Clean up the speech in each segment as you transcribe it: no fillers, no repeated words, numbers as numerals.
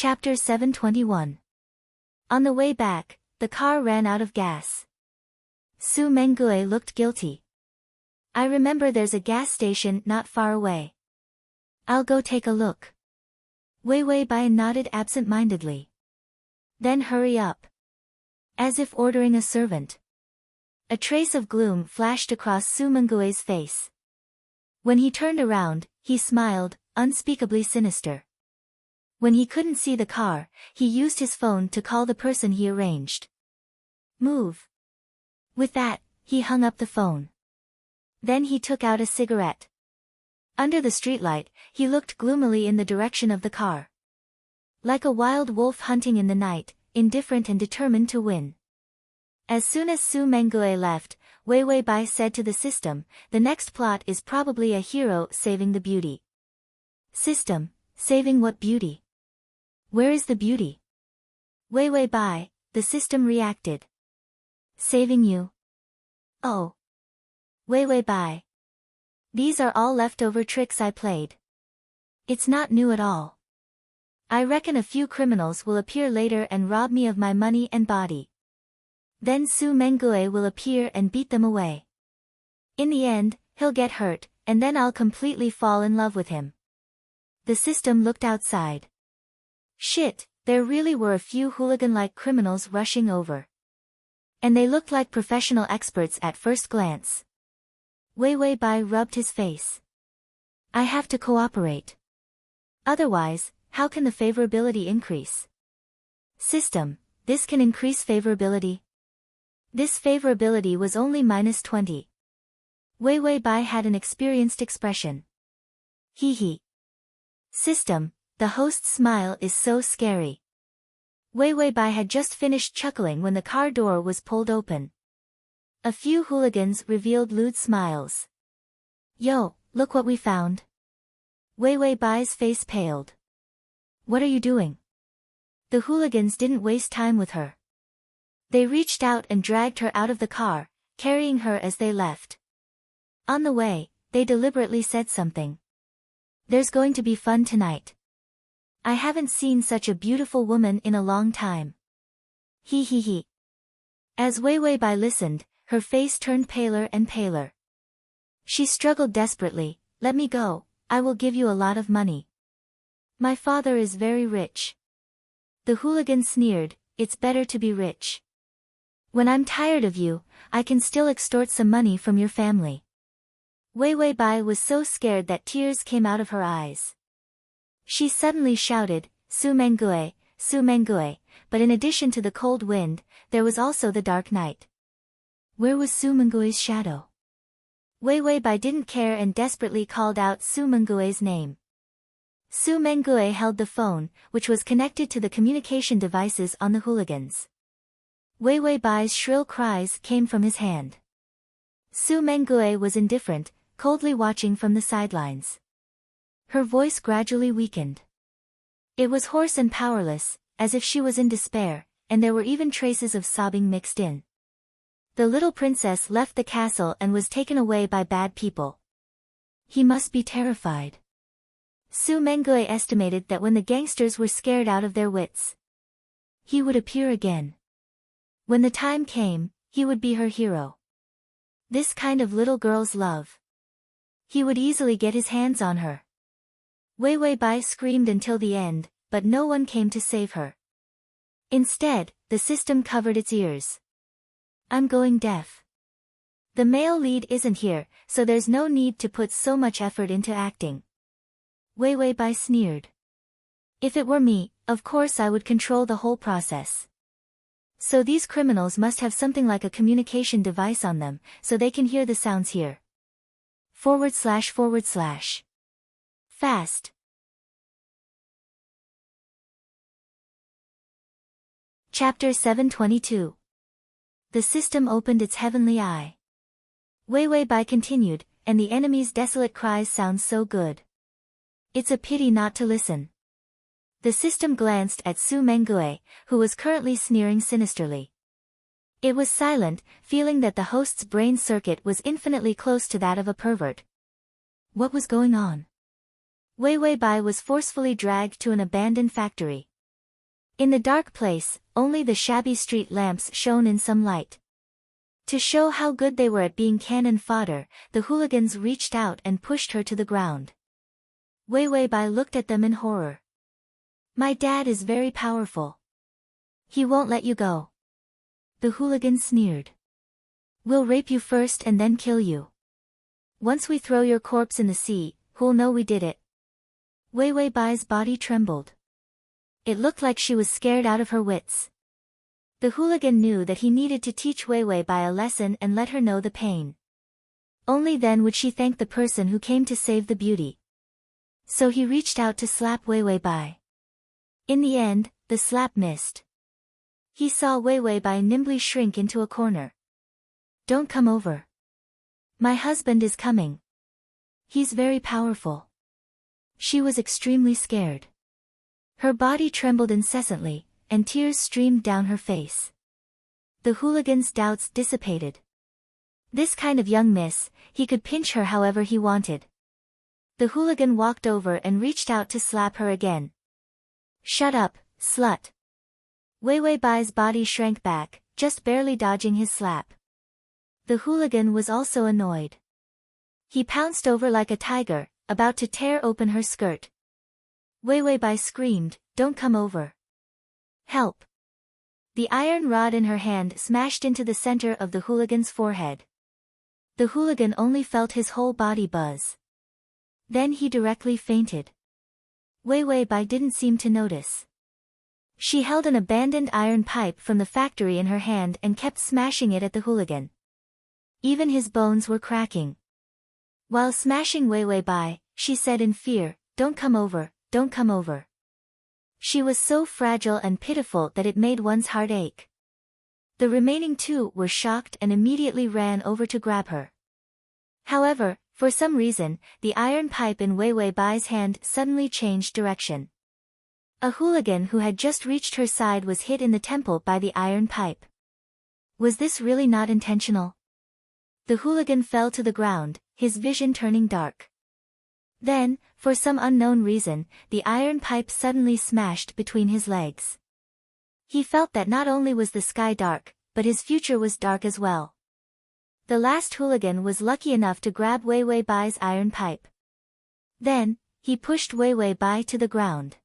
Chapter 721. On the way back, the car ran out of gas. Su Mengue looked guilty. I remember there's a gas station not far away. I'll go take a look. Wei Wei Bai nodded absent-mindedly. Then hurry up. As if ordering a servant. A trace of gloom flashed across Su Mengue's face. When he turned around, he smiled, unspeakably sinister. When he couldn't see the car, he used his phone to call the person he arranged. Move. With that, he hung up the phone. Then he took out a cigarette. Under the streetlight, he looked gloomily in the direction of the car. Like a wild wolf hunting in the night, indifferent and determined to win. As soon as Su Mengue left, Wei Wei Bai said to the system, the next plot is probably a hero saving the beauty. System, saving what beauty? Where is the beauty? Wei Wei Bai, the system reacted. Saving you. Oh. Wei Wei Bai. These are all leftover tricks I played. It's not new at all. I reckon a few criminals will appear later and rob me of my money and body. Then Su Mengue will appear and beat them away. In the end, he'll get hurt, and then I'll completely fall in love with him. The system looked outside. Shit, there really were a few hooligan-like criminals rushing over. And they looked like professional experts at first glance. Wei Wei Bai rubbed his face. I have to cooperate. Otherwise, how can the favorability increase? System, this can increase favorability. This favorability was only -20. Wei Wei Bai had an experienced expression. Hee hee. System, the host's smile is so scary. Wei Wei Bai had just finished chuckling when the car door was pulled open. A few hooligans revealed lewd smiles. Yo, look what we found. Wei Wei Bai's face paled. What are you doing? The hooligans didn't waste time with her. They reached out and dragged her out of the car, carrying her as they left. On the way, they deliberately said something. There's going to be fun tonight. I haven't seen such a beautiful woman in a long time. Hee hee hee. As Wei Wei Bai listened, her face turned paler and paler. She struggled desperately. Let me go, I will give you a lot of money. My father is very rich. The hooligan sneered, it's better to be rich. When I'm tired of you, I can still extort some money from your family. Wei Wei Bai was so scared that tears came out of her eyes. She suddenly shouted, Su Mengue, but in addition to the cold wind, there was also the dark night. Where was Su Mengue's shadow? Wei Wei Bai didn't care and desperately called out Su Mengue's name. Su Mengue held the phone, which was connected to the communication devices on the hooligans. Wei Wei Bai's shrill cries came from his hand. Su Mengue was indifferent, coldly watching from the sidelines. Her voice gradually weakened. It was hoarse and powerless, as if she was in despair, and there were even traces of sobbing mixed in. The little princess left the castle and was taken away by bad people. He must be terrified. Su Mengue estimated that when the gangsters were scared out of their wits, he would appear again. When the time came, he would be her hero. This kind of little girl's love. He would easily get his hands on her. Wei Wei Bai screamed until the end, but no one came to save her. Instead, the system covered its ears. I'm going deaf. The male lead isn't here, so there's no need to put so much effort into acting. Wei Wei Bai sneered. If it were me, of course I would control the whole process. So these criminals must have something like a communication device on them, so they can hear the sounds here. // Fast. Chapter 722. The system opened its heavenly eye. Wei Wei Bai continued, and the enemy's desolate cries sound so good. It's a pity not to listen. The system glanced at Su Mengue, who was currently sneering sinisterly. It was silent, feeling that the host's brain circuit was infinitely close to that of a pervert. What was going on? Wei Wei Bai was forcefully dragged to an abandoned factory. In the dark place, only the shabby street lamps shone in some light. To show how good they were at being cannon fodder, the hooligans reached out and pushed her to the ground. Wei Wei Bai looked at them in horror. My dad is very powerful. He won't let you go. The hooligan sneered. We'll rape you first and then kill you. Once we throw your corpse in the sea, who'll know we did it? Wei Wei Bai's body trembled. It looked like she was scared out of her wits. The hooligan knew that he needed to teach Wei Wei Bai a lesson and let her know the pain. Only then would she thank the person who came to save the beauty. So he reached out to slap Wei Wei Bai. In the end, the slap missed. He saw Wei Wei Bai nimbly shrink into a corner. Don't come over. My husband is coming. He's very powerful. She was extremely scared. Her body trembled incessantly, and tears streamed down her face. The hooligan's doubts dissipated. This kind of young miss, he could pinch her however he wanted. The hooligan walked over and reached out to slap her again. Shut up, slut. Wei Wei Bai's body shrank back, just barely dodging his slap. The hooligan was also annoyed. He pounced over like a tiger, about to tear open her skirt. Wei Wei Bai screamed, Don't come over. Help. The iron rod in her hand smashed into the center of the hooligan's forehead. The hooligan only felt his whole body buzz. Then he directly fainted. Wei Wei Bai didn't seem to notice. She held an abandoned iron pipe from the factory in her hand and kept smashing it at the hooligan. Even his bones were cracking. While smashing Wei Wei Bai, she said in fear, Don't come over, don't come over. She was so fragile and pitiful that it made one's heart ache. The remaining two were shocked and immediately ran over to grab her. However, for some reason, the iron pipe in Wei Wei Bai's hand suddenly changed direction. A hooligan who had just reached her side was hit in the temple by the iron pipe. Was this really not intentional? The hooligan fell to the ground, his vision turning dark. Then, for some unknown reason, the iron pipe suddenly smashed between his legs. He felt that not only was the sky dark, but his future was dark as well. The last hooligan was lucky enough to grab Wei Wei Bai's iron pipe. Then, he pushed Wei Wei Bai to the ground.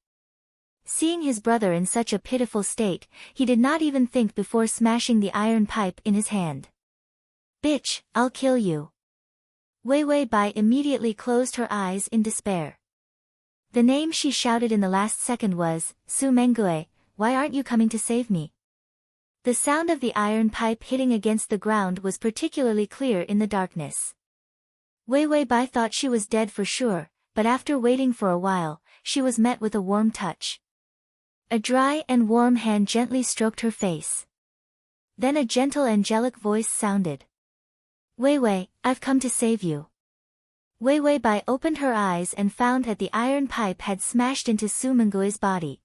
Seeing his brother in such a pitiful state, he did not even think before smashing the iron pipe in his hand. Bitch, I'll kill you. Wei Wei Bai immediately closed her eyes in despair. The name she shouted in the last second was, Su Mengue, why aren't you coming to save me? The sound of the iron pipe hitting against the ground was particularly clear in the darkness. Wei Wei Bai thought she was dead for sure, but after waiting for a while, she was met with a warm touch. A dry and warm hand gently stroked her face. Then a gentle angelic voice sounded. Wei Wei, I've come to save you. Wei Wei Bai opened her eyes and found that the iron pipe had smashed into Su Mengue's body.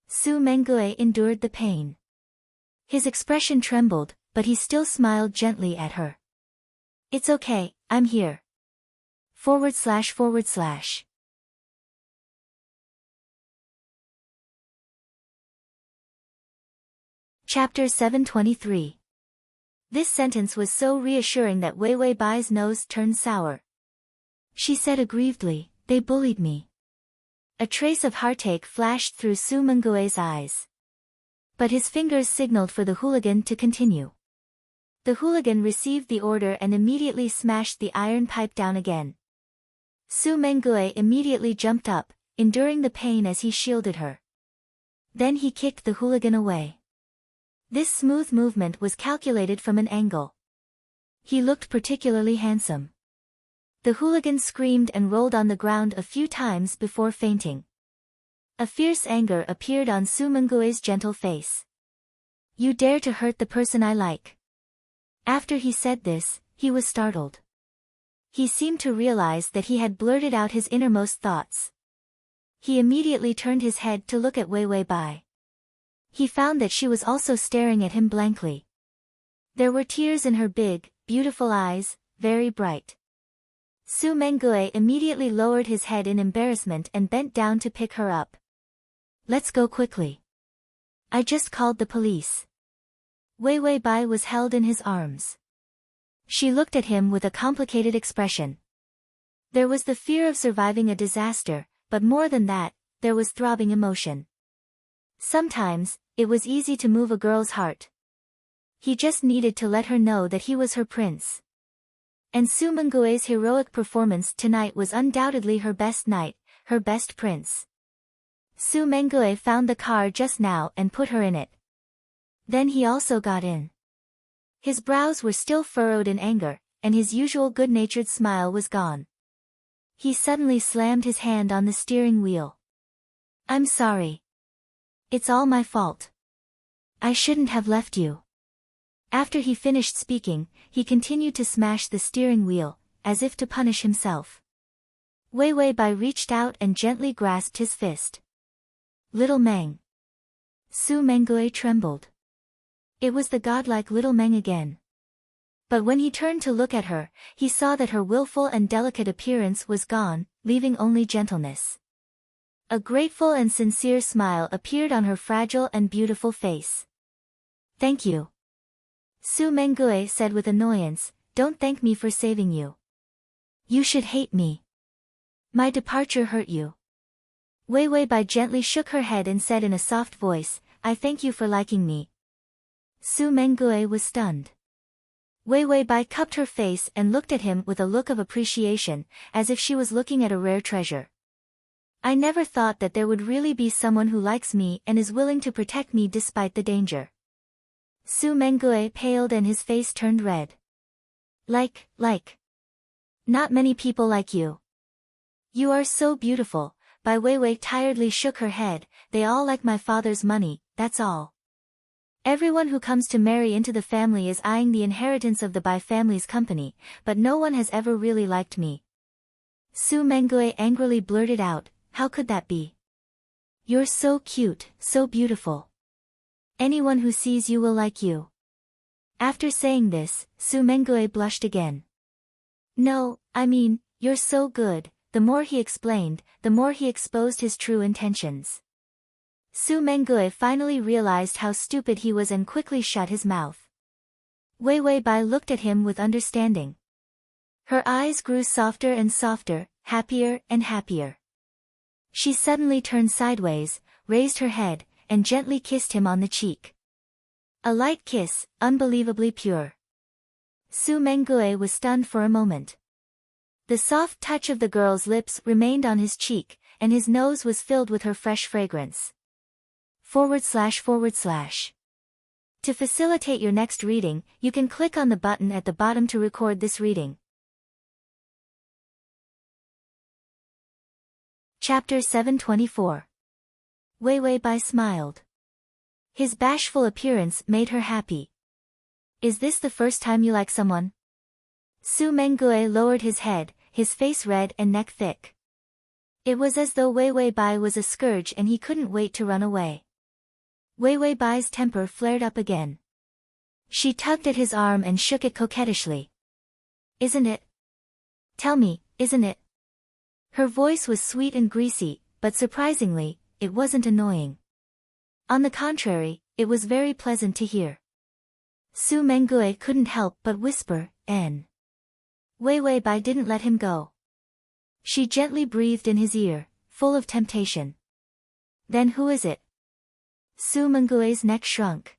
Su Mengue endured the pain. His expression trembled, but he still smiled gently at her. It's okay, I'm here. // Chapter 723. This sentence was so reassuring that Wei Wei Bai's nose turned sour. She said aggrievedly, They bullied me. A trace of heartache flashed through Su Mengue's eyes. But his fingers signaled for the hooligan to continue. The hooligan received the order and immediately smashed the iron pipe down again. Su Mengue immediately jumped up, enduring the pain as he shielded her. Then he kicked the hooligan away. This smooth movement was calculated from an angle. He looked particularly handsome. The hooligan screamed and rolled on the ground a few times before fainting. A fierce anger appeared on Su Mengue's gentle face. You dare to hurt the person I like. After he said this, he was startled. He seemed to realize that he had blurted out his innermost thoughts. He immediately turned his head to look at Wei Wei Bai. He found that she was also staring at him blankly. There were tears in her big, beautiful eyes, very bright. Su Mengue immediately lowered his head in embarrassment and bent down to pick her up. Let's go quickly. I just called the police. Wei Wei Bai was held in his arms. She looked at him with a complicated expression. There was the fear of surviving a disaster, but more than that, there was throbbing emotion. Sometimes, it was easy to move a girl's heart. He just needed to let her know that he was her prince. And Su Mengue's heroic performance tonight was undoubtedly her best night, her best prince. Su Mengue found the car just now and put her in it. Then he also got in. His brows were still furrowed in anger, and his usual good-natured smile was gone. He suddenly slammed his hand on the steering wheel. I'm sorry. It's all my fault. I shouldn't have left you. After he finished speaking, he continued to smash the steering wheel, as if to punish himself. Wei Wei Bai reached out and gently grasped his fist. Little Meng. Su Mengue trembled. It was the godlike little Meng again. But when he turned to look at her, he saw that her willful and delicate appearance was gone, leaving only gentleness. A grateful and sincere smile appeared on her fragile and beautiful face. Thank you. Su Mengue said with annoyance, don't thank me for saving you. You should hate me. My departure hurt you. Wei Wei Bai gently shook her head and said in a soft voice, I thank you for liking me. Su Mengue was stunned. Wei Wei Bai cupped her face and looked at him with a look of appreciation, as if she was looking at a rare treasure. I never thought that there would really be someone who likes me and is willing to protect me despite the danger. Su Mengue paled and his face turned red. Like. Not many people like you. You are so beautiful. Bai Weiwei tiredly shook her head, they all like my father's money, that's all. Everyone who comes to marry into the family is eyeing the inheritance of the Bai family's company, but no one has ever really liked me. Su Mengue angrily blurted out, how could that be? You're so cute, so beautiful. Anyone who sees you will like you. After saying this, Su Mengue blushed again. No, I mean, you're so good. The more he explained, the more he exposed his true intentions. Su Mengue finally realized how stupid he was and quickly shut his mouth. Wei Wei Bai looked at him with understanding. Her eyes grew softer and softer, happier and happier. She suddenly turned sideways, raised her head, and gently kissed him on the cheek. A light kiss, unbelievably pure. Su Mengue was stunned for a moment. The soft touch of the girl's lips remained on his cheek, and his nose was filled with her fresh fragrance. // To facilitate your next reading, you can click on the button at the bottom to record this reading. Chapter 724. Wei Wei Bai smiled. His bashful appearance made her happy. Is this the first time you like someone? Su Mengue lowered his head, his face red and neck thick. It was as though Wei Wei Bai was a scourge and he couldn't wait to run away. Wei Wei Bai's temper flared up again. She tugged at his arm and shook it coquettishly. Isn't it? Tell me, isn't it? Her voice was sweet and greasy, but surprisingly, it wasn't annoying. On the contrary, it was very pleasant to hear. Su Mengue couldn't help but whisper, N. Wei Wei Bai didn't let him go. She gently breathed in his ear, full of temptation. Then who is it? Su Mengue's neck shrunk.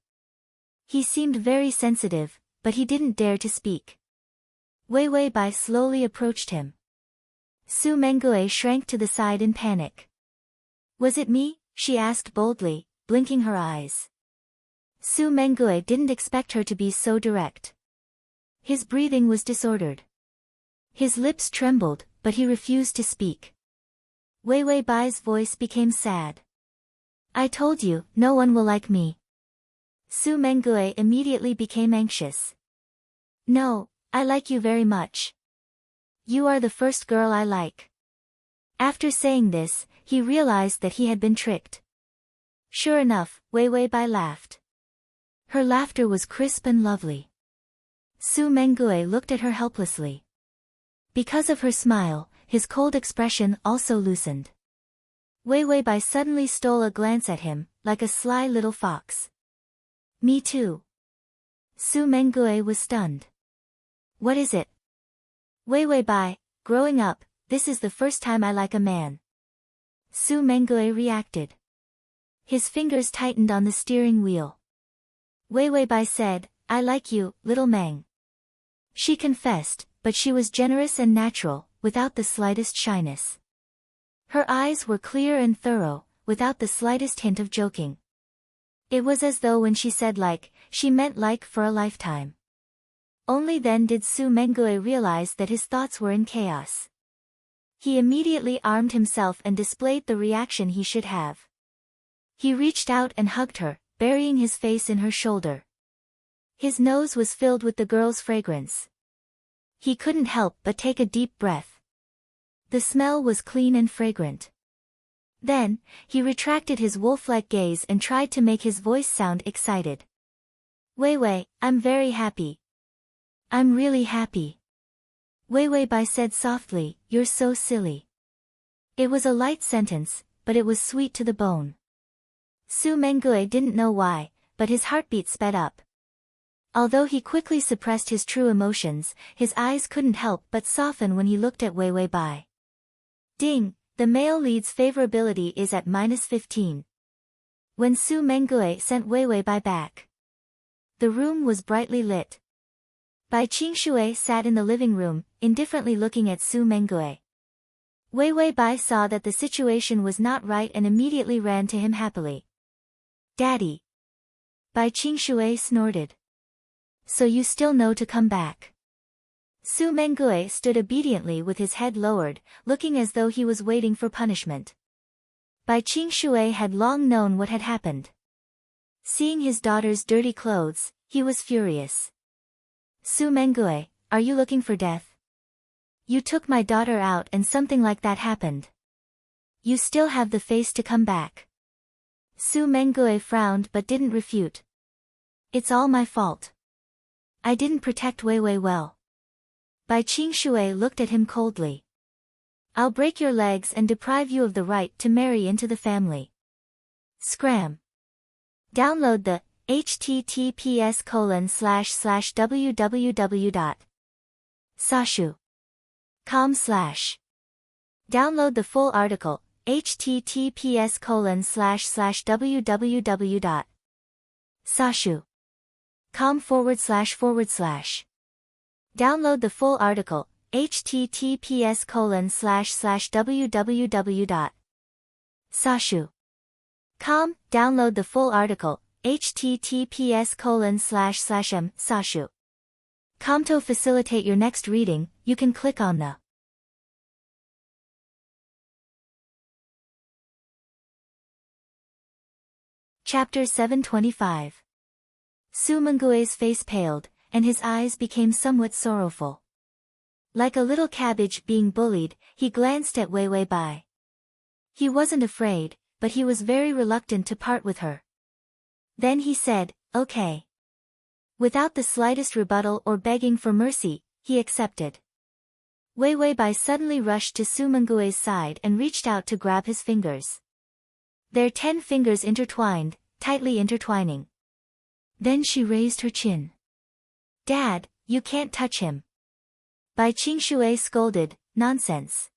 He seemed very sensitive, but he didn't dare to speak. Wei Wei Bai slowly approached him. Su Mengue shrank to the side in panic. Was it me? She asked boldly, blinking her eyes. Su Mengue didn't expect her to be so direct. His breathing was disordered. His lips trembled, but he refused to speak. Wei Wei Bai's voice became sad. I told you, no one will like me. Su Mengue immediately became anxious. No, I like you very much. You are the first girl I like. After saying this, he realized that he had been tricked. Sure enough, Wei Wei Bai laughed. Her laughter was crisp and lovely. Su Mengue looked at her helplessly. Because of her smile, his cold expression also loosened. Wei Wei Bai suddenly stole a glance at him, like a sly little fox. Me too. Su Mengue was stunned. What is it? Wei Wei Bai, growing up, this is the first time I like a man. Su Mengue reacted. His fingers tightened on the steering wheel. Wei Wei Bai said, I like you, little Meng. She confessed, but she was generous and natural, without the slightest shyness. Her eyes were clear and thorough, without the slightest hint of joking. It was as though when she said like, she meant like for a lifetime. Only then did Su Mengue realize that his thoughts were in chaos. He immediately armed himself and displayed the reaction he should have. He reached out and hugged her, burying his face in her shoulder. His nose was filled with the girl's fragrance. He couldn't help but take a deep breath. The smell was clean and fragrant. Then, he retracted his wolf-like gaze and tried to make his voice sound excited. Wei Wei, I'm very happy. I'm really happy. Wei Wei Bai said softly, you're so silly. It was a light sentence, but it was sweet to the bone. Su Mengue didn't know why, but his heartbeat sped up. Although he quickly suppressed his true emotions, his eyes couldn't help but soften when he looked at Wei Wei Bai. Ding, the male lead's favorability is at -15. When Su Mengue sent Wei Wei Bai back, the room was brightly lit. Bai Qingshui sat in the living room, indifferently looking at Su Mengue. Wei Wei Bai saw that the situation was not right and immediately ran to him happily. Daddy. Bai Qingshui snorted. So you still know to come back. Su Mengue stood obediently with his head lowered, looking as though he was waiting for punishment. Bai Qingshui had long known what had happened. Seeing his daughter's dirty clothes, he was furious. Su Mengue, are you looking for death? You took my daughter out and something like that happened. You still have the face to come back. Su Mengue frowned but didn't refute. It's all my fault. I didn't protect Wei Wei well. Bai Qingshui looked at him coldly. I'll break your legs and deprive you of the right to marry into the family. Scram. Download the https://www.sashu.com/ Download the full article, https://www.sashu.com// Download the full article, https://www.sashu.com. Download the full article, https://m/sashu.com. To facilitate your next reading, you can click on the Chapter 725. Su Mengue's face paled, and his eyes became somewhat sorrowful. Like a little cabbage being bullied, he glanced at Wei Wei Bai. He wasn't afraid, but he was very reluctant to part with her. Then he said, okay. Without the slightest rebuttal or begging for mercy, he accepted. Wei Wei Bai suddenly rushed to Su Mengue's side and reached out to grab his fingers. Their 10 fingers intertwined, tightly intertwining. Then she raised her chin. Dad, you can't touch him. Bai Qingshui scolded, nonsense.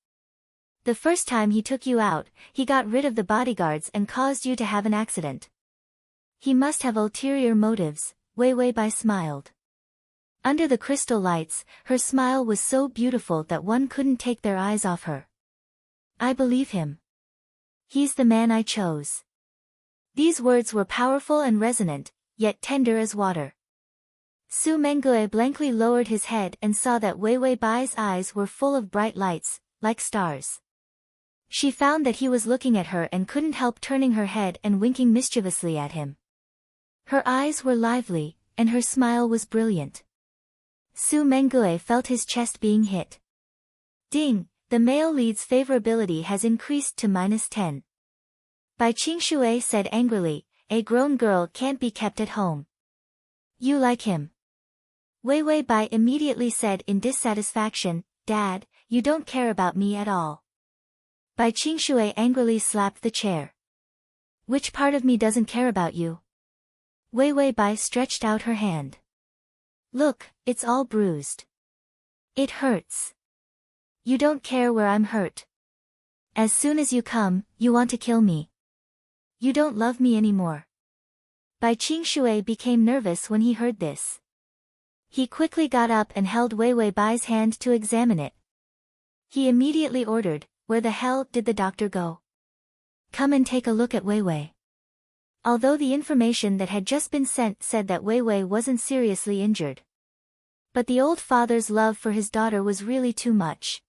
The first time he took you out, he got rid of the bodyguards and caused you to have an accident. He must have ulterior motives, Wei Wei Bai smiled. Under the crystal lights, her smile was so beautiful that one couldn't take their eyes off her. I believe him. He's the man I chose. These words were powerful and resonant, yet tender as water. Su Mengue blankly lowered his head and saw that Wei Wei Bai's eyes were full of bright lights, like stars. She found that he was looking at her and couldn't help turning her head and winking mischievously at him. Her eyes were lively, and her smile was brilliant. Su Mengue felt his chest being hit. Ding, the male lead's favorability has increased to -10. Bai Qingshui said angrily, a grown girl can't be kept at home. You like him. Wei Wei Bai immediately said in dissatisfaction, Dad, you don't care about me at all. Bai Qingshui angrily slapped the chair. Which part of me doesn't care about you? Wei Wei Bai stretched out her hand. Look, it's all bruised. It hurts. You don't care where I'm hurt. As soon as you come, you want to kill me. You don't love me anymore. Bai Qingshui became nervous when he heard this. He quickly got up and held Wei Wei Bai's hand to examine it. He immediately ordered, "Where the hell did the doctor go? Come and take a look at Wei Wei." Although the information that had just been sent said that Wei Wei wasn't seriously injured. But the old father's love for his daughter was really too much.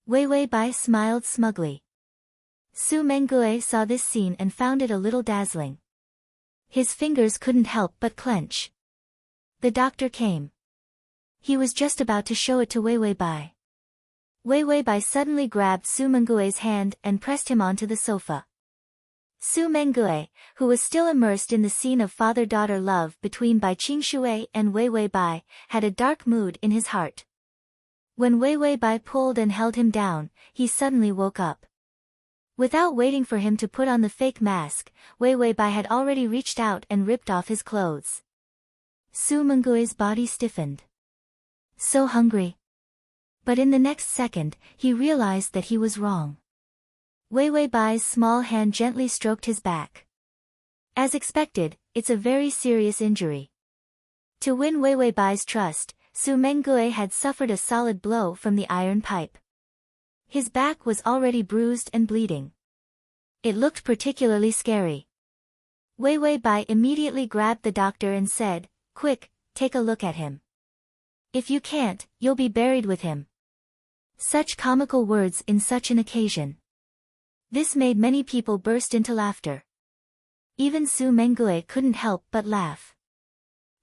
Wei Wei Bai smiled smugly. Su Mengue saw this scene and found it a little dazzling. His fingers couldn't help but clench. The doctor came. He was just about to show it to Wei Wei Bai. Wei Wei Bai suddenly grabbed Su Mengue's hand and pressed him onto the sofa. Su Mengue, who was still immersed in the scene of father-daughter love between Bai Qingshui and Wei Wei Bai, had a dark mood in his heart. When Wei Wei Bai pulled and held him down, he suddenly woke up. Without waiting for him to put on the fake mask, Wei Wei Bai had already reached out and ripped off his clothes. Su Mengue's body stiffened. So hungry. But in the next second, he realized that he was wrong. Wei Wei Bai's small hand gently stroked his back. As expected, it's a very serious injury. To win Wei Wei Bai's trust, Su Mengue had suffered a solid blow from the iron pipe. His back was already bruised and bleeding. It looked particularly scary. Wei Wei Bai immediately grabbed the doctor and said, "Quick, take a look at him. If you can't, you'll be buried with him." Such comical words in such an occasion. This made many people burst into laughter. Even Su Mengue couldn't help but laugh.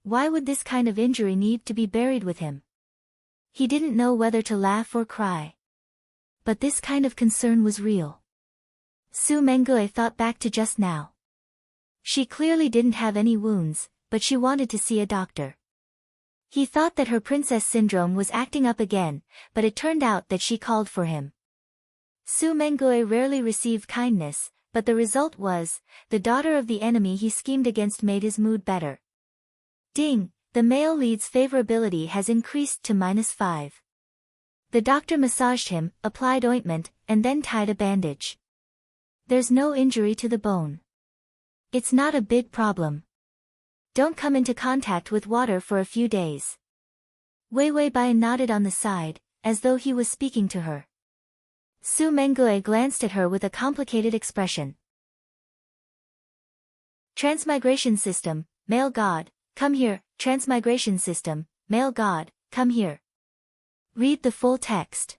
Why would this kind of injury need to be buried with him? He didn't know whether to laugh or cry. But this kind of concern was real. Su Mengue thought back to just now. She clearly didn't have any wounds, but she wanted to see a doctor. He thought that her princess syndrome was acting up again, but it turned out that she called for him. Su Mengue rarely received kindness, but the result was, the daughter of the enemy he schemed against made his mood better. Ding, the male lead's favorability has increased to -5. The doctor massaged him, applied ointment, and then tied a bandage. There's no injury to the bone. It's not a big problem. Don't come into contact with water for a few days. Wei Wei Bai nodded on the side, as though he was speaking to her. Su Mengue glanced at her with a complicated expression. Transmigration system, male god, come here. Transmigration system, male god, come here. Read the full text.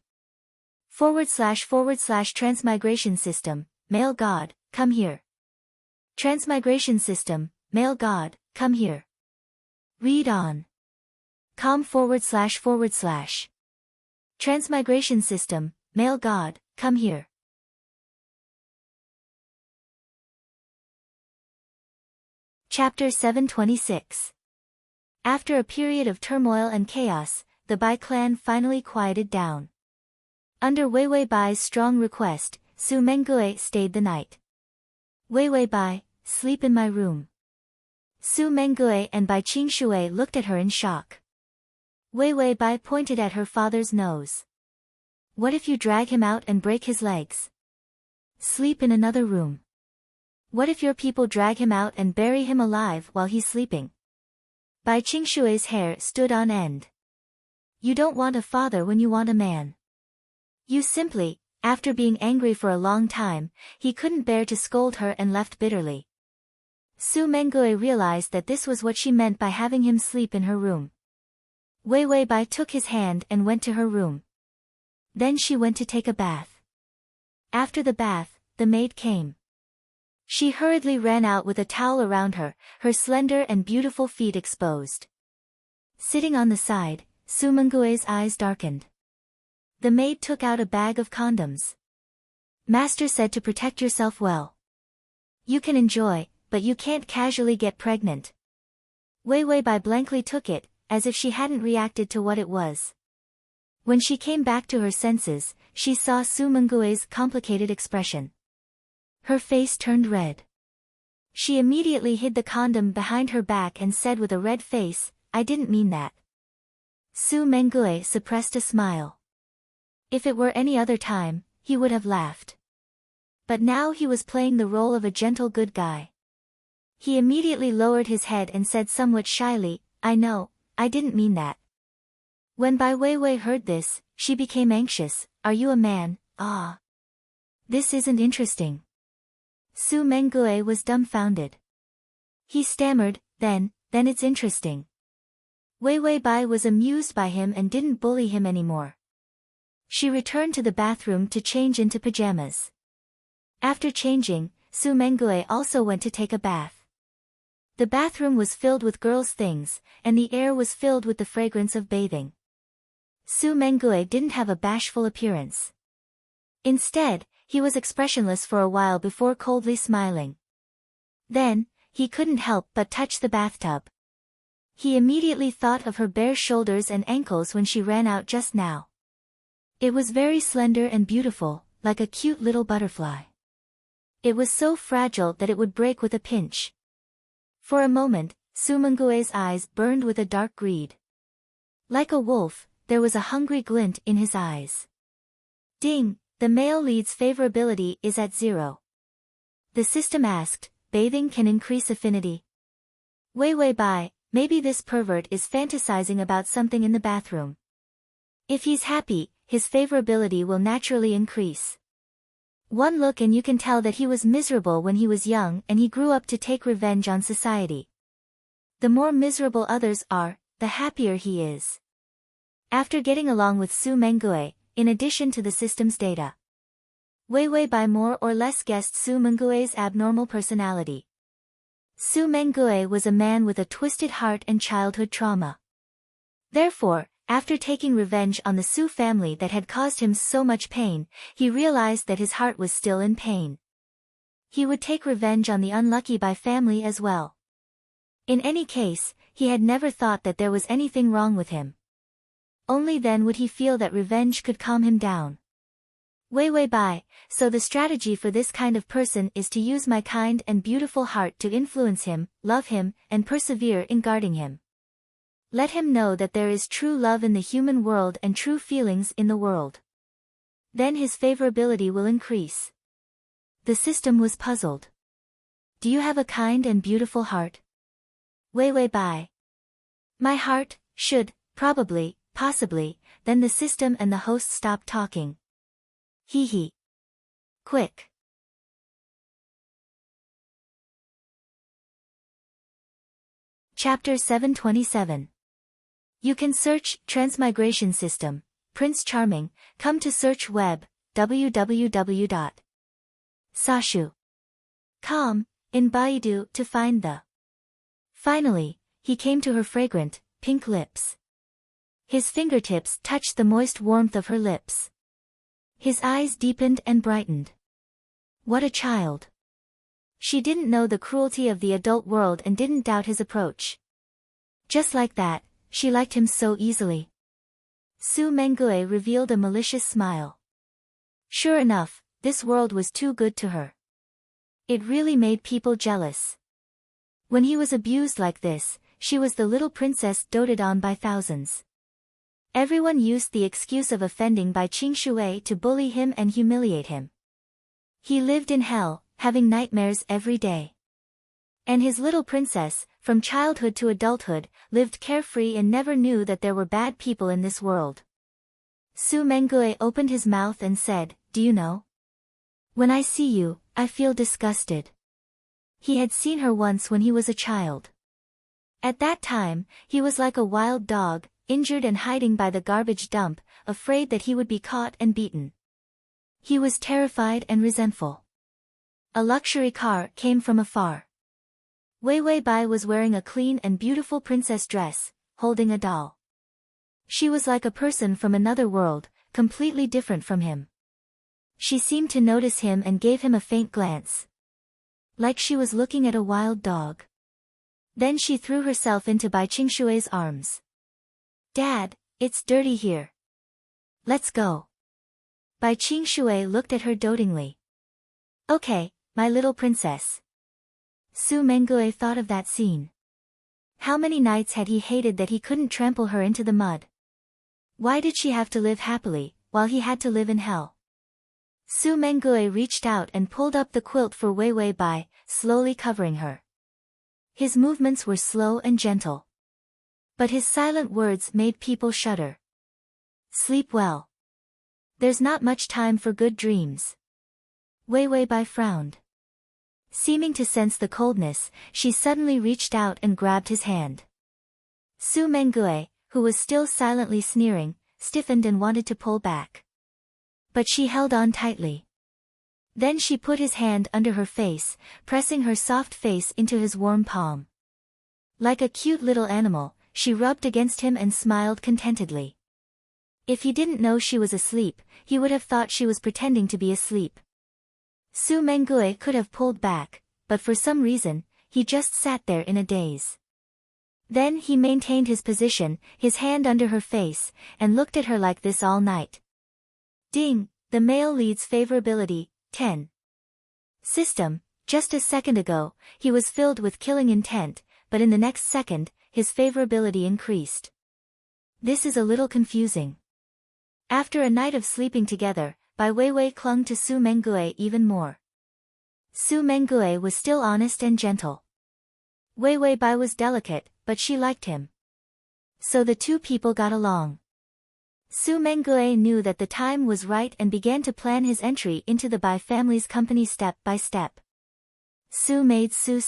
// transmigration system, male god, come here. Transmigration system, male god, come here. Read on. com // Transmigration system, male god, come here. Chapter 726. After a period of turmoil and chaos, the Bai clan finally quieted down. Under Wei Wei Bai's strong request, Su Mengue stayed the night. Wei Wei Bai, sleep in my room. Su Mengue and Bai Qingshui looked at her in shock. Wei Wei Bai pointed at her father's nose. What if you drag him out and break his legs? Sleep in another room. What if your people drag him out and bury him alive while he's sleeping? Bai Qingshui's hair stood on end. You don't want a father when you want a man. You simply, after being angry for a long time, he couldn't bear to scold her and left bitterly. Su Mengue realized that this was what she meant by having him sleep in her room. Wei Wei Bai took his hand and went to her room. Then she went to take a bath. After the bath, the maid came. She hurriedly ran out with a towel around her, her slender and beautiful feet exposed. Sitting on the side, Su Mengue's eyes darkened. The maid took out a bag of condoms. Master said to protect yourself well. You can enjoy, but you can't casually get pregnant. Wei Wei Bai blankly took it, as if she hadn't reacted to what it was. When she came back to her senses, she saw Su Mengue's complicated expression. Her face turned red. She immediately hid the condom behind her back and said with a red face, "I didn't mean that." Su Mengue suppressed a smile. If it were any other time, he would have laughed. But now he was playing the role of a gentle good guy. He immediately lowered his head and said somewhat shyly, "I know, I didn't mean that." When Bai Weiwei heard this, she became anxious. "Are you a man? Ah. This isn't interesting." Su Mengue was dumbfounded. He stammered, then it's interesting." Weiwei Bai was amused by him and didn't bully him anymore. She returned to the bathroom to change into pajamas. After changing, Su Mengue also went to take a bath. The bathroom was filled with girls' things, and the air was filled with the fragrance of bathing. Su Mengue didn't have a bashful appearance. Instead, he was expressionless for a while before coldly smiling. Then, he couldn't help but touch the bathtub. He immediately thought of her bare shoulders and ankles when she ran out just now. It was very slender and beautiful, like a cute little butterfly. It was so fragile that it would break with a pinch. For a moment, Su Mengue's eyes burned with a dark greed. Like a wolf, there was a hungry glint in his eyes. Ding! The male lead's favorability is at 0. The system asked, "Bathing can increase affinity?" Weiwei Bai, maybe this pervert is fantasizing about something in the bathroom. If he's happy, his favorability will naturally increase. One look and you can tell that he was miserable when he was young and he grew up to take revenge on society. The more miserable others are, the happier he is. After getting along with Su Mengue, in addition to the system's data, Weiwei Bai more or less guessed Su Mengue's abnormal personality. Su Mengue was a man with a twisted heart and childhood trauma. Therefore, after taking revenge on the Su family that had caused him so much pain, he realized that his heart was still in pain. He would take revenge on the unlucky Bai family as well. In any case, he had never thought that there was anything wrong with him. Only then would he feel that revenge could calm him down. Weiwei Bai, so the strategy for this kind of person is to use my kind and beautiful heart to influence him, love him, and persevere in guarding him. Let him know that there is true love in the human world and true feelings in the world. Then his favorability will increase. The system was puzzled. Do you have a kind and beautiful heart? Weiwei Bai. My heart, should, probably, possibly, then the system and the host stopped talking. Hee hee. Quick. Chapter 727. You can search, Transmigration System, Prince Charming, come to search web, www.sashu.com, in Baidu to find the. Finally, he came to her fragrant, pink lips. His fingertips touched the moist warmth of her lips. His eyes deepened and brightened. What a child. She didn't know the cruelty of the adult world and didn't doubt his approach. Just like that, she liked him so easily. Su Mengue revealed a malicious smile. Sure enough, this world was too good to her. It really made people jealous. When he was abused like this, she was the little princess doted on by thousands. Everyone used the excuse of offending by Qingshui to bully him and humiliate him. He lived in hell, having nightmares every day. And his little princess, from childhood to adulthood, lived carefree and never knew that there were bad people in this world. Su Mengue opened his mouth and said, "Do you know? When I see you, I feel disgusted." He had seen her once when he was a child. At that time, he was like a wild dog, injured and hiding by the garbage dump, afraid that he would be caught and beaten. He was terrified and resentful. A luxury car came from afar. Weiwei Bai was wearing a clean and beautiful princess dress, holding a doll. She was like a person from another world, completely different from him. She seemed to notice him and gave him a faint glance. Like she was looking at a wild dog. Then she threw herself into Bai Qingshui's arms. "Dad, it's dirty here. Let's go." Bai Qingshui looked at her dotingly. "Okay, my little princess. Su Mengue thought of that scene. How many nights had he hated that he couldn't trample her into the mud? Why did she have to live happily, while he had to live in hell? Su Mengue reached out and pulled up the quilt for Wei Wei Bai, slowly covering her. His movements were slow and gentle. But his silent words made people shudder. Sleep well. There's not much time for good dreams. Wei Wei Bai frowned. Seeming to sense the coldness, she suddenly reached out and grabbed his hand. Su Mengue, who was still silently sneering, stiffened and wanted to pull back. But she held on tightly. Then she put his hand under her face, pressing her soft face into his warm palm. Like a cute little animal, she rubbed against him and smiled contentedly. If he didn't know she was asleep, he would have thought she was pretending to be asleep. Su Mengue could have pulled back, but for some reason, he just sat there in a daze. Then he maintained his position, his hand under her face, and looked at her like this all night. Ding, the male leads favorability, 10. System, just a second ago, he was filled with killing intent, but in the next second, his favorability increased. This is a little confusing. After a night of sleeping together, Bai Weiwei clung to Su Mengue even more. Su Mengue was still honest and gentle. Weiwei Bai was delicate, but she liked him. So the two people got along. Su Mengue knew that the time was right and began to plan his entry into the Bai family's company step by step. Su made Su.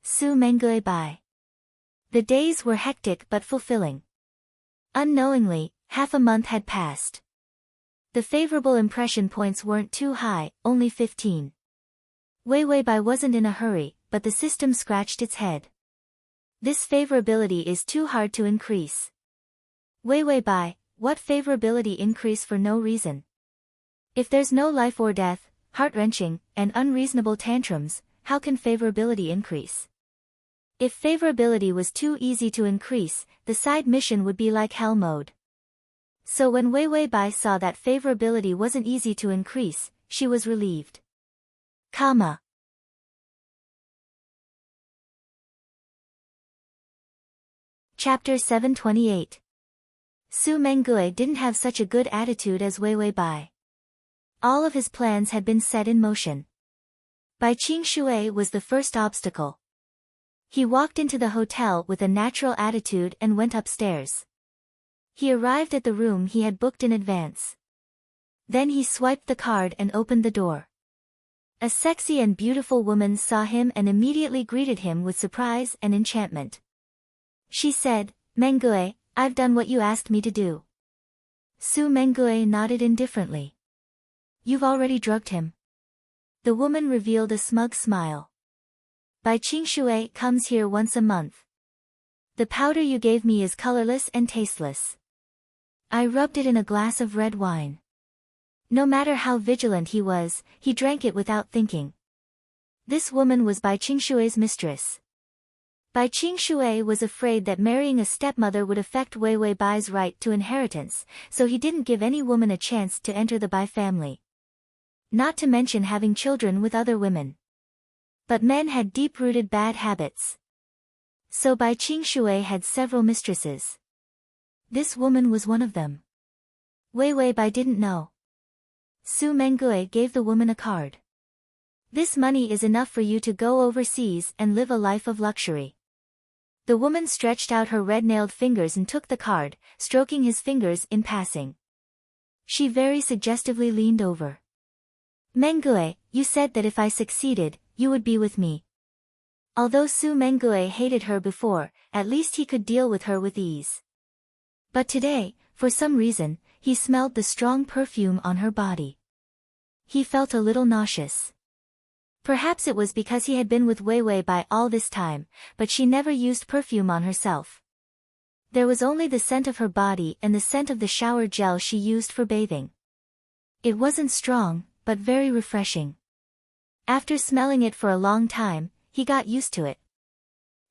Su Mengue Bai. The days were hectic but fulfilling. Unknowingly, half a month had passed. The favorable impression points weren't too high, only 15. Weiwei Bai wasn't in a hurry, but the system scratched its head. This favorability is too hard to increase. Weiwei Bai, what favorability increase for no reason? If there's no life or death, heart-wrenching, and unreasonable tantrums, how can favorability increase? If favorability was too easy to increase, the side mission would be like hell mode. So when Weiwei Bai saw that favorability wasn't easy to increase, she was relieved. Chapter 728. Su Mengue didn't have such a good attitude as Weiwei Bai. All of his plans had been set in motion. Bai Qingshui was the first obstacle. He walked into the hotel with a natural attitude and went upstairs. He arrived at the room he had booked in advance. Then he swiped the card and opened the door. A sexy and beautiful woman saw him and immediately greeted him with surprise and enchantment. She said, "Mengue, I've done what you asked me to do." Su Mengue nodded indifferently. "You've already drugged him." The woman revealed a smug smile. "Bai Qingshui comes here once a month. The powder you gave me is colorless and tasteless. I rubbed it in a glass of red wine." No matter how vigilant he was, he drank it without thinking. This woman was Bai Qingshui's mistress. Bai Qingshui was afraid that marrying a stepmother would affect Weiwei Bai's right to inheritance, so he didn't give any woman a chance to enter the Bai family. Not to mention having children with other women. But men had deep-rooted bad habits. So Bai Qingshui had several mistresses. This woman was one of them. Weiwei Bai didn't know. Su Mengue gave the woman a card. "This money is enough for you to go overseas and live a life of luxury." The woman stretched out her red-nailed fingers and took the card, stroking his fingers in passing. She very suggestively leaned over. "Mengue, you said that if I succeeded, you would be with me." Although Su Mengue hated her before, at least he could deal with her with ease. But today, for some reason, he smelled the strong perfume on her body. He felt a little nauseous. Perhaps it was because he had been with Weiwei Bai all this time, but she never used perfume on herself. There was only the scent of her body and the scent of the shower gel she used for bathing. It wasn't strong, but very refreshing. After smelling it for a long time, he got used to it.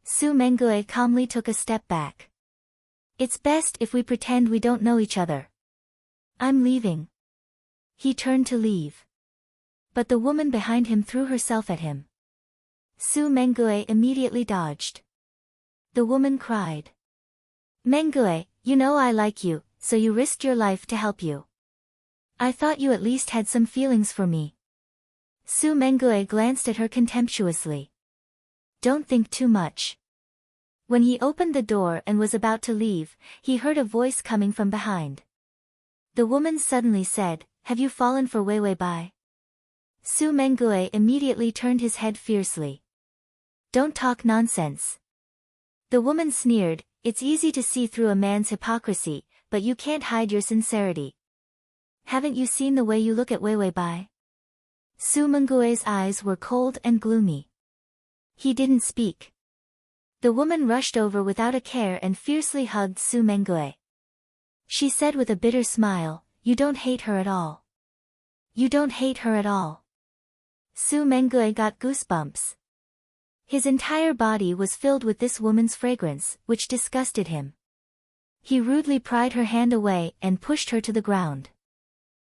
Su Mengue calmly took a step back. "It's best if we pretend we don't know each other. I'm leaving." He turned to leave. But the woman behind him threw herself at him. Su Mengue immediately dodged. The woman cried. Mengue, you know I like you, so you risked your life to help you. I thought you at least had some feelings for me. Su Mengue glanced at her contemptuously. Don't think too much. When he opened the door and was about to leave, he heard a voice coming from behind. The woman suddenly said, Have you fallen for Weiwei Bai? Su Mengue immediately turned his head fiercely. Don't talk nonsense. The woman sneered, It's easy to see through a man's hypocrisy, but you can't hide your sincerity. Haven't you seen the way you look at Weiwei Bai? Su Mengue's eyes were cold and gloomy. He didn't speak. The woman rushed over without a care and fiercely hugged Su Mengue. She said with a bitter smile, You don't hate her at all. You don't hate her at all. Su Mengue got goosebumps. His entire body was filled with this woman's fragrance, which disgusted him. He rudely pried her hand away and pushed her to the ground.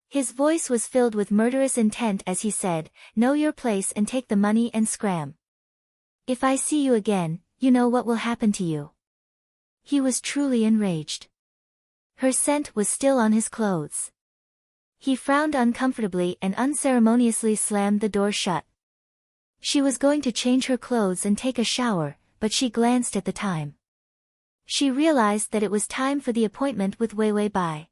His voice was filled with murderous intent as he said, Know your place and take the money and scram. If I see you again, you know what will happen to you. He was truly enraged. Her scent was still on his clothes. He frowned uncomfortably and unceremoniously slammed the door shut. She was going to change her clothes and take a shower, but she glanced at the time. She realized that it was time for the appointment with Weiwei Bai.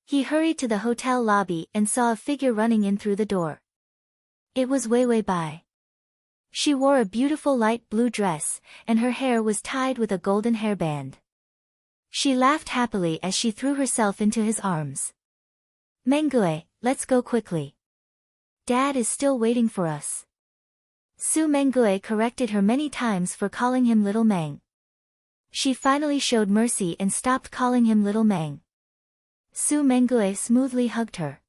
He hurried to the hotel lobby and saw a figure running in through the door. It was Weiwei Bai. She wore a beautiful light blue dress, and her hair was tied with a golden hairband. She laughed happily as she threw herself into his arms. Mengue, let's go quickly. Dad is still waiting for us. Su Mengue corrected her many times for calling him Little Meng. She finally showed mercy and stopped calling him Little Meng. Su Mengue smoothly hugged her.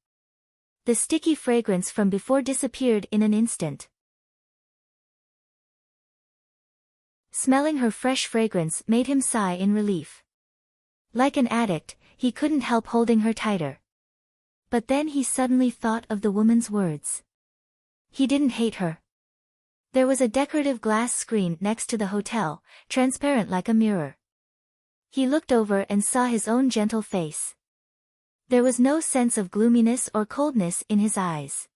The sticky fragrance from before disappeared in an instant. Smelling her fresh fragrance made him sigh in relief. Like an addict, he couldn't help holding her tighter. But then he suddenly thought of the woman's words. He didn't hate her. There was a decorative glass screen next to the hotel, transparent like a mirror. He looked over and saw his own gentle face. There was no sense of gloominess or coldness in his eyes.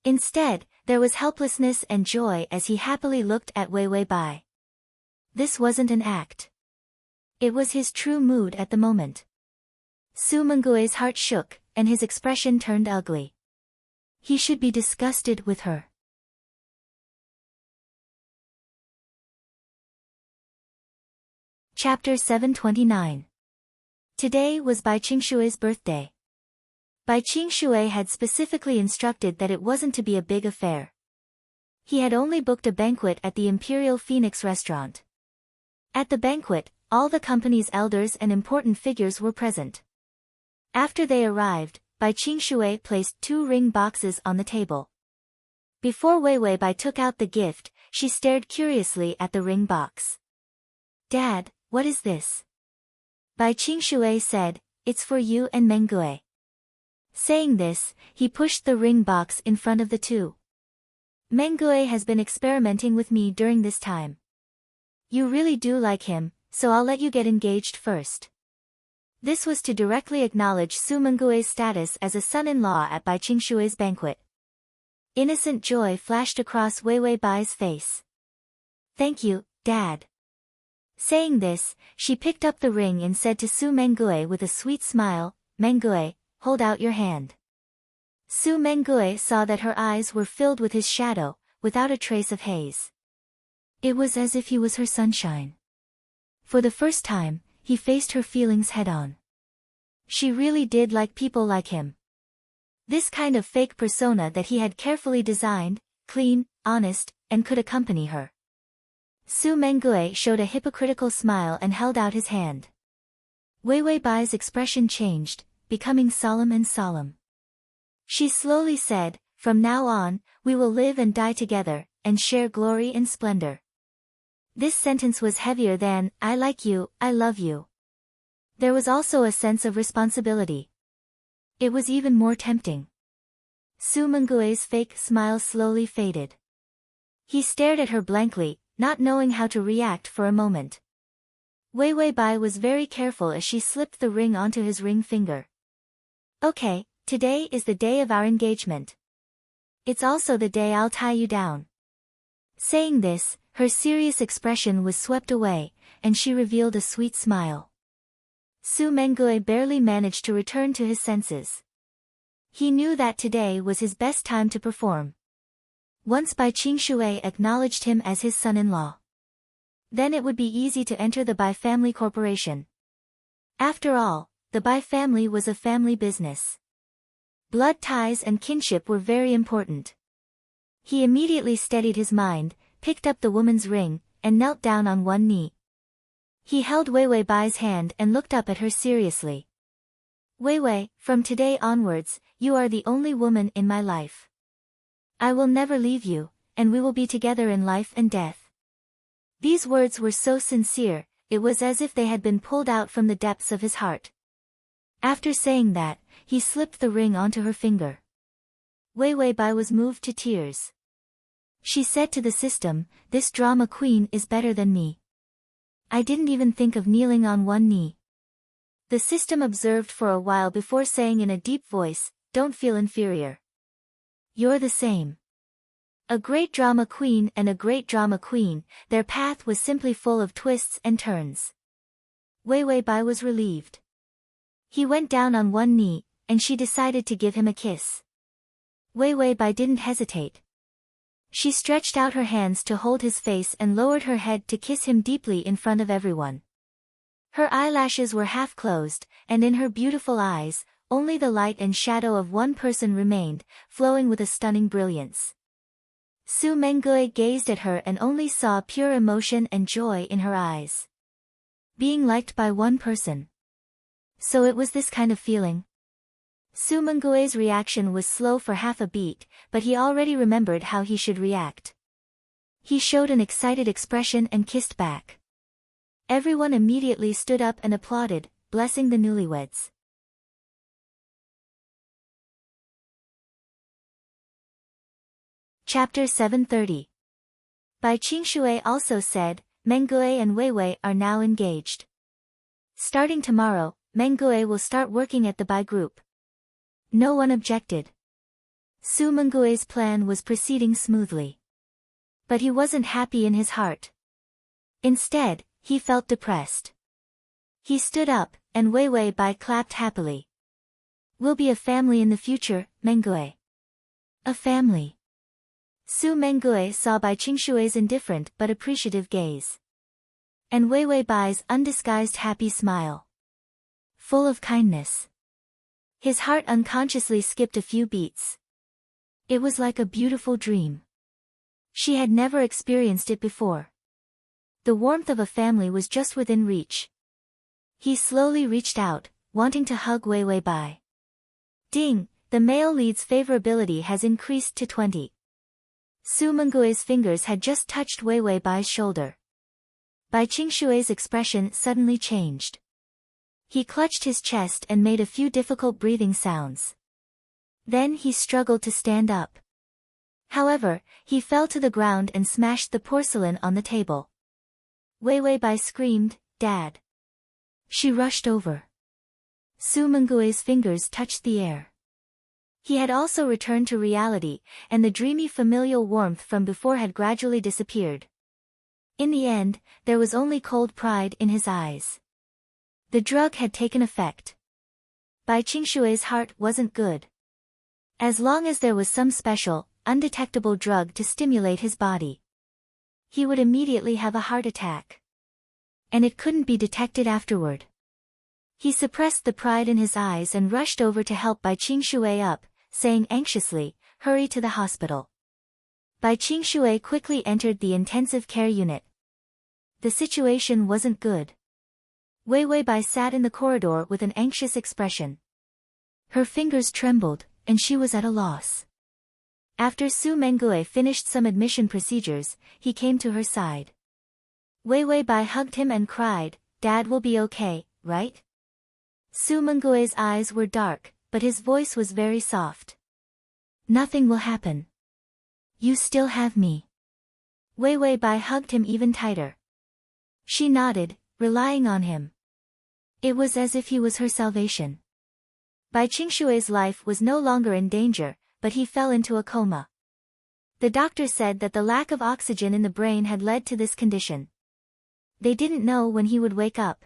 Instead, there was helplessness and joy as he happily looked at Weiwei Bai. This wasn't an act. It was his true mood at the moment. Su Mengue's heart shook, and his expression turned ugly. He should be disgusted with her. Chapter 729. Today was Bai Qingshui's birthday. Bai Qingshui had specifically instructed that it wasn't to be a big affair. He had only booked a banquet at the Imperial Phoenix restaurant. At the banquet, all the company's elders and important figures were present. After they arrived, Bai Qingshui placed 2 ring boxes on the table. Before Weiwei Bai took out the gift, she stared curiously at the ring box. Dad, what is this? Bai Qingshui said, It's for you and Mengue. Saying this, he pushed the ring box in front of the two. Mengue has been experimenting with me during this time. You really do like him, so I'll let you get engaged first. This was to directly acknowledge Su Mengue's status as a son-in-law at Bai Qingshui's banquet. Innocent joy flashed across Weiwei Bai's face. Thank you, Dad. Saying this, she picked up the ring and said to Su Mengue with a sweet smile, Mengue, hold out your hand. Su Mengue saw that her eyes were filled with his shadow, without a trace of haze. It was as if he was her sunshine. For the first time, he faced her feelings head-on. She really did like people like him. This kind of fake persona that he had carefully designed, clean, honest, and could accompany her. Su Mengue showed a hypocritical smile and held out his hand. Weiwei Bai's expression changed, becoming solemn and solemn. She slowly said, From now on, we will live and die together, and share glory and splendor. This sentence was heavier than, I like you, I love you. There was also a sense of responsibility. It was even more tempting. Su Mengue's fake smile slowly faded. He stared at her blankly, not knowing how to react for a moment. Wei Wei Bai was very careful as she slipped the ring onto his ring finger. Okay, today is the day of our engagement. It's also the day I'll tie you down. Saying this, her serious expression was swept away, and she revealed a sweet smile. Su Mengue barely managed to return to his senses. He knew that today was his best time to perform. Once Bai Qingshui acknowledged him as his son-in-law. Then it would be easy to enter the Bai family corporation. After all, the Bai family was a family business. Blood ties and kinship were very important. He immediately steadied his mind, picked up the woman's ring, and knelt down on one knee. He held Wei Wei Bai's hand and looked up at her seriously. Wei Wei, from today onwards, you are the only woman in my life. I will never leave you, and we will be together in life and death. These words were so sincere, it was as if they had been pulled out from the depths of his heart. After saying that, he slipped the ring onto her finger. Wei Wei Bai was moved to tears. She said to the system, "This drama queen is better than me. I didn't even think of kneeling on one knee." The system observed for a while before saying in a deep voice, "Don't feel inferior. You're the same." A great drama queen and a great drama queen, their path was simply full of twists and turns. Wei Wei Bai was relieved. He went down on one knee, and she decided to give him a kiss. Wei Wei Bai didn't hesitate. She stretched out her hands to hold his face and lowered her head to kiss him deeply in front of everyone. Her eyelashes were half closed, and in her beautiful eyes, only the light and shadow of one person remained, flowing with a stunning brilliance. Su Mengue gazed at her and only saw pure emotion and joy in her eyes. Being liked by one person. So it was this kind of feeling. Su Mengue's reaction was slow for half a beat, but he already remembered how he should react. He showed an excited expression and kissed back. Everyone immediately stood up and applauded, blessing the newlyweds. Chapter 730. Bai Qingshui also said, "Mengue and Wei Wei are now engaged. Starting tomorrow, Mengue will start working at the Bai group." No one objected. Su Mengue's plan was proceeding smoothly. But he wasn't happy in his heart. Instead, he felt depressed. He stood up, and Wei Wei Bai clapped happily. "We'll be a family in the future, Mengue." A family. Su Mengue saw Bai Qingshui's indifferent but appreciative gaze. And Wei Wei Bai's undisguised happy smile. Full of kindness. His heart unconsciously skipped a few beats. It was like a beautiful dream. She had never experienced it before. The warmth of a family was just within reach. He slowly reached out, wanting to hug Wei Wei Bai. Ding, the male lead's favorability has increased to 20. Su Mengue's fingers had just touched Wei Wei Bai's shoulder. Bai Qingshui's expression suddenly changed. He clutched his chest and made a few difficult breathing sounds. Then he struggled to stand up. However, he fell to the ground and smashed the porcelain on the table. Wei Wei Bai screamed, "Dad!" She rushed over. Su Mengue's fingers touched the air. He had also returned to reality, and the dreamy familial warmth from before had gradually disappeared. In the end, there was only cold pride in his eyes. The drug had taken effect. Bai Qingshui's heart wasn't good. As long as there was some special, undetectable drug to stimulate his body, he would immediately have a heart attack. And it couldn't be detected afterward. He suppressed the pride in his eyes and rushed over to help Bai Qingshui up, saying anxiously, "Hurry to the hospital." Bai Qingshui quickly entered the intensive care unit. The situation wasn't good. Wei Wei Bai sat in the corridor with an anxious expression. Her fingers trembled, and she was at a loss. After Su Mengue finished some admission procedures, he came to her side. Wei Wei Bai hugged him and cried, "Dad will be okay, right?" Su Mengue's eyes were dark, but his voice was very soft. "Nothing will happen. You still have me." Wei Wei Bai hugged him even tighter. She nodded, relying on him. It was as if he was her salvation. Bai Qingshui's life was no longer in danger, but he fell into a coma. The doctor said that the lack of oxygen in the brain had led to this condition. They didn't know when he would wake up.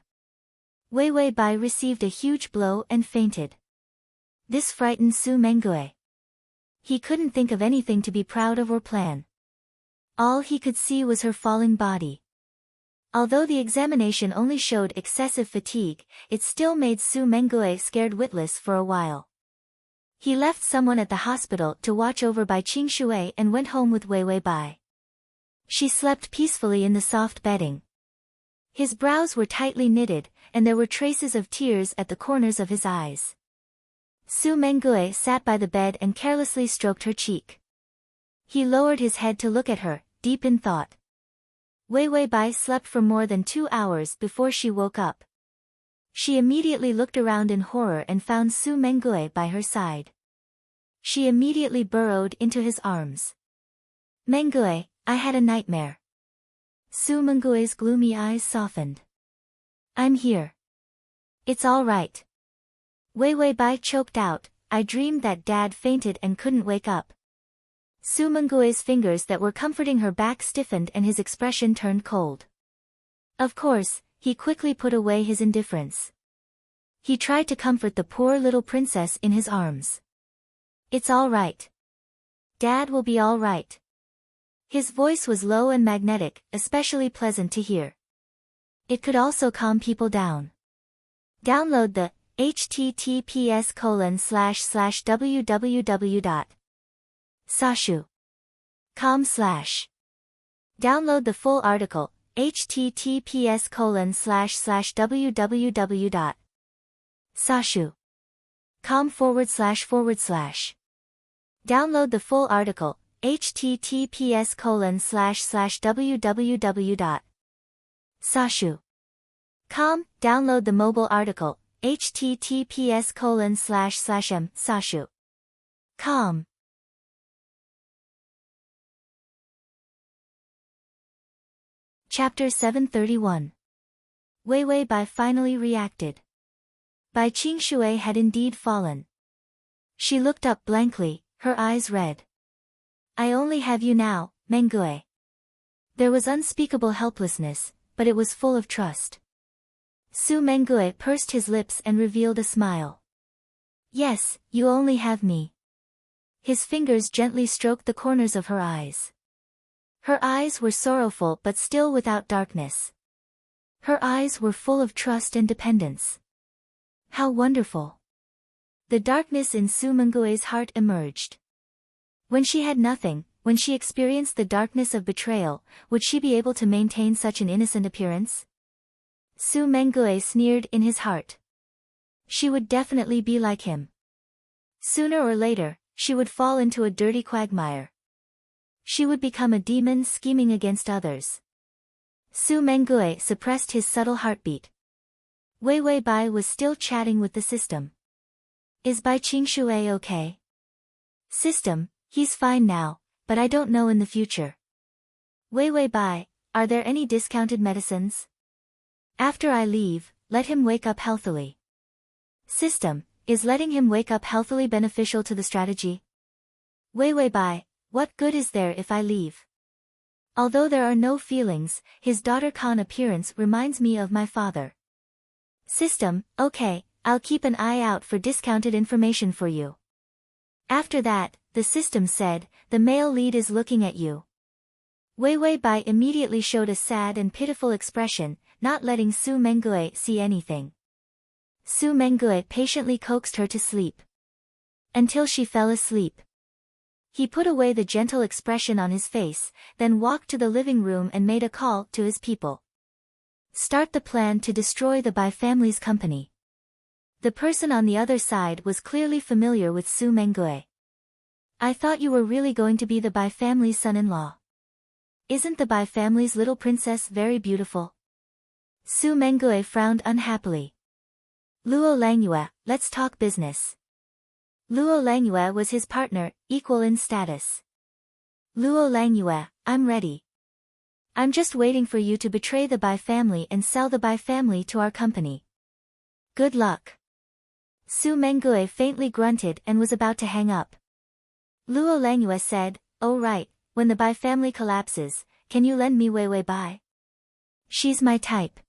Wei Wei Bai received a huge blow and fainted. This frightened Su Mengue. He couldn't think of anything to be proud of or plan. All he could see was her falling body. Although the examination only showed excessive fatigue, it still made Su Mengue scared witless for a while. He left someone at the hospital to watch over Bai Qingshui and went home with Wei Wei Bai. She slept peacefully in the soft bedding. His brows were tightly knitted, and there were traces of tears at the corners of his eyes. Su Mengue sat by the bed and carelessly stroked her cheek. He lowered his head to look at her, deep in thought. Wei Wei Bai slept for more than 2 hours before she woke up. She immediately looked around in horror and found Su Mengue by her side. She immediately burrowed into his arms. Mengue, I had a nightmare. Su Mengue's gloomy eyes softened. I'm here. It's all right. Wei Wei Bai choked out, I dreamed that Dad fainted and couldn't wake up. Su Mengue's fingers that were comforting her back stiffened and his expression turned cold. Of course, he quickly put away his indifference. He tried to comfort the poor little princess in his arms. It's all right. Dad will be all right. His voice was low and magnetic, especially pleasant to hear. It could also calm people down. Download the https://www.sashu.com/ Download the full article, https://www.sashu.com// Download the full article, https://www.sashu.com. Download the mobile article, https://m.sashu.com. Chapter 731. Wei Wei Bai finally reacted. Bai Qingshui had indeed fallen. She looked up blankly, her eyes red. I only have you now, Mengue. There was unspeakable helplessness, but it was full of trust. Su Mengue pursed his lips and revealed a smile. Yes, you only have me. His fingers gently stroked the corners of her eyes. Her eyes were sorrowful but still without darkness. Her eyes were full of trust and dependence. How wonderful! The darkness in Su Mengue's heart emerged. When she had nothing, when she experienced the darkness of betrayal, would she be able to maintain such an innocent appearance? Su Mengue sneered in his heart. She would definitely be like him. Sooner or later, she would fall into a dirty quagmire. She would become a demon scheming against others. Su Mengue suppressed his subtle heartbeat. Wei Wei Bai was still chatting with the system. Is Bai Qingshui okay? System, he's fine now, but I don't know in the future. Wei Wei Bai, are there any discounted medicines? After I leave, let him wake up healthily. System, is letting him wake up healthily beneficial to the strategy? Wei Wei Bai, what good is there if I leave? Although there are no feelings, his daughter Khan appearance reminds me of my father. System, okay, I'll keep an eye out for discounted information for you. After that, the system said, the male lead is looking at you. Wei Wei Bai immediately showed a sad and pitiful expression, not letting Su Mengue see anything. Su Mengue patiently coaxed her to sleep. Until she fell asleep. He put away the gentle expression on his face, then walked to the living room and made a call to his people. Start the plan to destroy the Bai family's company. The person on the other side was clearly familiar with Su Mengue. I thought you were really going to be the Bai family's son-in-law. Isn't the Bai family's little princess very beautiful? Su Mengue frowned unhappily. Luo Langyue, let's talk business. Luo Langyue was his partner, equal in status. Luo Langyue, I'm ready. I'm just waiting for you to betray the Bai family and sell the Bai family to our company. Good luck. Su Mengue faintly grunted and was about to hang up. Luo Langyue said, "Oh right, when the Bai family collapses, can you lend me Wei Wei Bai? She's my type."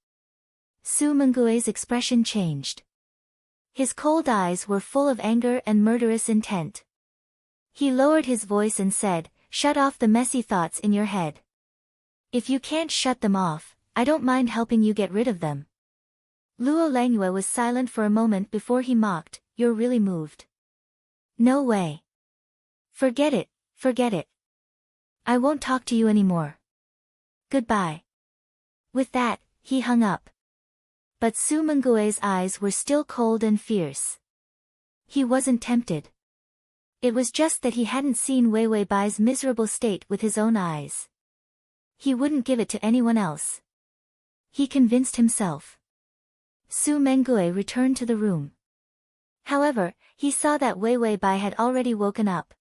Su Mengue's expression changed. His cold eyes were full of anger and murderous intent. He lowered his voice and said, "Shut off the messy thoughts in your head. If you can't shut them off, I don't mind helping you get rid of them." Luo Langyue was silent for a moment before he mocked, "You're really moved." "No way. Forget it, forget it. I won't talk to you anymore. Goodbye." With that, he hung up. But Su Mengue's eyes were still cold and fierce. He wasn't tempted. It was just that he hadn't seen Wei Wei Bai's miserable state with his own eyes. He wouldn't give it to anyone else. He convinced himself. Su Mengue returned to the room. However, he saw that Wei Wei Bai had already woken up.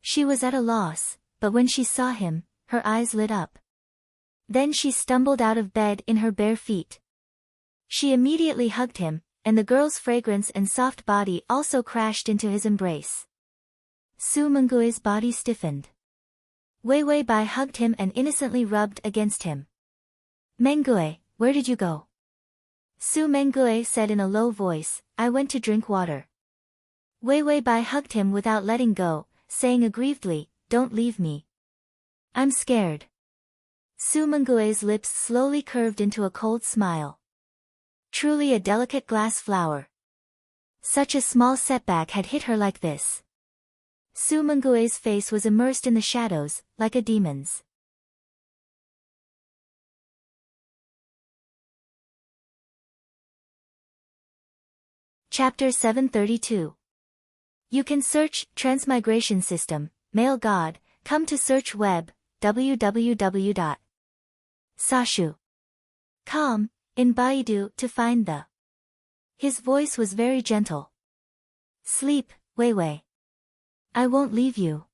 She was at a loss, but when she saw him, her eyes lit up. Then she stumbled out of bed in her bare feet. She immediately hugged him, and the girl's fragrance and soft body also crashed into his embrace. Su Mengue's body stiffened. Wei Wei Bai hugged him and innocently rubbed against him. "Mengue, where did you go?" Su Mengue said in a low voice, "I went to drink water." Wei Wei Bai hugged him without letting go, saying aggrievedly, "Don't leave me. I'm scared." Su Mengue's lips slowly curved into a cold smile. Truly a delicate glass flower. Such a small setback had hit her like this. Su Mengue's face was immersed in the shadows, like a demon's. Chapter 732. You can search, Transmigration System, Male God, come to search web, www.sashu.com, in Baidu to find the. His voice was very gentle. "Sleep, Wei Wei. I won't leave you."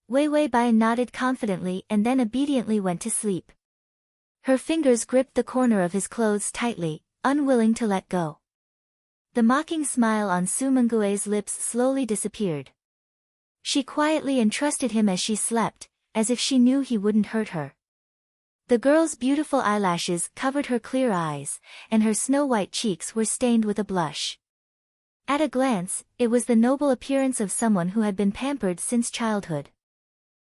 Wei Wei Bai nodded confidently and then obediently went to sleep. Her fingers gripped the corner of his clothes tightly, unwilling to let go. The mocking smile on Su Mengue's lips slowly disappeared. She quietly entrusted him as she slept, as if she knew he wouldn't hurt her. The girl's beautiful eyelashes covered her clear eyes, and her snow-white cheeks were stained with a blush. At a glance, it was the noble appearance of someone who had been pampered since childhood.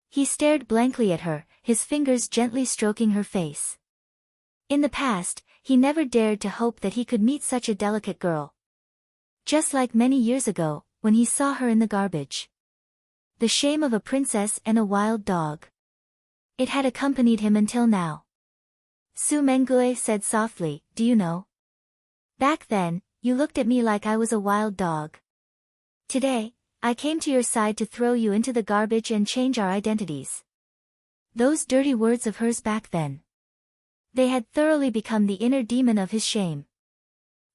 He stared blankly at her, his fingers gently stroking her face. In the past, he never dared to hope that he could meet such a delicate girl. Just like many years ago, when he saw her in the garbage. The shame of a princess and a wild dog. It had accompanied him until now. Su Mengue said softly, "Do you know? Back then, you looked at me like I was a wild dog. Today, I came to your side to throw you into the garbage and change our identities." Those dirty words of hers back then. They had thoroughly become the inner demon of his shame.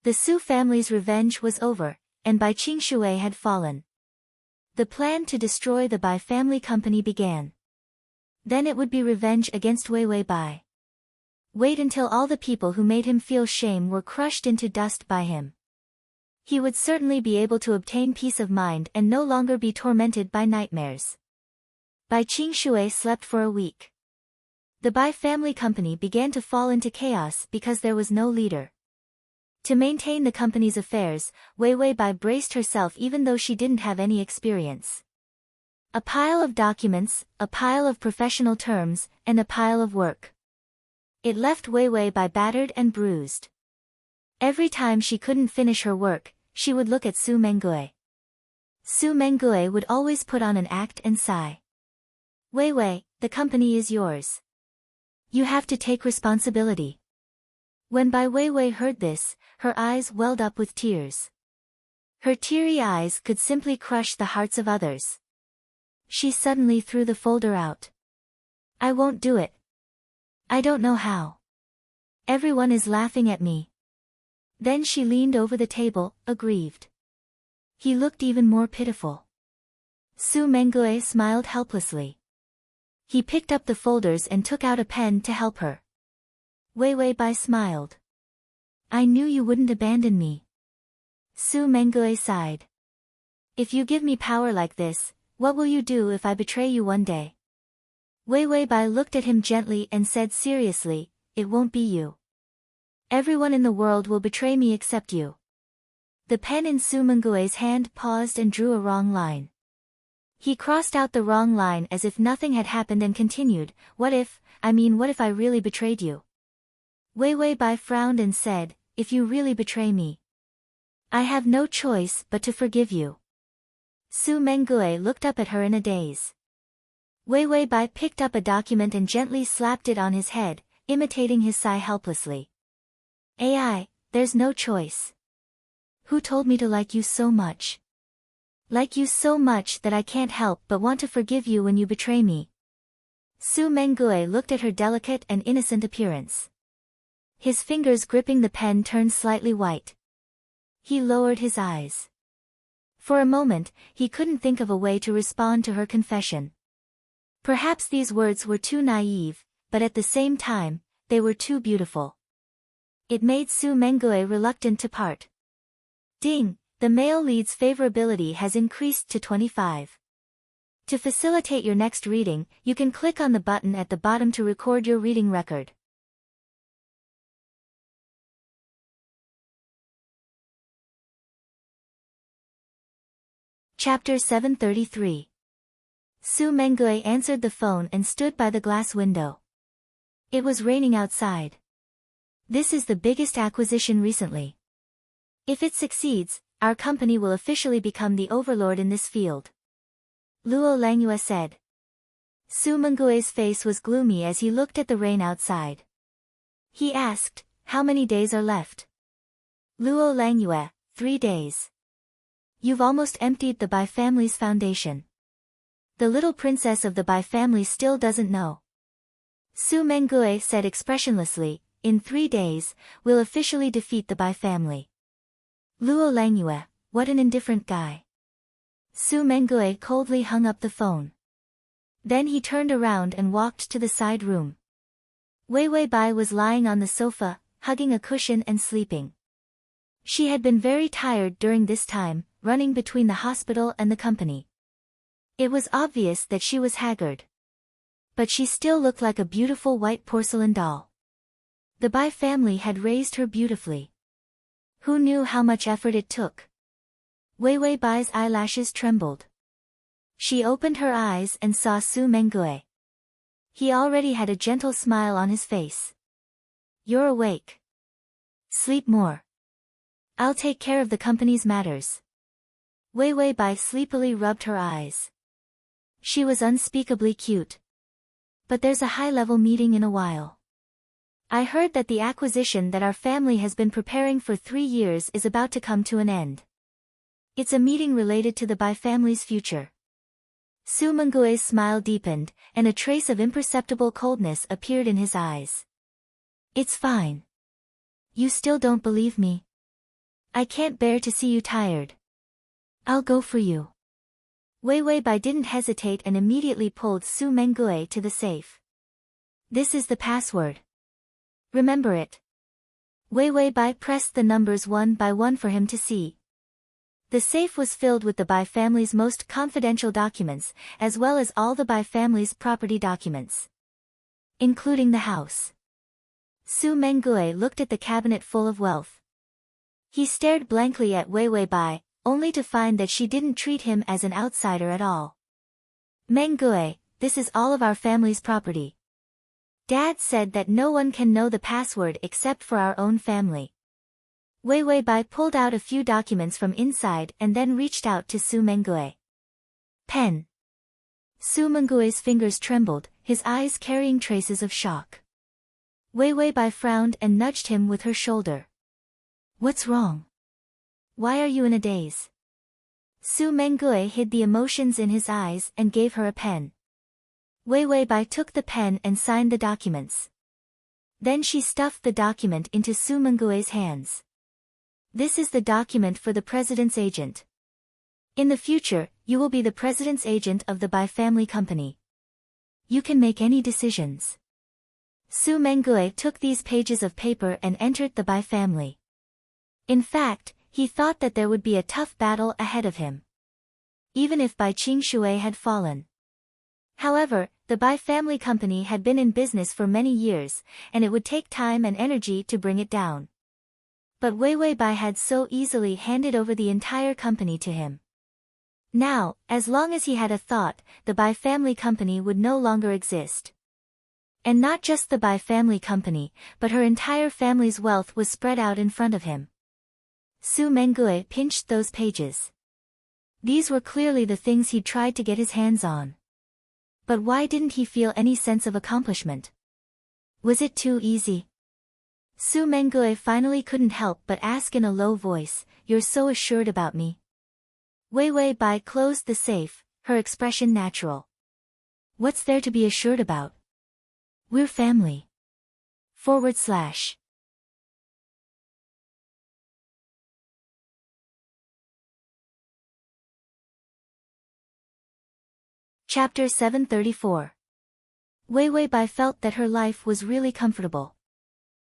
The Su family's revenge was over, and Bai Qingshui had fallen. The plan to destroy the Bai family company began. Then it would be revenge against Wei Wei Bai. Wait until all the people who made him feel shame were crushed into dust by him. He would certainly be able to obtain peace of mind and no longer be tormented by nightmares. Bai Qingshui slept for a week. The Bai family company began to fall into chaos because there was no leader. To maintain the company's affairs, Wei Wei Bai braced herself even though she didn't have any experience. A pile of documents, a pile of professional terms, and a pile of work. It left Wei Wei Bai battered and bruised. Every time she couldn't finish her work, she would look at Su Mengue. Su Mengue would always put on an act and sigh. "Wei Wei, the company is yours. You have to take responsibility." When Bai Wei Wei heard this, her eyes welled up with tears. Her teary eyes could simply crush the hearts of others. She suddenly threw the folder out. "I won't do it. I don't know how. Everyone is laughing at me." Then she leaned over the table, aggrieved. He looked even more pitiful. Su Mengue smiled helplessly. He picked up the folders and took out a pen to help her. Wei Wei Bai smiled. I knew you wouldn't abandon me. Su Mengue sighed. If you give me power like this, what will you do if I betray you one day? Wei Wei Bai looked at him gently and said seriously, it won't be you. Everyone in the world will betray me except you. The pen in Su Mengue's hand paused and drew a wrong line. He crossed out the wrong line as if nothing had happened and continued, what if I really betrayed you? Wei Wei Bai frowned and said, if you really betray me, I have no choice but to forgive you. Su Mengue looked up at her in a daze. Wei Wei Bai picked up a document and gently slapped it on his head, imitating his sigh helplessly. AI, there's no choice. Who told me to like you so much? Like you so much that I can't help but want to forgive you when you betray me. Su Mengue looked at her delicate and innocent appearance. His fingers gripping the pen turned slightly white. He lowered his eyes. For a moment, he couldn't think of a way to respond to her confession. Perhaps these words were too naive, but at the same time, they were too beautiful. It made Su Mengue reluctant to part. Ding, the male lead's favorability has increased to 25. To facilitate your next reading, you can click on the button at the bottom to record your reading record. Chapter 733. Su Mengue answered the phone and stood by the glass window. It was raining outside. This is the biggest acquisition recently. If it succeeds, our company will officially become the overlord in this field. Luo Langyue said. Su Mengue's face was gloomy as he looked at the rain outside. He asked, how many days are left? Luo Langyue, 3 days. You've almost emptied the Bai family's foundation. The little princess of the Bai family still doesn't know. Su Mengue said expressionlessly, in 3 days, we'll officially defeat the Bai family. Luo Langyue, what an indifferent guy. Su Mengue coldly hung up the phone. Then he turned around and walked to the side room. Wei Wei Bai was lying on the sofa, hugging a cushion and sleeping. She had been very tired during this time, running between the hospital and the company. It was obvious that she was haggard. But she still looked like a beautiful white porcelain doll. The Bai family had raised her beautifully. Who knew how much effort it took? Wei Wei Bai's eyelashes trembled. She opened her eyes and saw Su Mengue. He already had a gentle smile on his face. You're awake. Sleep more. I'll take care of the company's matters. Wei Wei Bai sleepily rubbed her eyes. She was unspeakably cute. But there's a high-level meeting in a while. I heard that the acquisition that our family has been preparing for 3 years is about to come to an end. It's a meeting related to the Bai family's future. Su Mengue's smile deepened, and a trace of imperceptible coldness appeared in his eyes. It's fine. You still don't believe me? I can't bear to see you tired. I'll go for you. Wei Wei Bai didn't hesitate and immediately pulled Su Mengue to the safe. This is the password. Remember it. Wei Wei Bai pressed the numbers one by one for him to see. The safe was filled with the Bai family's most confidential documents, as well as all the Bai family's property documents. Including the house. Su Mengue looked at the cabinet full of wealth. He stared blankly at Wei Wei Bai, only to find that she didn't treat him as an outsider at all. Mengue, this is all of our family's property. Dad said that no one can know the password except for our own family. Wei Wei Bai pulled out a few documents from inside and then reached out to Su Mengue. Pen. Su Mengue's fingers trembled, his eyes carrying traces of shock. Wei Wei Bai frowned and nudged him with her shoulder. What's wrong? Why are you in a daze? Su Mengue hid the emotions in his eyes and gave her a pen. Wei Wei Bai took the pen and signed the documents. Then she stuffed the document into Su Mengue's hands. This is the document for the president's agent. In the future, you will be the president's agent of the Bai family company. You can make any decisions. Su Mengue took these pages of paper and entered the Bai family. In fact, he thought that there would be a tough battle ahead of him, even if Bai Qingshui had fallen. However, the Bai family company had been in business for many years, and it would take time and energy to bring it down. But Wei Bai had so easily handed over the entire company to him. Now, as long as he had a thought, the Bai family company would no longer exist. And not just the Bai family company, but her entire family's wealth was spread out in front of him. Su Mengue pinched those pages. These were clearly the things he'd tried to get his hands on. But why didn't he feel any sense of accomplishment? Was it too easy? Su Mengue finally couldn't help but ask in a low voice, "You're so assured about me?" Wei Bai closed the safe, her expression natural. "What's there to be assured about? We're family." / Chapter 734. Wei Bai felt that her life was really comfortable.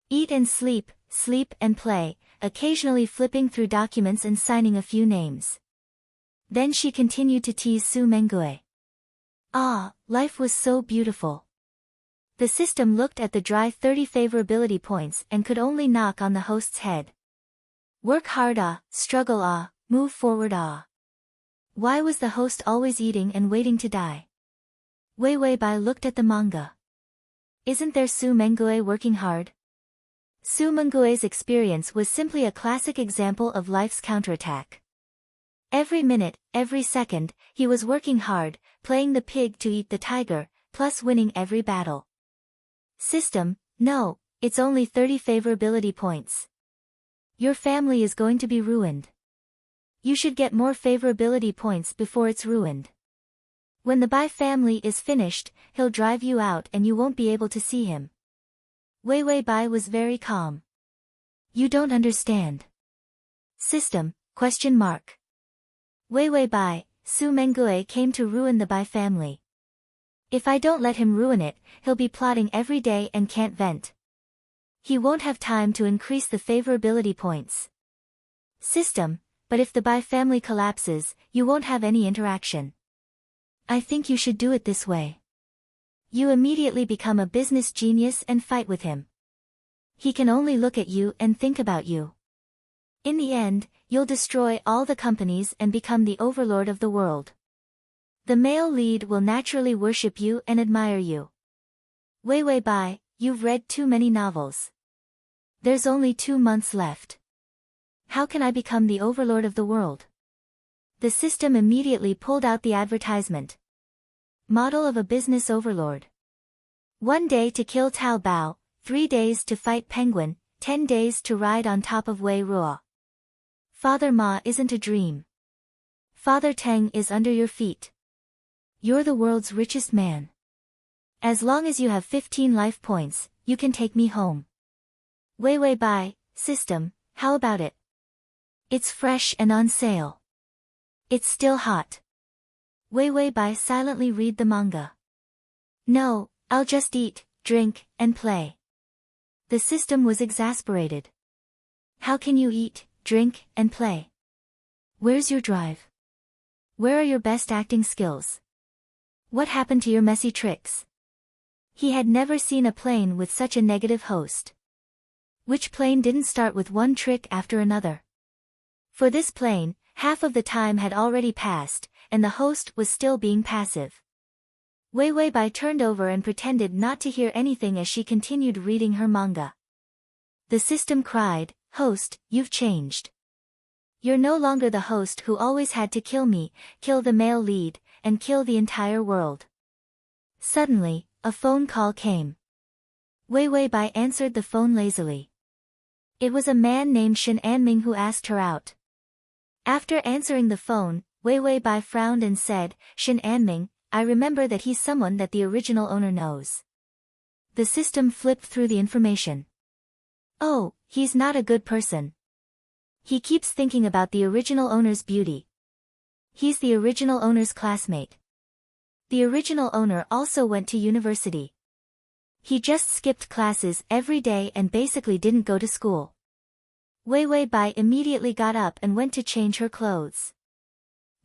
Eat and sleep, sleep and play, occasionally flipping through documents and signing a few names. Then she continued to tease Su Mengue. Ah, life was so beautiful. The system looked at the dry 30 favorability points and could only knock on the host's head. Work hard struggle move forward Why was the host always eating and waiting to die? Wei Bai looked at the manga. Isn't there Su Mengue working hard? Su Mengue's experience was simply a classic example of life's counterattack. Every minute, every second, he was working hard, playing the pig to eat the tiger, plus winning every battle. System, no, it's only 30 favorability points. Your family is going to be ruined. You should get more favorability points before it's ruined. When the Bai family is finished, he'll drive you out and you won't be able to see him. Wei Bai was very calm. You don't understand. System, ? Wei Bai, Su Mengue came to ruin the Bai family. If I don't let him ruin it, he'll be plotting every day and can't vent. He won't have time to increase the favorability points. System, but if the Bai family collapses, you won't have any interaction. I think you should do it this way. You immediately become a business genius and fight with him. He can only look at you and think about you. In the end, you'll destroy all the companies and become the overlord of the world. The male lead will naturally worship you and admire you. Wei Bai, you've read too many novels. There's only 2 months left. How can I become the overlord of the world? The system immediately pulled out the advertisement. Model of a business overlord. 1 day to kill Tao Bao, 3 days to fight Penguin, 10 days to ride on top of Wei Ruo. Father Ma isn't a dream. Father Teng is under your feet. You're the world's richest man. As long as you have 15 life points, you can take me home. Wei Bai, system, how about it? It's fresh and on sale. It's still hot. Wei Bai silently read the manga. No, I'll just eat, drink, and play. The system was exasperated. How can you eat, drink, and play? Where's your drive? Where are your best acting skills? What happened to your messy tricks? He had never seen a plane with such a negative host. Which plane didn't start with one trick after another? For this plane, half of the time had already passed, and the host was still being passive. Wei Bai turned over and pretended not to hear anything as she continued reading her manga. The system cried, Host, you've changed. You're no longer the host who always had to kill me, kill the male lead, and kill the entire world. Suddenly, a phone call came. Wei Bai answered the phone lazily. It was a man named Shen Anming who asked her out. After answering the phone, Wei Bai frowned and said, Shen Anming, I remember that he's someone that the original owner knows. The system flipped through the information. Oh, he's not a good person. He keeps thinking about the original owner's beauty. He's the original owner's classmate. The original owner also went to university. He just skipped classes every day and basically didn't go to school. Wei Wei Bai immediately got up and went to change her clothes.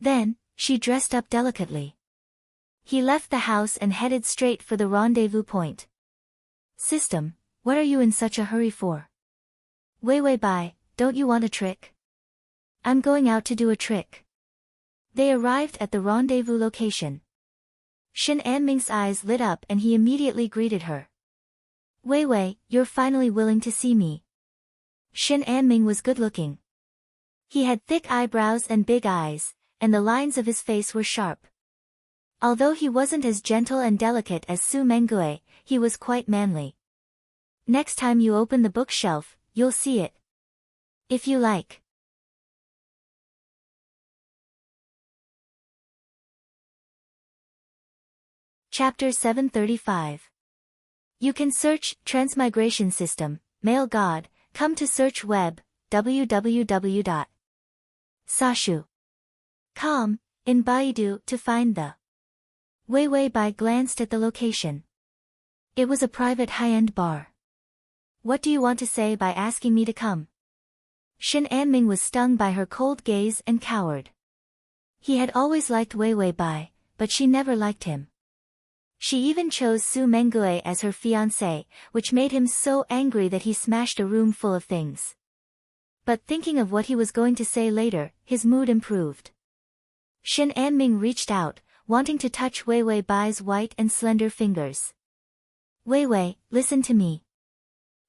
Then, she dressed up delicately. He left the house and headed straight for the rendezvous point. System, what are you in such a hurry for? Wei Wei Bai, don't you want a trick? I'm going out to do a trick. They arrived at the rendezvous location. Shin Anming's eyes lit up and he immediately greeted her. Wei Wei, you're finally willing to see me. Shin Anming was good-looking. He had thick eyebrows and big eyes, and the lines of his face were sharp. Although he wasn't as gentle and delicate as Su Mengue, he was quite manly. Next time you open the bookshelf, you'll see it. If you like. Chapter 735. You can search Transmigration System, Male God, come to search web, www.sashu.com, in Baidu to find the. Wei Wei Bai glanced at the location. It was a private high-end bar. What do you want to say by asking me to come? Shin Anming was stung by her cold gaze and cowered. He had always liked Wei Wei Bai, but she never liked him. She even chose Su Mengue as her fiancé, which made him so angry that he smashed a room full of things. But thinking of what he was going to say later, his mood improved. Shin Anming reached out, wanting to touch Wei Wei Bai's white and slender fingers. Wei Wei, listen to me.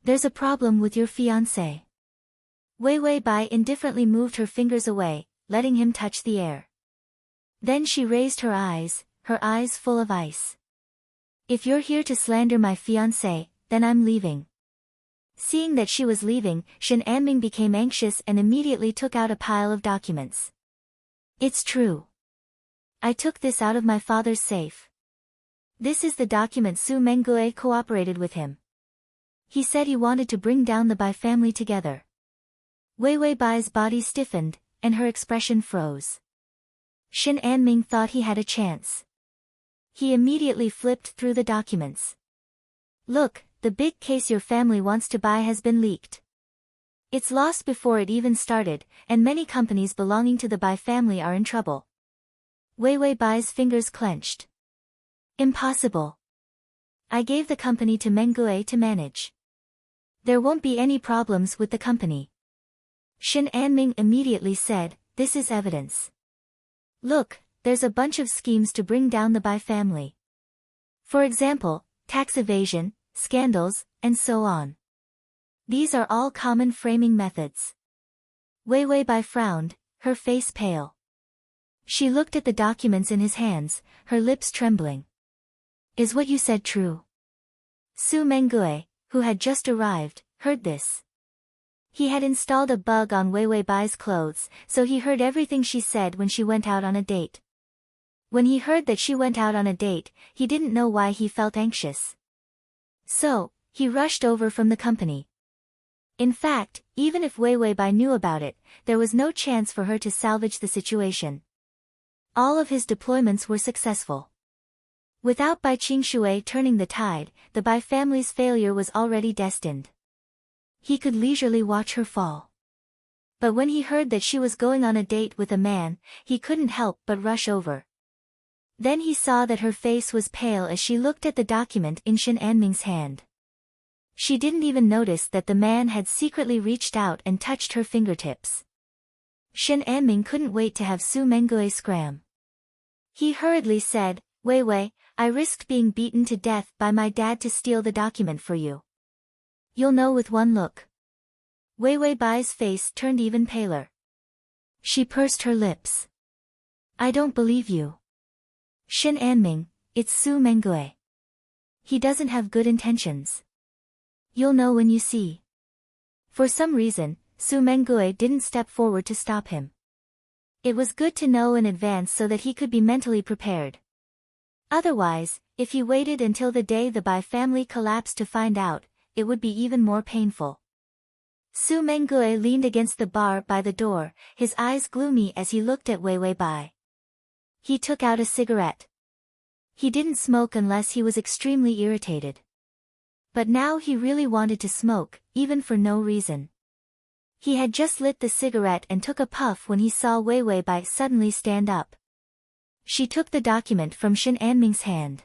There's a problem with your fiancé. Wei Wei Bai indifferently moved her fingers away, letting him touch the air. Then she raised her eyes full of ice. If you're here to slander my fiancé, then I'm leaving. Seeing that she was leaving, Shin Anming became anxious and immediately took out a pile of documents. It's true. I took this out of my father's safe. This is the document Su Mengue cooperated with him. He said he wanted to bring down the Bai family together. Wei Wei Bai's body stiffened, and her expression froze. Shin Anming thought he had a chance. He immediately flipped through the documents. Look, the big case your family wants to buy has been leaked. It's lost before it even started, and many companies belonging to the Bai family are in trouble. Wei Wei Bai's fingers clenched. Impossible. I gave the company to Mengue to manage. There won't be any problems with the company. Shin Anming immediately said, this is evidence. Look, there's a bunch of schemes to bring down the Bai family. For example, tax evasion, scandals, and so on. These are all common framing methods. Wei Wei Bai frowned, her face pale. She looked at the documents in his hands, her lips trembling. Is what you said true? Su Mengue, who had just arrived, heard this. He had installed a bug on Wei Wei Bai's clothes, so he heard everything she said when she went out on a date. When he heard that she went out on a date, he didn't know why he felt anxious. So, he rushed over from the company. In fact, even if Wei Wei Bai knew about it, there was no chance for her to salvage the situation. All of his deployments were successful. Without Bai Qingshui turning the tide, the Bai family's failure was already destined. He could leisurely watch her fall. But when he heard that she was going on a date with a man, he couldn't help but rush over. Then he saw that her face was pale as she looked at the document in Shin Anming's hand. She didn't even notice that the man had secretly reached out and touched her fingertips. Shin Anming couldn't wait to have Su Mengue scram. He hurriedly said, Wei Wei, I risked being beaten to death by my dad to steal the document for you. You'll know with one look. Wei Wei Bai's face turned even paler. She pursed her lips. I don't believe you. Shin Anming, it's Su Mengue. He doesn't have good intentions. You'll know when you see. For some reason, Su Mengue didn't step forward to stop him. It was good to know in advance so that he could be mentally prepared. Otherwise, if he waited until the day the Bai family collapsed to find out, it would be even more painful. Su Mengue leaned against the bar by the door, his eyes gloomy as he looked at Wei Wei Bai. He took out a cigarette. He didn't smoke unless he was extremely irritated. But now he really wanted to smoke, even for no reason. He had just lit the cigarette and took a puff when he saw Wei Bai suddenly stand up. She took the document from Shen Anming's hand.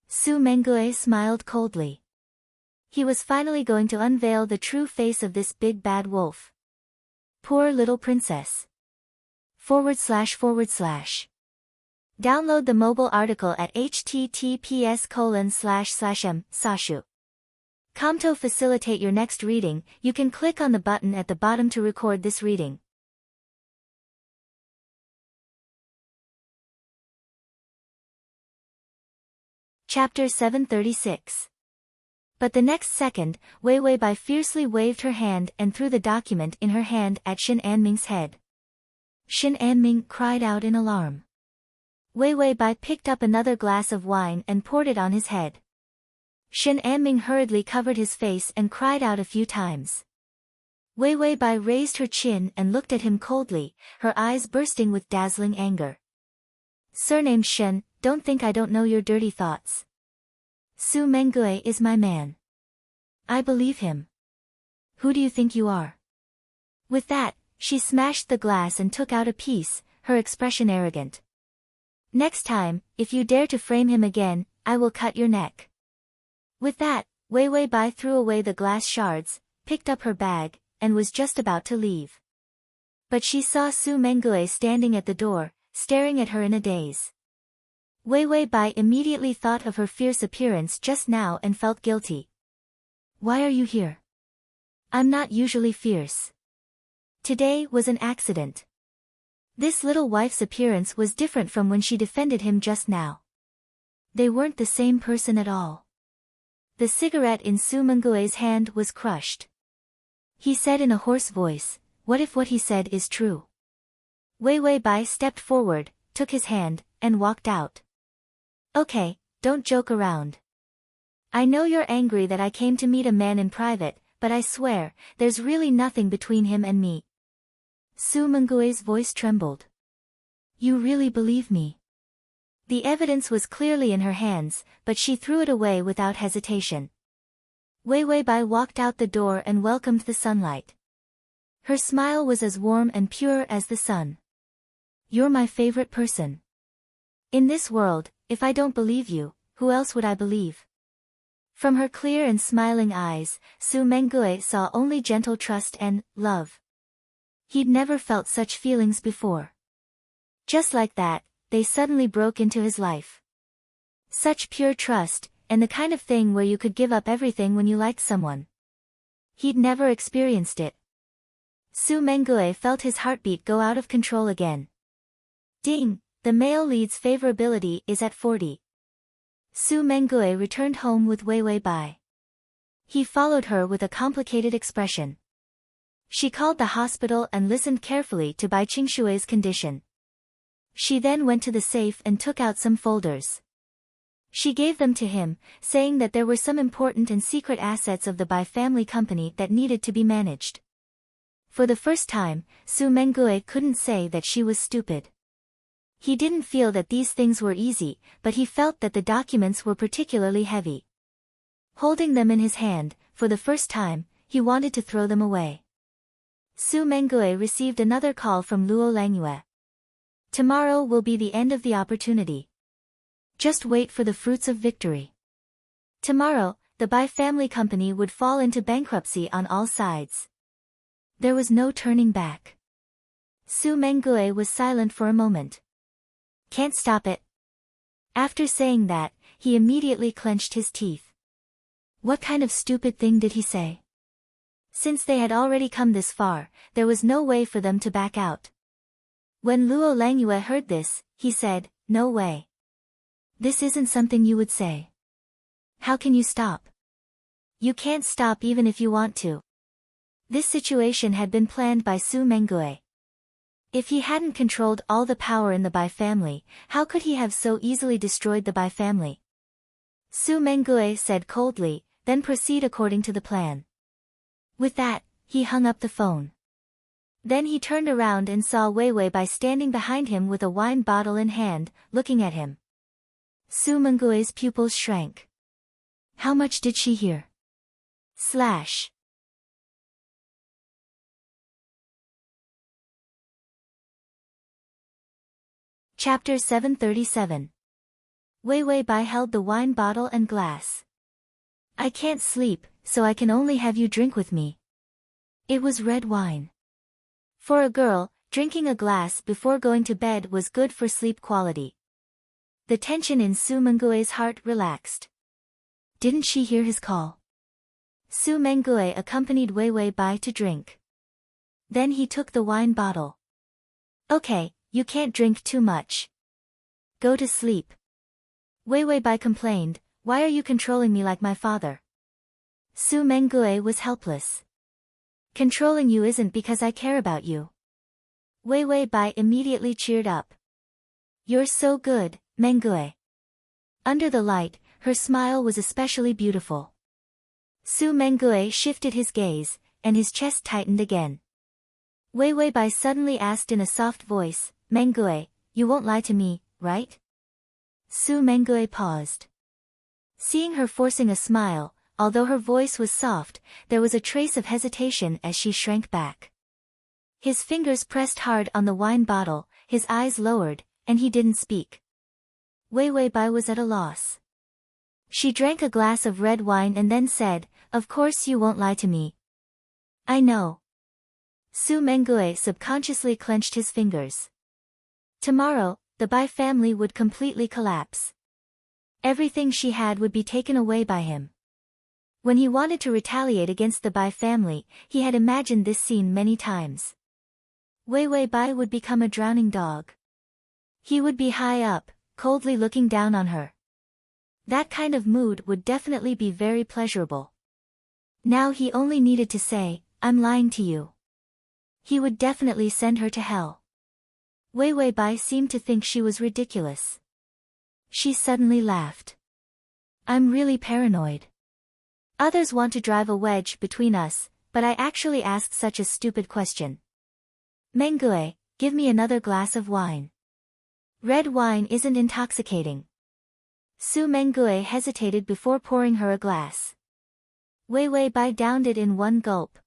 Su Mengue smiled coldly. He was finally going to unveil the true face of this big bad wolf. Poor little princess. // Download the mobile article at https://m/sashu.com to facilitate your next reading. You can click on the button at the bottom to record this reading. Chapter 736. But the next second, Wei Bai fiercely waved her hand and threw the document in her hand at Shen Anming's head. Shen Anming cried out in alarm. Wei Bai picked up another glass of wine and poured it on his head. Shen Anming hurriedly covered his face and cried out a few times. Wei Bai raised her chin and looked at him coldly, her eyes bursting with dazzling anger. Surnamed Shen, don't think I don't know your dirty thoughts. Su Mengue is my man. I believe him. Who do you think you are? With that, she smashed the glass and took out a piece, her expression arrogant. Next time, if you dare to frame him again, I will cut your neck. With that, Wei Bai threw away the glass shards, picked up her bag, and was just about to leave. But she saw Su Mengue standing at the door, staring at her in a daze. Wei Bai immediately thought of her fierce appearance just now and felt guilty. Why are you here? I'm not usually fierce. Today was an accident. This little wife's appearance was different from when she defended him just now. They weren't the same person at all. The cigarette in Su Mengue's hand was crushed. He said in a hoarse voice, what if what he said is true? Wei Bai stepped forward, took his hand, and walked out. Okay, don't joke around. I know you're angry that I came to meet a man in private, but I swear, there's really nothing between him and me. Su Mengue's voice trembled. You really believe me? The evidence was clearly in her hands, but she threw it away without hesitation. Wei Bai walked out the door and welcomed the sunlight. Her smile was as warm and pure as the sun. You're my favorite person. In this world, if I don't believe you, who else would I believe? From her clear and smiling eyes, Su Mengue saw only gentle trust and love. He'd never felt such feelings before. Just like that, they suddenly broke into his life. Such pure trust, and the kind of thing where you could give up everything when you liked someone. He'd never experienced it. Su Mengue felt his heartbeat go out of control again. Ding! The male lead's favorability is at 40. Su Mengue returned home with Wei Bai. He followed her with a complicated expression. She called the hospital and listened carefully to Bai Qingshui's condition. She then went to the safe and took out some folders. She gave them to him, saying that there were some important and secret assets of the Bai family company that needed to be managed. For the first time, Su Mengue couldn't say that she was stupid. He didn't feel that these things were easy, but he felt that the documents were particularly heavy. Holding them in his hand, for the first time, he wanted to throw them away. Su Mengue received another call from Luo Langyue. Tomorrow will be the end of the opportunity. Just wait for the fruits of victory. Tomorrow, the Bai family company would fall into bankruptcy on all sides. There was no turning back. Su Mengue was silent for a moment. Can't stop it. After saying that, he immediately clenched his teeth. What kind of stupid thing did he say? Since they had already come this far, there was no way for them to back out. When Luo Langyue heard this, he said, no way. This isn't something you would say. How can you stop? You can't stop even if you want to. This situation had been planned by Su Mengue. If he hadn't controlled all the power in the Bai family, how could he have so easily destroyed the Bai family? Su Mengue said coldly, then proceed according to the plan. With that, he hung up the phone. Then he turned around and saw Wei Bai standing behind him with a wine bottle in hand, looking at him. Su Mengue's pupils shrank. How much did she hear? Slash. Chapter 737. Wei Wei Bai held the wine bottle and glass. I can't sleep, so I can only have you drink with me. It was red wine. For a girl, drinking a glass before going to bed was good for sleep quality. The tension in Su Mengue's heart relaxed. Didn't she hear his call? Su Mengue accompanied Wei Wei Bai to drink. Then he took the wine bottle. Okay, you can't drink too much. Go to sleep. Wei Wei Bai complained, why are you controlling me like my father? Su Mengue was helpless. Controlling you isn't because I care about you. Wei Wei Bai immediately cheered up. You're so good, Mengue. Under the light, her smile was especially beautiful. Su Mengue shifted his gaze, and his chest tightened again. Wei Wei Bai suddenly asked in a soft voice, Mengue, you won't lie to me, right? Su Mengue paused. Seeing her forcing a smile, although her voice was soft, there was a trace of hesitation as she shrank back. His fingers pressed hard on the wine bottle, his eyes lowered, and he didn't speak. Wei Wei Bai was at a loss. She drank a glass of red wine and then said, of course you won't lie to me. I know. Su Mengue subconsciously clenched his fingers. Tomorrow, the Bai family would completely collapse. Everything she had would be taken away by him. When he wanted to retaliate against the Bai family, he had imagined this scene many times. Wei Wei Bai would become a drowning dog. He would be high up, coldly looking down on her. That kind of mood would definitely be very pleasurable. Now he only needed to say, I'm lying to you. He would definitely send her to hell. Wei Wei Bai seemed to think she was ridiculous. She suddenly laughed. I'm really paranoid. Others want to drive a wedge between us, but I actually asked such a stupid question. Mengue, give me another glass of wine. Red wine isn't intoxicating. Su Mengue hesitated before pouring her a glass. Wei Wei Bai downed it in one gulp.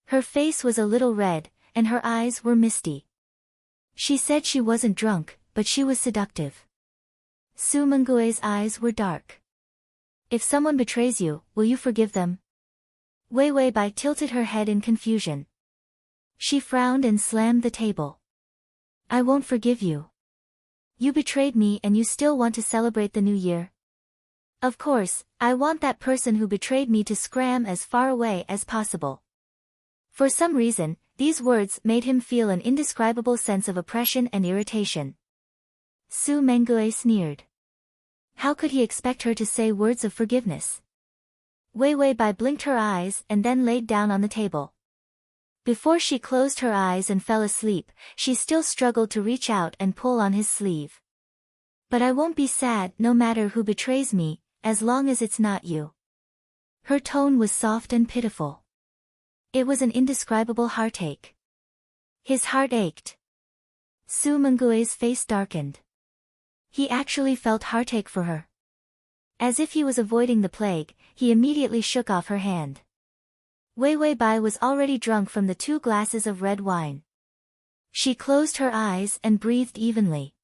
Her face was a little red, and her eyes were misty. She said she wasn't drunk, but she was seductive. Su Mengue's eyes were dark. If someone betrays you, will you forgive them? Wei Wei Bai tilted her head in confusion. She frowned and slammed the table. I won't forgive you. You betrayed me and you still want to celebrate the new year? Of course, I want that person who betrayed me to scram as far away as possible. For some reason, these words made him feel an indescribable sense of oppression and irritation. Su Mengue sneered. How could he expect her to say words of forgiveness? Wei Wei Bai blinked her eyes and then laid down on the table. Before she closed her eyes and fell asleep, she still struggled to reach out and pull on his sleeve. But I won't be sad no matter who betrays me, as long as it's not you. Her tone was soft and pitiful. It was an indescribable heartache. His heart ached. Su Mengue's face darkened. He actually felt heartache for her. As if he was avoiding the plague, he immediately shook off her hand. Wei Wei Bai was already drunk from the 2 glasses of red wine. She closed her eyes and breathed evenly.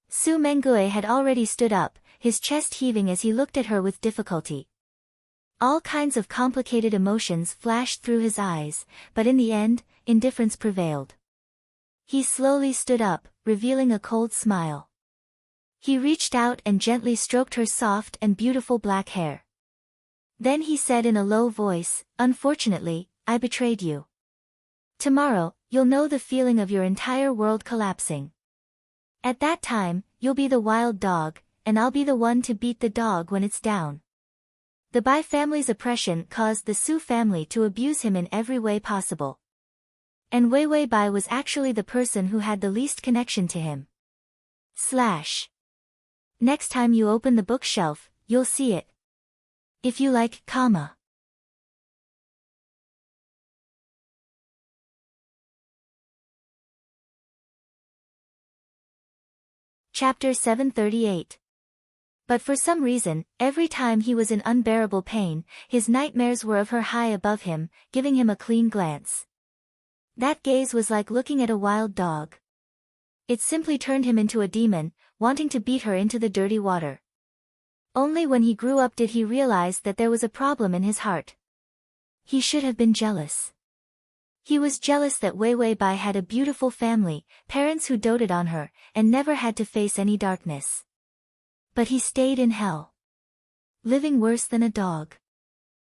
Su Mengue had already stood up, his chest heaving as he looked at her with difficulty. All kinds of complicated emotions flashed through his eyes, but in the end, indifference prevailed. He slowly stood up, revealing a cold smile. He reached out and gently stroked her soft and beautiful black hair. Then he said in a low voice, unfortunately, I betrayed you. Tomorrow, you'll know the feeling of your entire world collapsing. At that time, you'll be the wild dog, and I'll be the one to beat the dog when it's down. The Bai family's oppression caused the Su family to abuse him in every way possible. And Wei Wei Bai was actually the person who had the least connection to him. Next time you open the bookshelf, you'll see it. If you like, comma. Chapter 738. But for some reason, every time he was in unbearable pain, his nightmares were of her high above him, giving him a clean glance. That gaze was like looking at a wild dog. It simply turned him into a demon, wanting to beat her into the dirty water. Only when he grew up did he realize that there was a problem in his heart. He should have been jealous. He was jealous that Wei Wei Bai had a beautiful family, parents who doted on her, and never had to face any darkness. But he stayed in hell, living worse than a dog.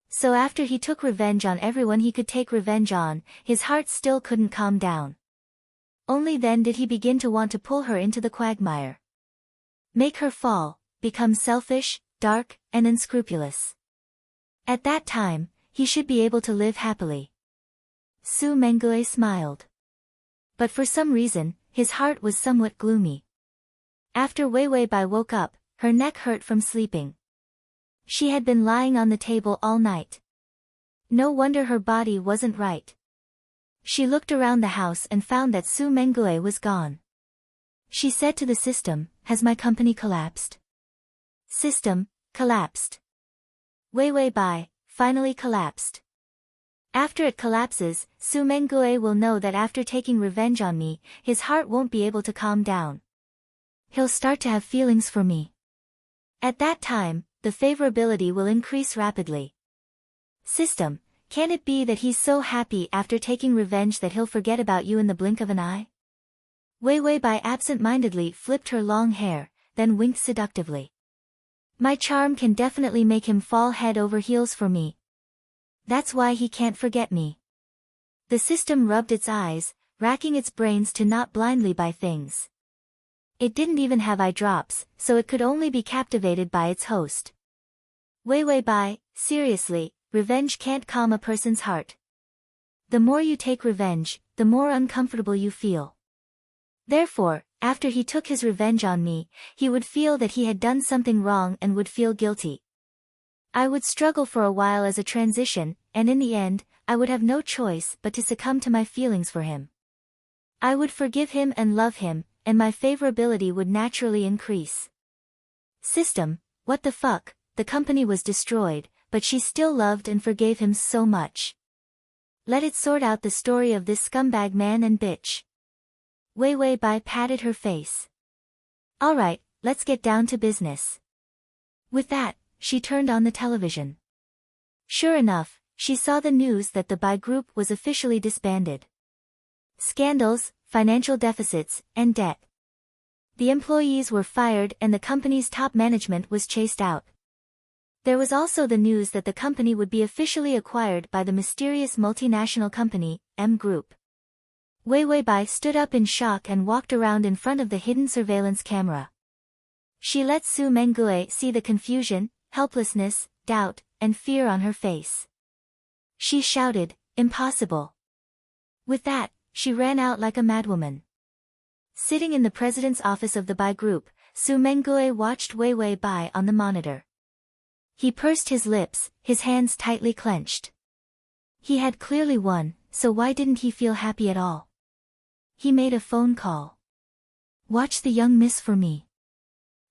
So after he took revenge on everyone he could take revenge on, his heart still couldn't calm down. Only then did he begin to want to pull her into the quagmire. Make her fall, become selfish, dark, and unscrupulous. At that time, he should be able to live happily. Su Mengue smiled. But for some reason, his heart was somewhat gloomy. After Wei Wei Bai woke up, her neck hurt from sleeping. She had been lying on the table all night. No wonder her body wasn't right. She looked around the house and found that Su Mengue was gone. She said to the system, "Has my company collapsed?" System, collapsed. Wei Wei Bai, finally collapsed. After it collapses, Su Mengue will know that after taking revenge on me, his heart won't be able to calm down. He'll start to have feelings for me. At that time, the favorability will increase rapidly. System, can it be that he's so happy after taking revenge that he'll forget about you in the blink of an eye? Wei Wei Bai absent-mindedly flipped her long hair, then winked seductively. My charm can definitely make him fall head over heels for me. That's why he can't forget me. The system rubbed its eyes, racking its brains to not blindly buy things. It didn't even have eye drops, so it could only be captivated by its host. Wei Wei Bai, seriously, revenge can't calm a person's heart. The more you take revenge, the more uncomfortable you feel. Therefore, after he took his revenge on me, he would feel that he had done something wrong and would feel guilty. I would struggle for a while as a transition, and in the end, I would have no choice but to succumb to my feelings for him. I would forgive him and love him, and my favorability would naturally increase. System, what the fuck, the company was destroyed, but she still loved and forgave him so much. Let it sort out the story of this scumbag man and bitch. Wei Wei Bai patted her face. Alright, let's get down to business. With that, she turned on the television. Sure enough, she saw the news that the Bai Group was officially disbanded. Scandals, financial deficits, and debt. The employees were fired and the company's top management was chased out. There was also the news that the company would be officially acquired by the mysterious multinational company, M Group. Wei Wei Bai stood up in shock and walked around in front of the hidden surveillance camera. She let Su Mengue see the confusion, helplessness, doubt, and fear on her face. She shouted, "Impossible." With that, she ran out like a madwoman. Sitting in the president's office of the Bai Group, Su Mengue watched Wei Wei Bai on the monitor. He pursed his lips, his hands tightly clenched. He had clearly won, so why didn't he feel happy at all? He made a phone call. "Watch the young miss for me.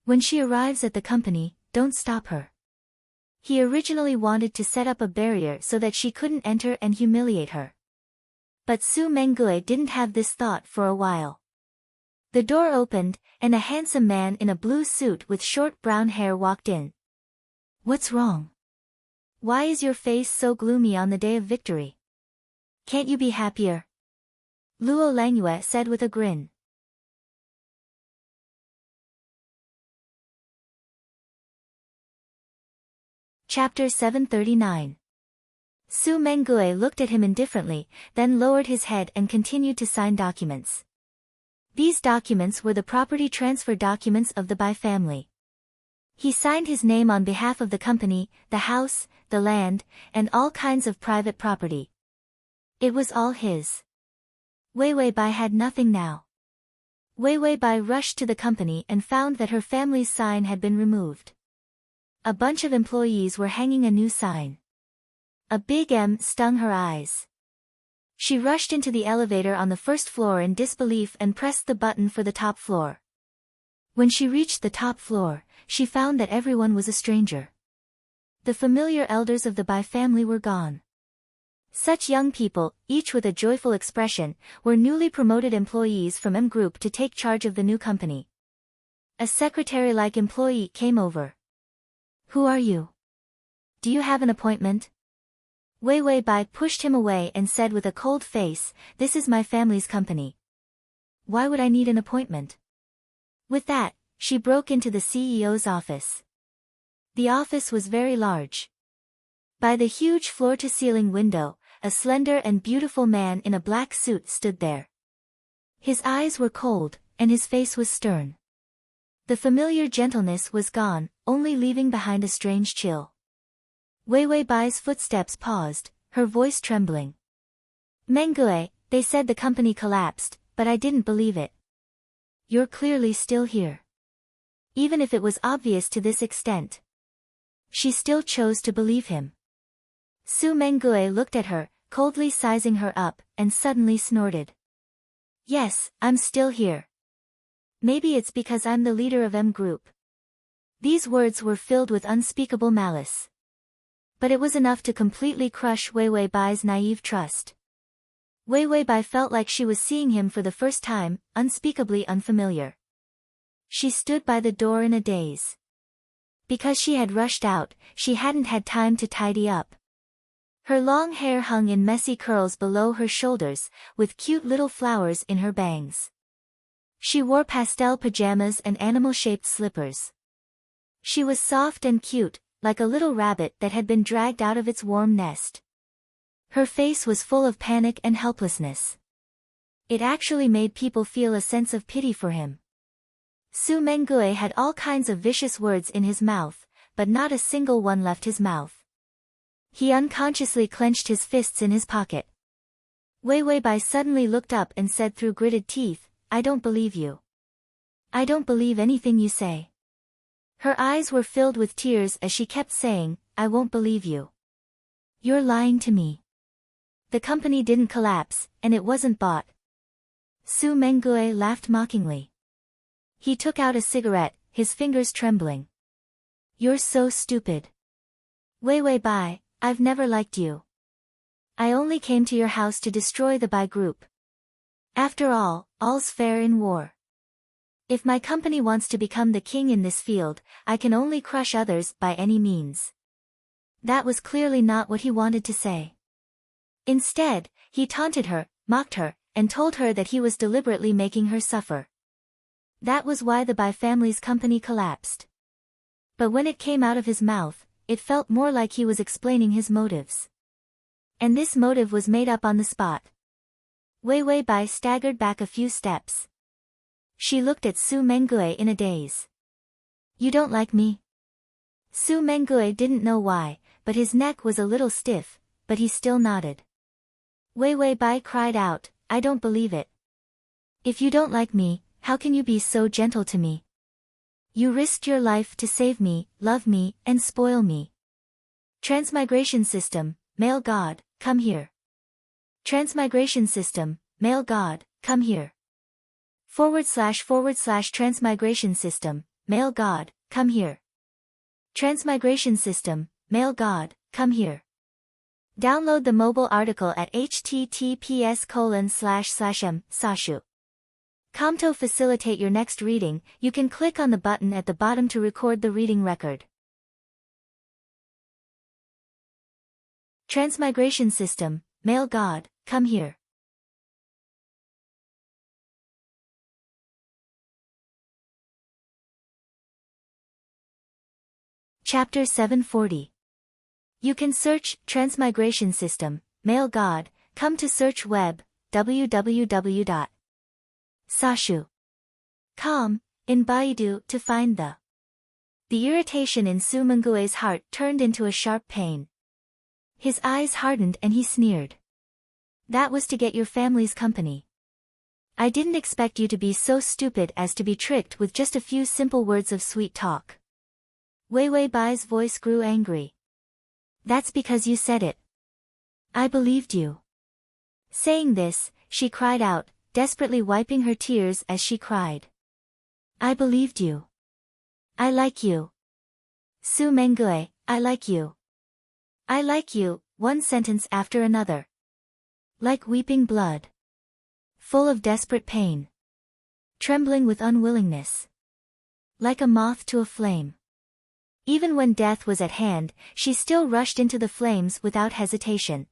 When she arrives at the company, don't stop her." He originally wanted to set up a barrier so that she couldn't enter and humiliate her. But Su Mengue didn't have this thought for a while. The door opened, and a handsome man in a blue suit with short brown hair walked in. "What's wrong? Why is your face so gloomy on the day of victory? Can't you be happier?" Luo Langyue said with a grin. Chapter 739. Su Mengue looked at him indifferently, then lowered his head and continued to sign documents. These documents were the property transfer documents of the Bai family. He signed his name on behalf of the company, the house, the land, and all kinds of private property. It was all his. Wei Wei Bai had nothing now. Wei Wei Bai rushed to the company and found that her family's sign had been removed. A bunch of employees were hanging a new sign. A big M stung her eyes. She rushed into the elevator on the first floor in disbelief and pressed the button for the top floor. When she reached the top floor, she found that everyone was a stranger. The familiar elders of the Bai family were gone. Such young people, each with a joyful expression, were newly promoted employees from M Group to take charge of the new company. A secretary-like employee came over. "Who are you? Do you have an appointment?" Wei Wei Bai pushed him away and said with a cold face, "This is my family's company. Why would I need an appointment?" With that, she broke into the CEO's office. The office was very large. By the huge floor-to-ceiling window, a slender and beautiful man in a black suit stood there. His eyes were cold, and his face was stern. The familiar gentleness was gone, only leaving behind a strange chill. Wei Wei Bai's footsteps paused, her voice trembling. "Mengue, they said the company collapsed, but I didn't believe it. You're clearly still here." Even if it was obvious to this extent, she still chose to believe him. Su Mengue looked at her, coldly sizing her up, and suddenly snorted. "Yes, I'm still here. Maybe it's because I'm the leader of M Group." These words were filled with unspeakable malice. But it was enough to completely crush Wei Wei Bai's naive trust. Wei Wei Bai felt like she was seeing him for the first time, unspeakably unfamiliar. She stood by the door in a daze. Because she had rushed out, she hadn't had time to tidy up. Her long hair hung in messy curls below her shoulders, with cute little flowers in her bangs. She wore pastel pajamas and animal-shaped slippers. She was soft and cute, like a little rabbit that had been dragged out of its warm nest. Her face was full of panic and helplessness. It actually made people feel a sense of pity for him. Su Mengue had all kinds of vicious words in his mouth, but not a single one left his mouth. He unconsciously clenched his fists in his pocket. Wei Wei Bai suddenly looked up and said through gritted teeth, "I don't believe you. I don't believe anything you say." Her eyes were filled with tears as she kept saying, "I won't believe you. You're lying to me. The company didn't collapse, and it wasn't bought." Su Mengue laughed mockingly. He took out a cigarette, his fingers trembling. "You're so stupid. Wei Wei Bai, I've never liked you. I only came to your house to destroy the Bai Group. After all, all's fair in war. If my company wants to become the king in this field, I can only crush others by any means." That was clearly not what he wanted to say. Instead, he taunted her, mocked her, and told her that he was deliberately making her suffer. That was why the Bai family's company collapsed. But when it came out of his mouth, it felt more like he was explaining his motives. And this motive was made up on the spot. Wei Wei Bai staggered back a few steps. She looked at Su Mengue in a daze. "You don't like me?" Su Mengue didn't know why, but his neck was a little stiff, but he still nodded. Wei Wei Bai cried out, "I don't believe it. If you don't like me, how can you be so gentle to me? You risked your life to save me, love me, and spoil me. Transmigration system, male god, come here. Transmigration system, male god, come here. // transmigration system, male god, come here. Transmigration system, male god, come here." Download the mobile article at https://m/sashu.com to facilitate your next reading. You can click on the button at the bottom to record the reading record. Transmigration system, male god, come here. Chapter 740. You can search Transmigration System, Male God, come to search web, www.sashu.com, in Baidu to find the irritation in Su Mengue's heart turned into a sharp pain. His eyes hardened and he sneered. "That was to get your family's company. I didn't expect you to be so stupid as to be tricked with just a few simple words of sweet talk." Wei Wei Bai's voice grew angry. "That's because you said it. I believed you." Saying this, she cried out, desperately wiping her tears as she cried. I believed you. I like you. Su Mengue, I like you. I like you, one sentence after another. Like weeping blood. Full of desperate pain. Trembling with unwillingness. Like a moth to a flame. Even when death was at hand, she still rushed into the flames without hesitation.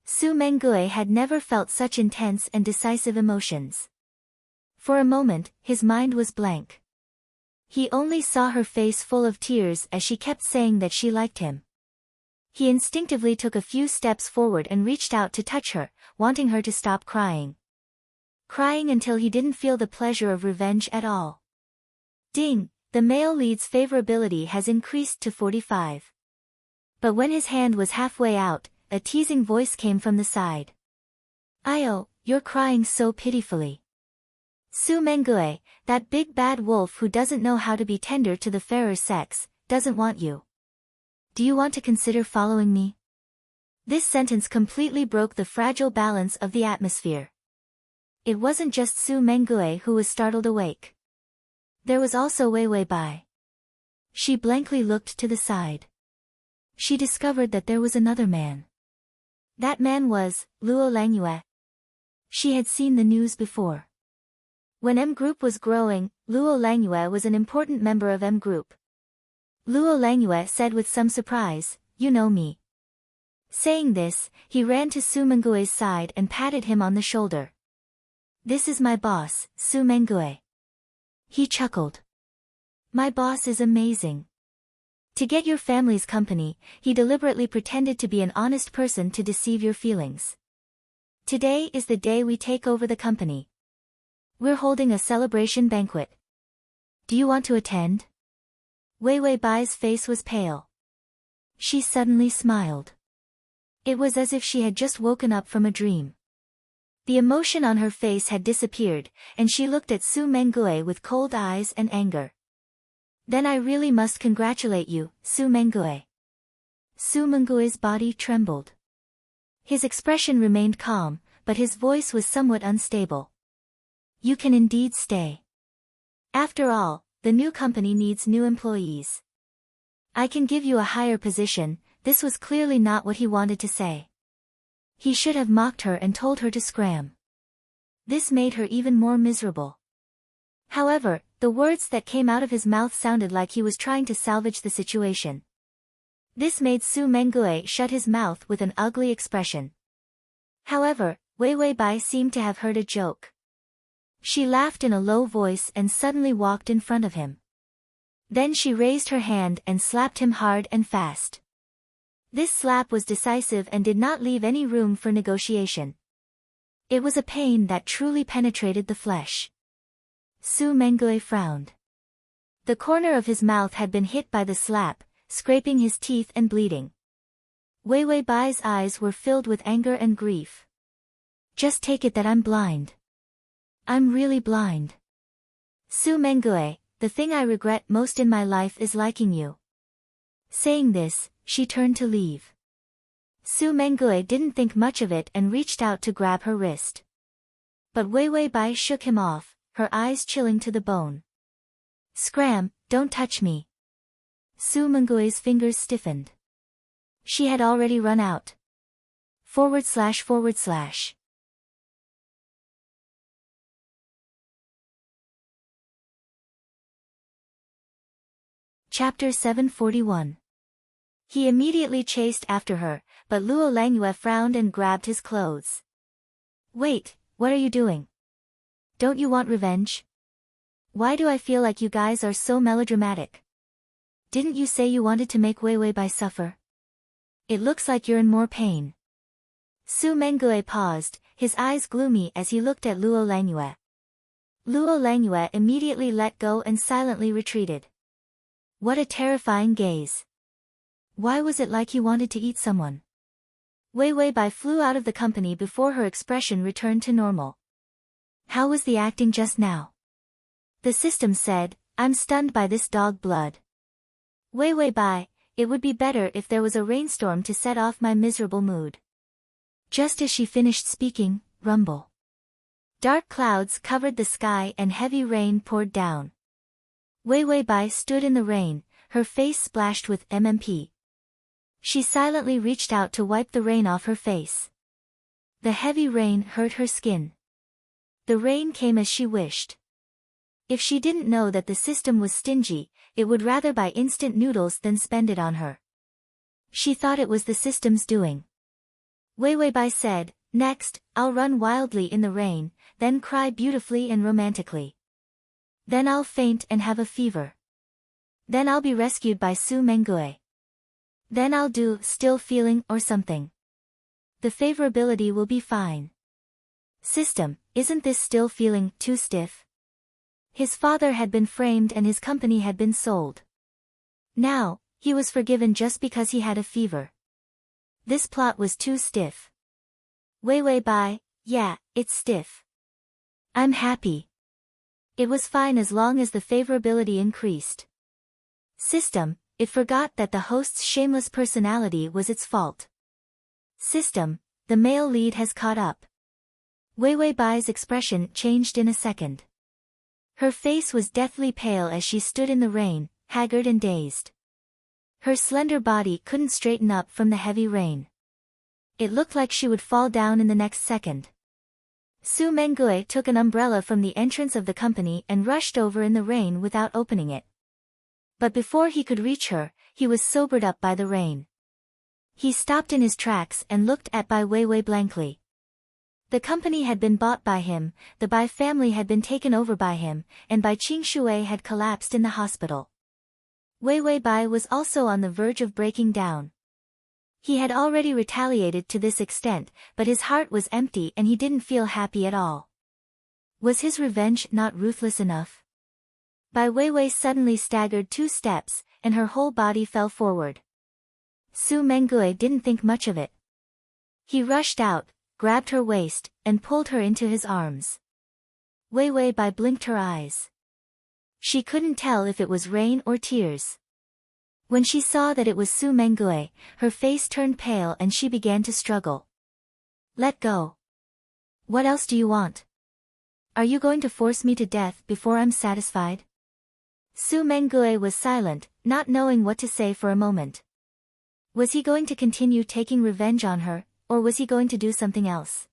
Su Mengue had never felt such intense and decisive emotions. For a moment, his mind was blank. He only saw her face full of tears as she kept saying that she liked him. He instinctively took a few steps forward and reached out to touch her, wanting her to stop crying. Crying until he didn't feel the pleasure of revenge at all. Ding, the male lead's favorability has increased to 45. But when his hand was halfway out, a teasing voice came from the side. Io, you're crying so pitifully. Su Mengue, that big bad wolf who doesn't know how to be tender to the fairer sex, doesn't want you. Do you want to consider following me? This sentence completely broke the fragile balance of the atmosphere. It wasn't just Su Mengue who was startled awake. There was also Wei Bai. She blankly looked to the side. She discovered that there was another man. That man was Luo Langyue. She had seen the news before. When M Group was growing, Luo Langyue was an important member of M Group. Luo Langyue said with some surprise, "You know me." Saying this, he ran to Su Mengue's side and patted him on the shoulder. "This is my boss, Su Mengue." He chuckled. "My boss is amazing." To get your family's company, he deliberately pretended to be an honest person to deceive your feelings. "Today is the day we take over the company. We're holding a celebration banquet. Do you want to attend?" Wei Bai's face was pale. She suddenly smiled. It was as if she had just woken up from a dream. The emotion on her face had disappeared, and she looked at Su Mengue with cold eyes and anger. "Then I really must congratulate you, Su Mengue." Su Mengue's body trembled. His expression remained calm, but his voice was somewhat unstable. "You can indeed stay. After all, the new company needs new employees. I can give you a higher position." This was clearly not what he wanted to say. He should have mocked her and told her to scram. This made her even more miserable. However, the words that came out of his mouth sounded like he was trying to salvage the situation. This made Su Mengue shut his mouth with an ugly expression. However, Wei Bai seemed to have heard a joke. She laughed in a low voice and suddenly walked in front of him. Then she raised her hand and slapped him hard and fast. This slap was decisive and did not leave any room for negotiation. It was a pain that truly penetrated the flesh. Su Mengue frowned. The corner of his mouth had been hit by the slap, scraping his teeth and bleeding. Wei Bai's eyes were filled with anger and grief. "Just take it that I'm blind. I'm really blind. Su Mengue, the thing I regret most in my life is liking you." Saying this, she turned to leave. Su Mengue didn't think much of it and reached out to grab her wrist. But Wei Bai shook him off, her eyes chilling to the bone. "Scram, don't touch me." Su Mengue's fingers stiffened. She had already run out. // Chapter 741. He immediately chased after her, but Luo Langyue frowned and grabbed his clothes. "Wait, what are you doing? Don't you want revenge? Why do I feel like you guys are so melodramatic? Didn't you say you wanted to make Wei Bai suffer? It looks like you're in more pain." Su Mengue paused, his eyes gloomy as he looked at Luo Langyue. Luo Langyue immediately let go and silently retreated. What a terrifying gaze. Why was it like he wanted to eat someone? Wei Bai flew out of the company before her expression returned to normal. How was the acting just now? The system said, "I'm stunned by this dog blood." Wei Bai, it would be better if there was a rainstorm to set off my miserable mood. Just as she finished speaking, rumble. Dark clouds covered the sky and heavy rain poured down. Wei Wei Bai stood in the rain, her face splashed with MMP. She silently reached out to wipe the rain off her face. The heavy rain hurt her skin. The rain came as she wished. If she didn't know that the system was stingy, it would rather buy instant noodles than spend it on her. She thought it was the system's doing. Wei Wei Bai said, "Next, I'll run wildly in the rain, then cry beautifully and romantically. Then I'll faint and have a fever. Then I'll be rescued by Su Mengue. Then I'll do still feeling or something. The favorability will be fine." System, isn't this still feeling too stiff? His father had been framed and his company had been sold. Now, he was forgiven just because he had a fever. This plot was too stiff. Wei Wei Bai, yeah, it's stiff. I'm happy. It was fine as long as the favorability increased. System, it forgot that the host's shameless personality was its fault. System, the male lead has caught up. Wei Wei Bai's expression changed in a second. Her face was deathly pale as she stood in the rain, haggard and dazed. Her slender body couldn't straighten up from the heavy rain. It looked like she would fall down in the next second. Su Mengue took an umbrella from the entrance of the company and rushed over in the rain without opening it. But before he could reach her, he was sobered up by the rain. He stopped in his tracks and looked at Bai Weiwei blankly. The company had been bought by him, the Bai family had been taken over by him, and Bai Qingshui had collapsed in the hospital. Wei Wei Bai was also on the verge of breaking down. He had already retaliated to this extent, but his heart was empty and he didn't feel happy at all. Was his revenge not ruthless enough? Bai Weiwei suddenly staggered 2 steps, and her whole body fell forward. Su Mengue didn't think much of it. He rushed out, grabbed her waist, and pulled her into his arms. Wei Wei Bai blinked her eyes. She couldn't tell if it was rain or tears. When she saw that it was Su Mengue, her face turned pale and she began to struggle. Let go. What else do you want? Are you going to force me to death before I'm satisfied? Su Mengue was silent, not knowing what to say for a moment. Was he going to continue taking revenge on her, or was he going to do something else?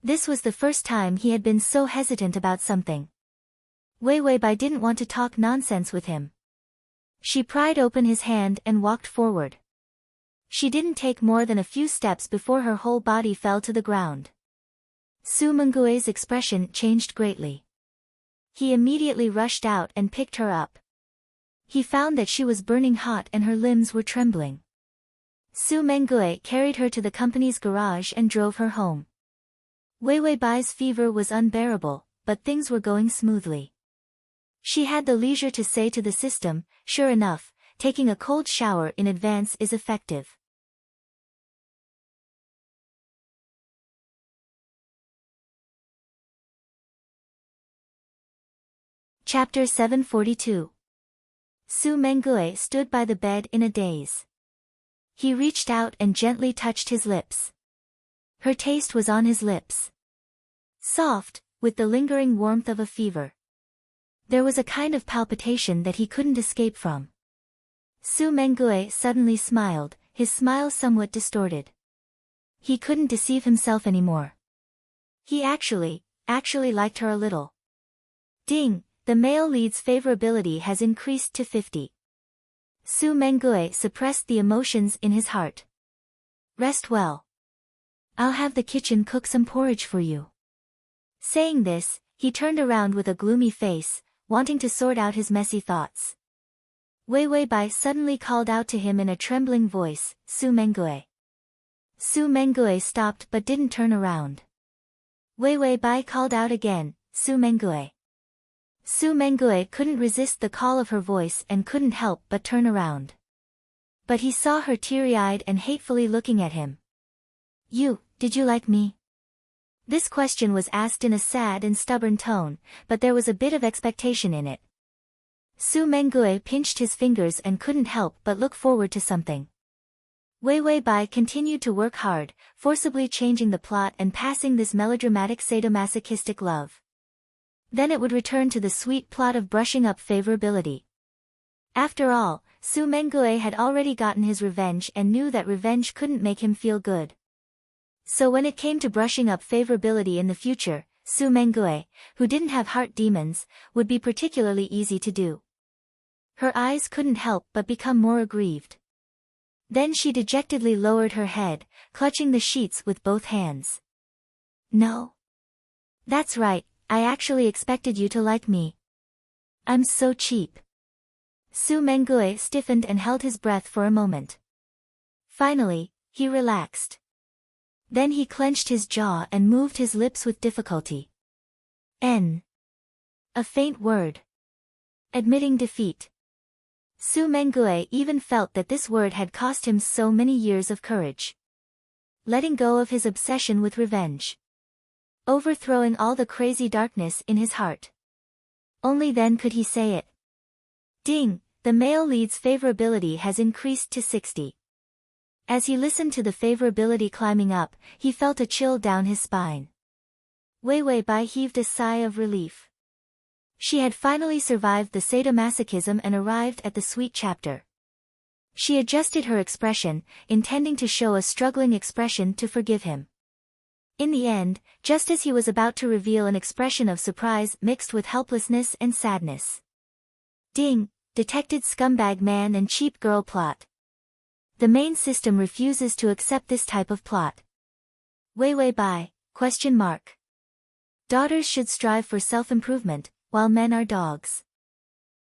This was the first time he had been so hesitant about something. Wei Wei Bai didn't want to talk nonsense with him. She pried open his hand and walked forward. She didn't take more than a few steps before her whole body fell to the ground. Su Mengue's expression changed greatly. He immediately rushed out and picked her up. He found that she was burning hot and her limbs were trembling. Su Mengue carried her to the company's garage and drove her home. Wei Wei Bai's fever was unbearable, but things were going smoothly. She had the leisure to say to the system, "Sure enough, taking a cold shower in advance is effective." Chapter 742. Su Mengue stood by the bed in a daze. He reached out and gently touched his lips. Her taste was on his lips. Soft, with the lingering warmth of a fever. There was a kind of palpitation that he couldn't escape from. Su Mengue suddenly smiled, his smile somewhat distorted. He couldn't deceive himself anymore. He actually liked her a little. Ding, the male lead's favorability has increased to 50. Su Mengue suppressed the emotions in his heart. Rest well. I'll have the kitchen cook some porridge for you. Saying this, he turned around with a gloomy face, wanting to sort out his messy thoughts. Wei Wei Bai suddenly called out to him in a trembling voice, "Su Mengue." Su Mengue stopped but didn't turn around. Wei Wei Bai called out again, "Su Mengue." Su Mengue couldn't resist the call of her voice and couldn't help but turn around. But he saw her teary-eyed and hatefully looking at him. Did you like me?" This question was asked in a sad and stubborn tone, but there was a bit of expectation in it. Su Mengue pinched his fingers and couldn't help but look forward to something. Wei Wei Bai continued to work hard, forcibly changing the plot and passing this melodramatic sadomasochistic love. Then it would return to the sweet plot of brushing up favorability. After all, Su Mengue had already gotten his revenge and knew that revenge couldn't make him feel good. So when it came to brushing up favorability in the future, Su Mengue, who didn't have heart demons, would be particularly easy to do. Her eyes couldn't help but become more aggrieved. Then she dejectedly lowered her head, clutching the sheets with both hands. No. That's right, I actually expected you to like me. I'm so cheap. Su Mengue stiffened and held his breath for a moment. Finally, he relaxed. Then he clenched his jaw and moved his lips with difficulty. N. A faint word. Admitting defeat. Su Mengue even felt that this word had cost him so many years of courage. Letting go of his obsession with revenge. Overthrowing all the crazy darkness in his heart. Only then could he say it. Ding, the male lead's favorability has increased to 60. As he listened to the favorability climbing up, he felt a chill down his spine. Wei Wei Bai heaved a sigh of relief. She had finally survived the sadomasochism and arrived at the sweet chapter. She adjusted her expression, intending to show a struggling expression to forgive him. In the end, just as he was about to reveal an expression of surprise mixed with helplessness and sadness. Ding, detected scumbag man and cheap girl plot. The main system refuses to accept this type of plot. Wei Wei Bai, ? Daughters should strive for self-improvement, while men are dogs.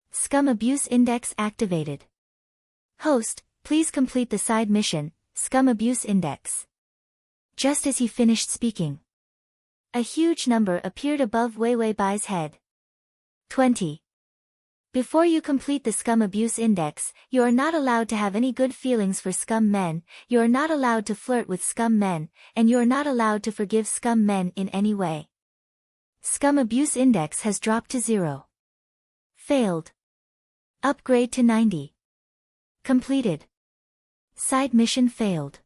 Scum Abuse Index activated. Host, please complete the side mission, Scum Abuse Index. Just as he finished speaking, a huge number appeared above Wei Wei Bai's head. 20. Before you complete the Scum Abuse Index, you are not allowed to have any good feelings for scum men, you are not allowed to flirt with scum men, and you are not allowed to forgive scum men in any way. Scum Abuse Index has dropped to 0. Failed. Upgrade to 90. Completed. Side mission failed.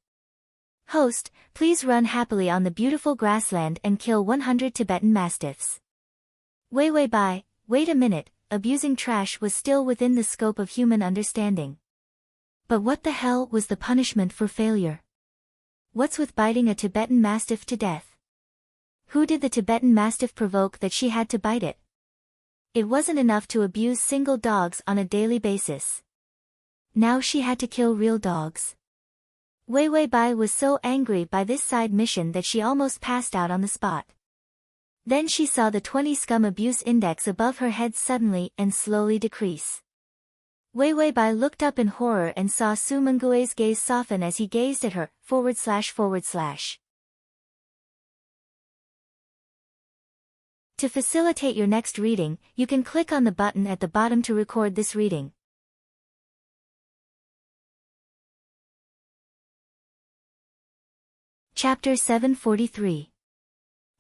Host, please run happily on the beautiful grassland and kill 100 Tibetan Mastiffs. Wei Wei Bai, wait a minute, abusing trash was still within the scope of human understanding. But what the hell was the punishment for failure? What's with biting a Tibetan Mastiff to death? Who did the Tibetan Mastiff provoke that she had to bite it? It wasn't enough to abuse single dogs on a daily basis. Now she had to kill real dogs. Wei Wei Bai was so angry by this side mission that she almost passed out on the spot. Then she saw the 20 Scum Abuse Index above her head suddenly and slowly decrease. Wei Wei Bai looked up in horror and saw Su Mengue's gaze soften as he gazed at her, //. To facilitate your next reading, you can click on the button at the bottom to record this reading. Chapter 743.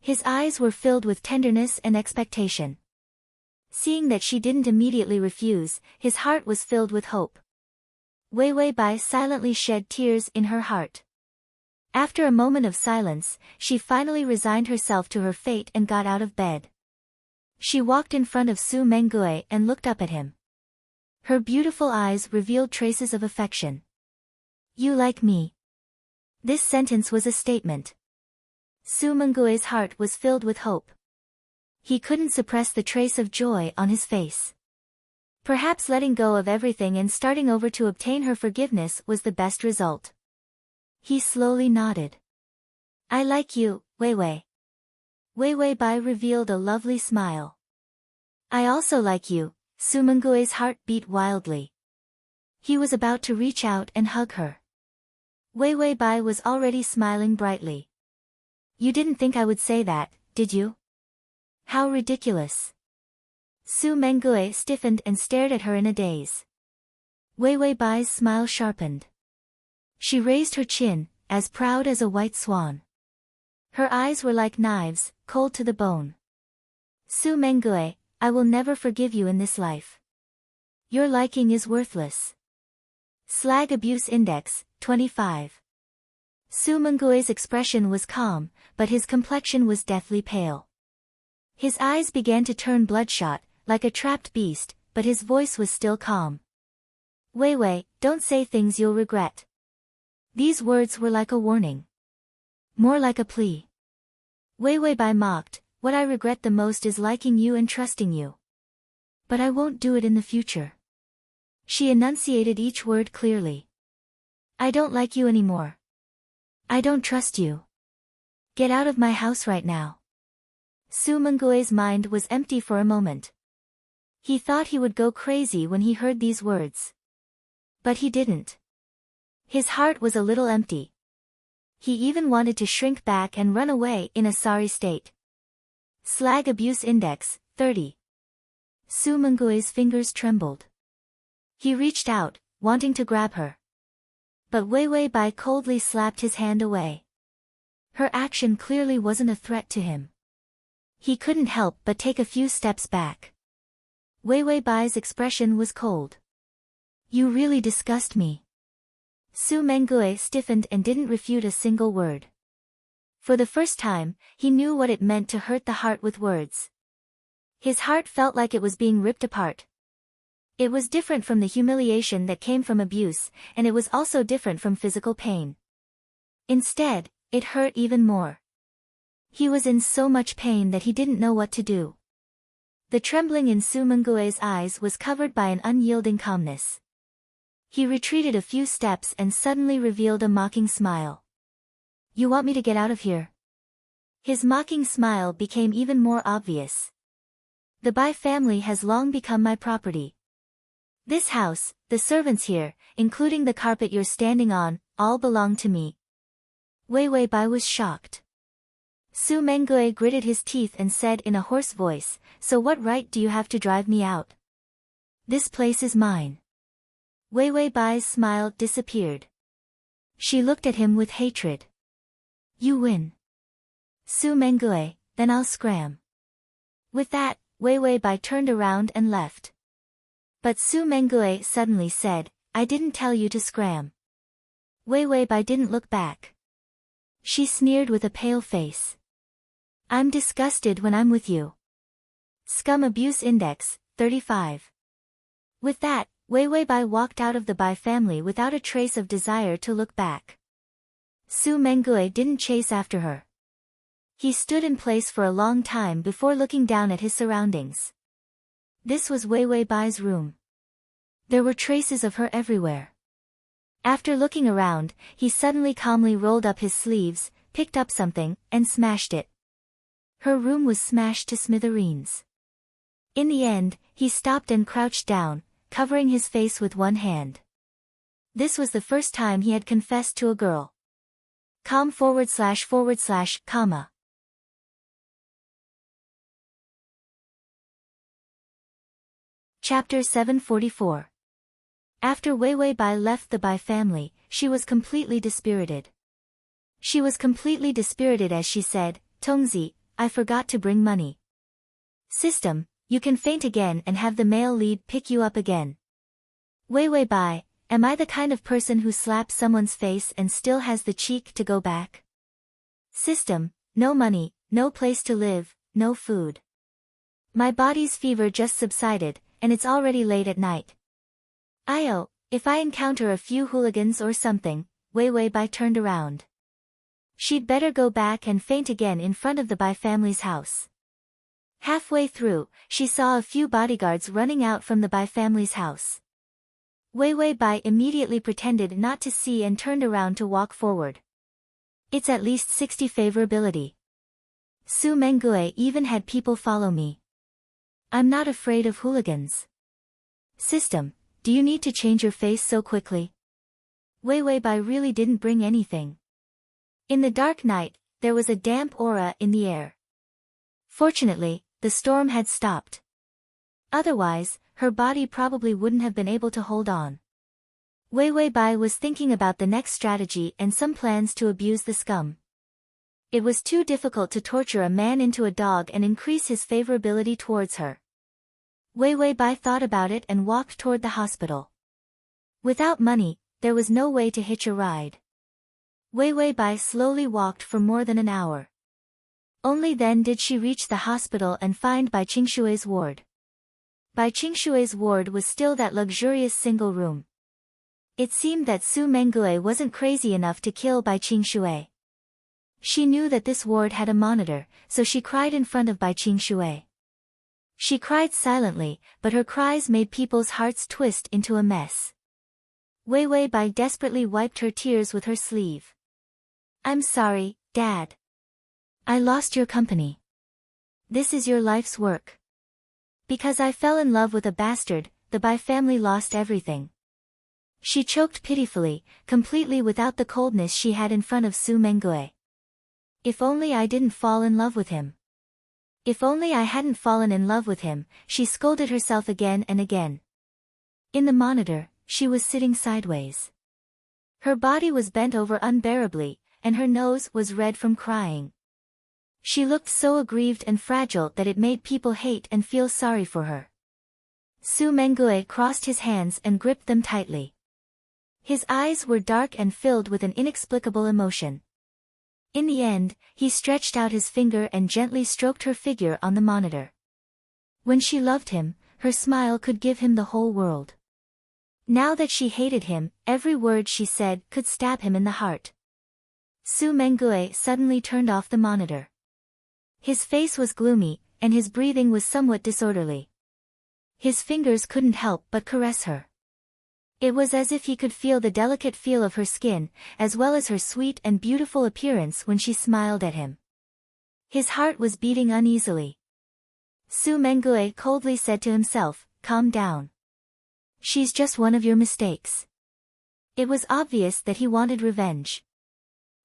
His eyes were filled with tenderness and expectation. Seeing that she didn't immediately refuse, his heart was filled with hope. Wei Wei Bai silently shed tears in her heart. After a moment of silence, she finally resigned herself to her fate and got out of bed. She walked in front of Su Mengue and looked up at him. Her beautiful eyes revealed traces of affection. You like me? This sentence was a statement. Su Mengue's heart was filled with hope. He couldn't suppress the trace of joy on his face. Perhaps letting go of everything and starting over to obtain her forgiveness was the best result. He slowly nodded. I like you, Wei Wei. Wei Wei Bai revealed a lovely smile. I also like you. Su Mengue's heart beat wildly. He was about to reach out and hug her. Wei Wei Bai was already smiling brightly. You didn't think I would say that, did you? How ridiculous. Su Mengue stiffened and stared at her in a daze. Wei Wei Bai's smile sharpened. She raised her chin, as proud as a white swan. Her eyes were like knives, cold to the bone. Su Mengue, I will never forgive you in this life. Your liking is worthless. Slag Abuse Index, 25. Su Mengue's expression was calm, but his complexion was deathly pale. His eyes began to turn bloodshot, like a trapped beast, but his voice was still calm. Wei Wei, don't say things you'll regret. These words were like a warning. More like a plea. Wei Wei Bai mocked, what I regret the most is liking you and trusting you. But I won't do it in the future. She enunciated each word clearly. I don't like you anymore. I don't trust you. Get out of my house right now. Su Mengue's mind was empty for a moment. He thought he would go crazy when he heard these words. But he didn't. His heart was a little empty. He even wanted to shrink back and run away in a sorry state. Slag Abuse Index, 30. Su Mengue's fingers trembled. He reached out, wanting to grab her. But Wei Wei Bai coldly slapped his hand away. Her action clearly wasn't a threat to him. He couldn't help but take a few steps back. Wei Wei Bai's expression was cold. You really disgust me. Su Mengue stiffened and didn't refute a single word. For the first time, he knew what it meant to hurt the heart with words. His heart felt like it was being ripped apart. It was different from the humiliation that came from abuse, and it was also different from physical pain. Instead, it hurt even more. He was in so much pain that he didn't know what to do. The trembling in Su Mengue's eyes was covered by an unyielding calmness. He retreated a few steps and suddenly revealed a mocking smile. You want me to get out of here? His mocking smile became even more obvious. The Bai family has long become my property. This house, the servants here, including the carpet you're standing on, all belong to me. Wei Wei Bai was shocked. Su Mengue gritted his teeth and said in a hoarse voice, so what right do you have to drive me out? This place is mine. Wei Wei Bai's smile disappeared. She looked at him with hatred. You win. Su Mengue, then I'll scram. With that, Wei Wei Bai turned around and left. But Su Mengue suddenly said, I didn't tell you to scram. Wei Wei Bai didn't look back. She sneered with a pale face. I'm disgusted when I'm with you. Scum Abuse Index, 35. With that, Wei Wei Bai walked out of the Bai family without a trace of desire to look back. Su Mengue didn't chase after her. He stood in place for a long time before looking down at his surroundings. This was Wei Wei Bai's room. There were traces of her everywhere. After looking around, he suddenly calmly rolled up his sleeves, picked up something, and smashed it. Her room was smashed to smithereens. In the end, he stopped and crouched down, covering his face with one hand. This was the first time he had confessed to a girl. // Chapter 744. After Wei Wei Bai left the Bai family, she was completely dispirited. She was completely dispirited as she said, Tongzi, I forgot to bring money. System, you can faint again and have the male lead pick you up again. Wei Wei Bai, am I the kind of person who slaps someone's face and still has the cheek to go back? System, no money, no place to live, no food. My body's fever just subsided, and it's already late at night. If I encounter a few hooligans or something, Wei Wei Bai turned around. She'd better go back and faint again in front of the Bai family's house. Halfway through, she saw a few bodyguards running out from the Bai family's house. Wei Wei Bai immediately pretended not to see and turned around to walk forward. It's at least 60 favorability. Su Mengue even had people follow me. I'm not afraid of hooligans. System, do you need to change your face so quickly? Wei Wei Bai really didn't bring anything. In the dark night, there was a damp aura in the air. Fortunately, the storm had stopped. Otherwise, her body probably wouldn't have been able to hold on. Wei Wei Bai was thinking about the next strategy and some plans to abuse the scum. It was too difficult to torture a man into a dog and increase his favorability towards her. Wei Wei Bai thought about it and walked toward the hospital. Without money, there was no way to hitch a ride. Wei Wei Bai slowly walked for more than an hour. Only then did she reach the hospital and find Bai Qingshui's ward. Bai Qingshui's ward was still that luxurious single room. It seemed that Su Mengue wasn't crazy enough to kill Bai Qingshui. She knew that this ward had a monitor, so she cried in front of Bai Qingshui. She cried silently, but her cries made people's hearts twist into a mess. Wei Wei Bai desperately wiped her tears with her sleeve. "I'm sorry, Dad. I lost your company. This is your life's work. Because I fell in love with a bastard, the Bai family lost everything." She choked pitifully, completely without the coldness she had in front of Su Mengue. "If only I didn't fall in love with him. If only I hadn't fallen in love with him," she scolded herself again and again. In the monitor, she was sitting sideways. Her body was bent over unbearably, and her nose was red from crying. She looked so aggrieved and fragile that it made people hate and feel sorry for her. Su Mengue crossed his hands and gripped them tightly. His eyes were dark and filled with an inexplicable emotion. In the end, he stretched out his finger and gently stroked her figure on the monitor. When she loved him, her smile could give him the whole world. Now that she hated him, every word she said could stab him in the heart. Su Mengue suddenly turned off the monitor. His face was gloomy, and his breathing was somewhat disorderly. His fingers couldn't help but caress her. It was as if he could feel the delicate feel of her skin, as well as her sweet and beautiful appearance when she smiled at him. His heart was beating uneasily. Su Mengue coldly said to himself, "Calm down. She's just one of your mistakes." It was obvious that he wanted revenge.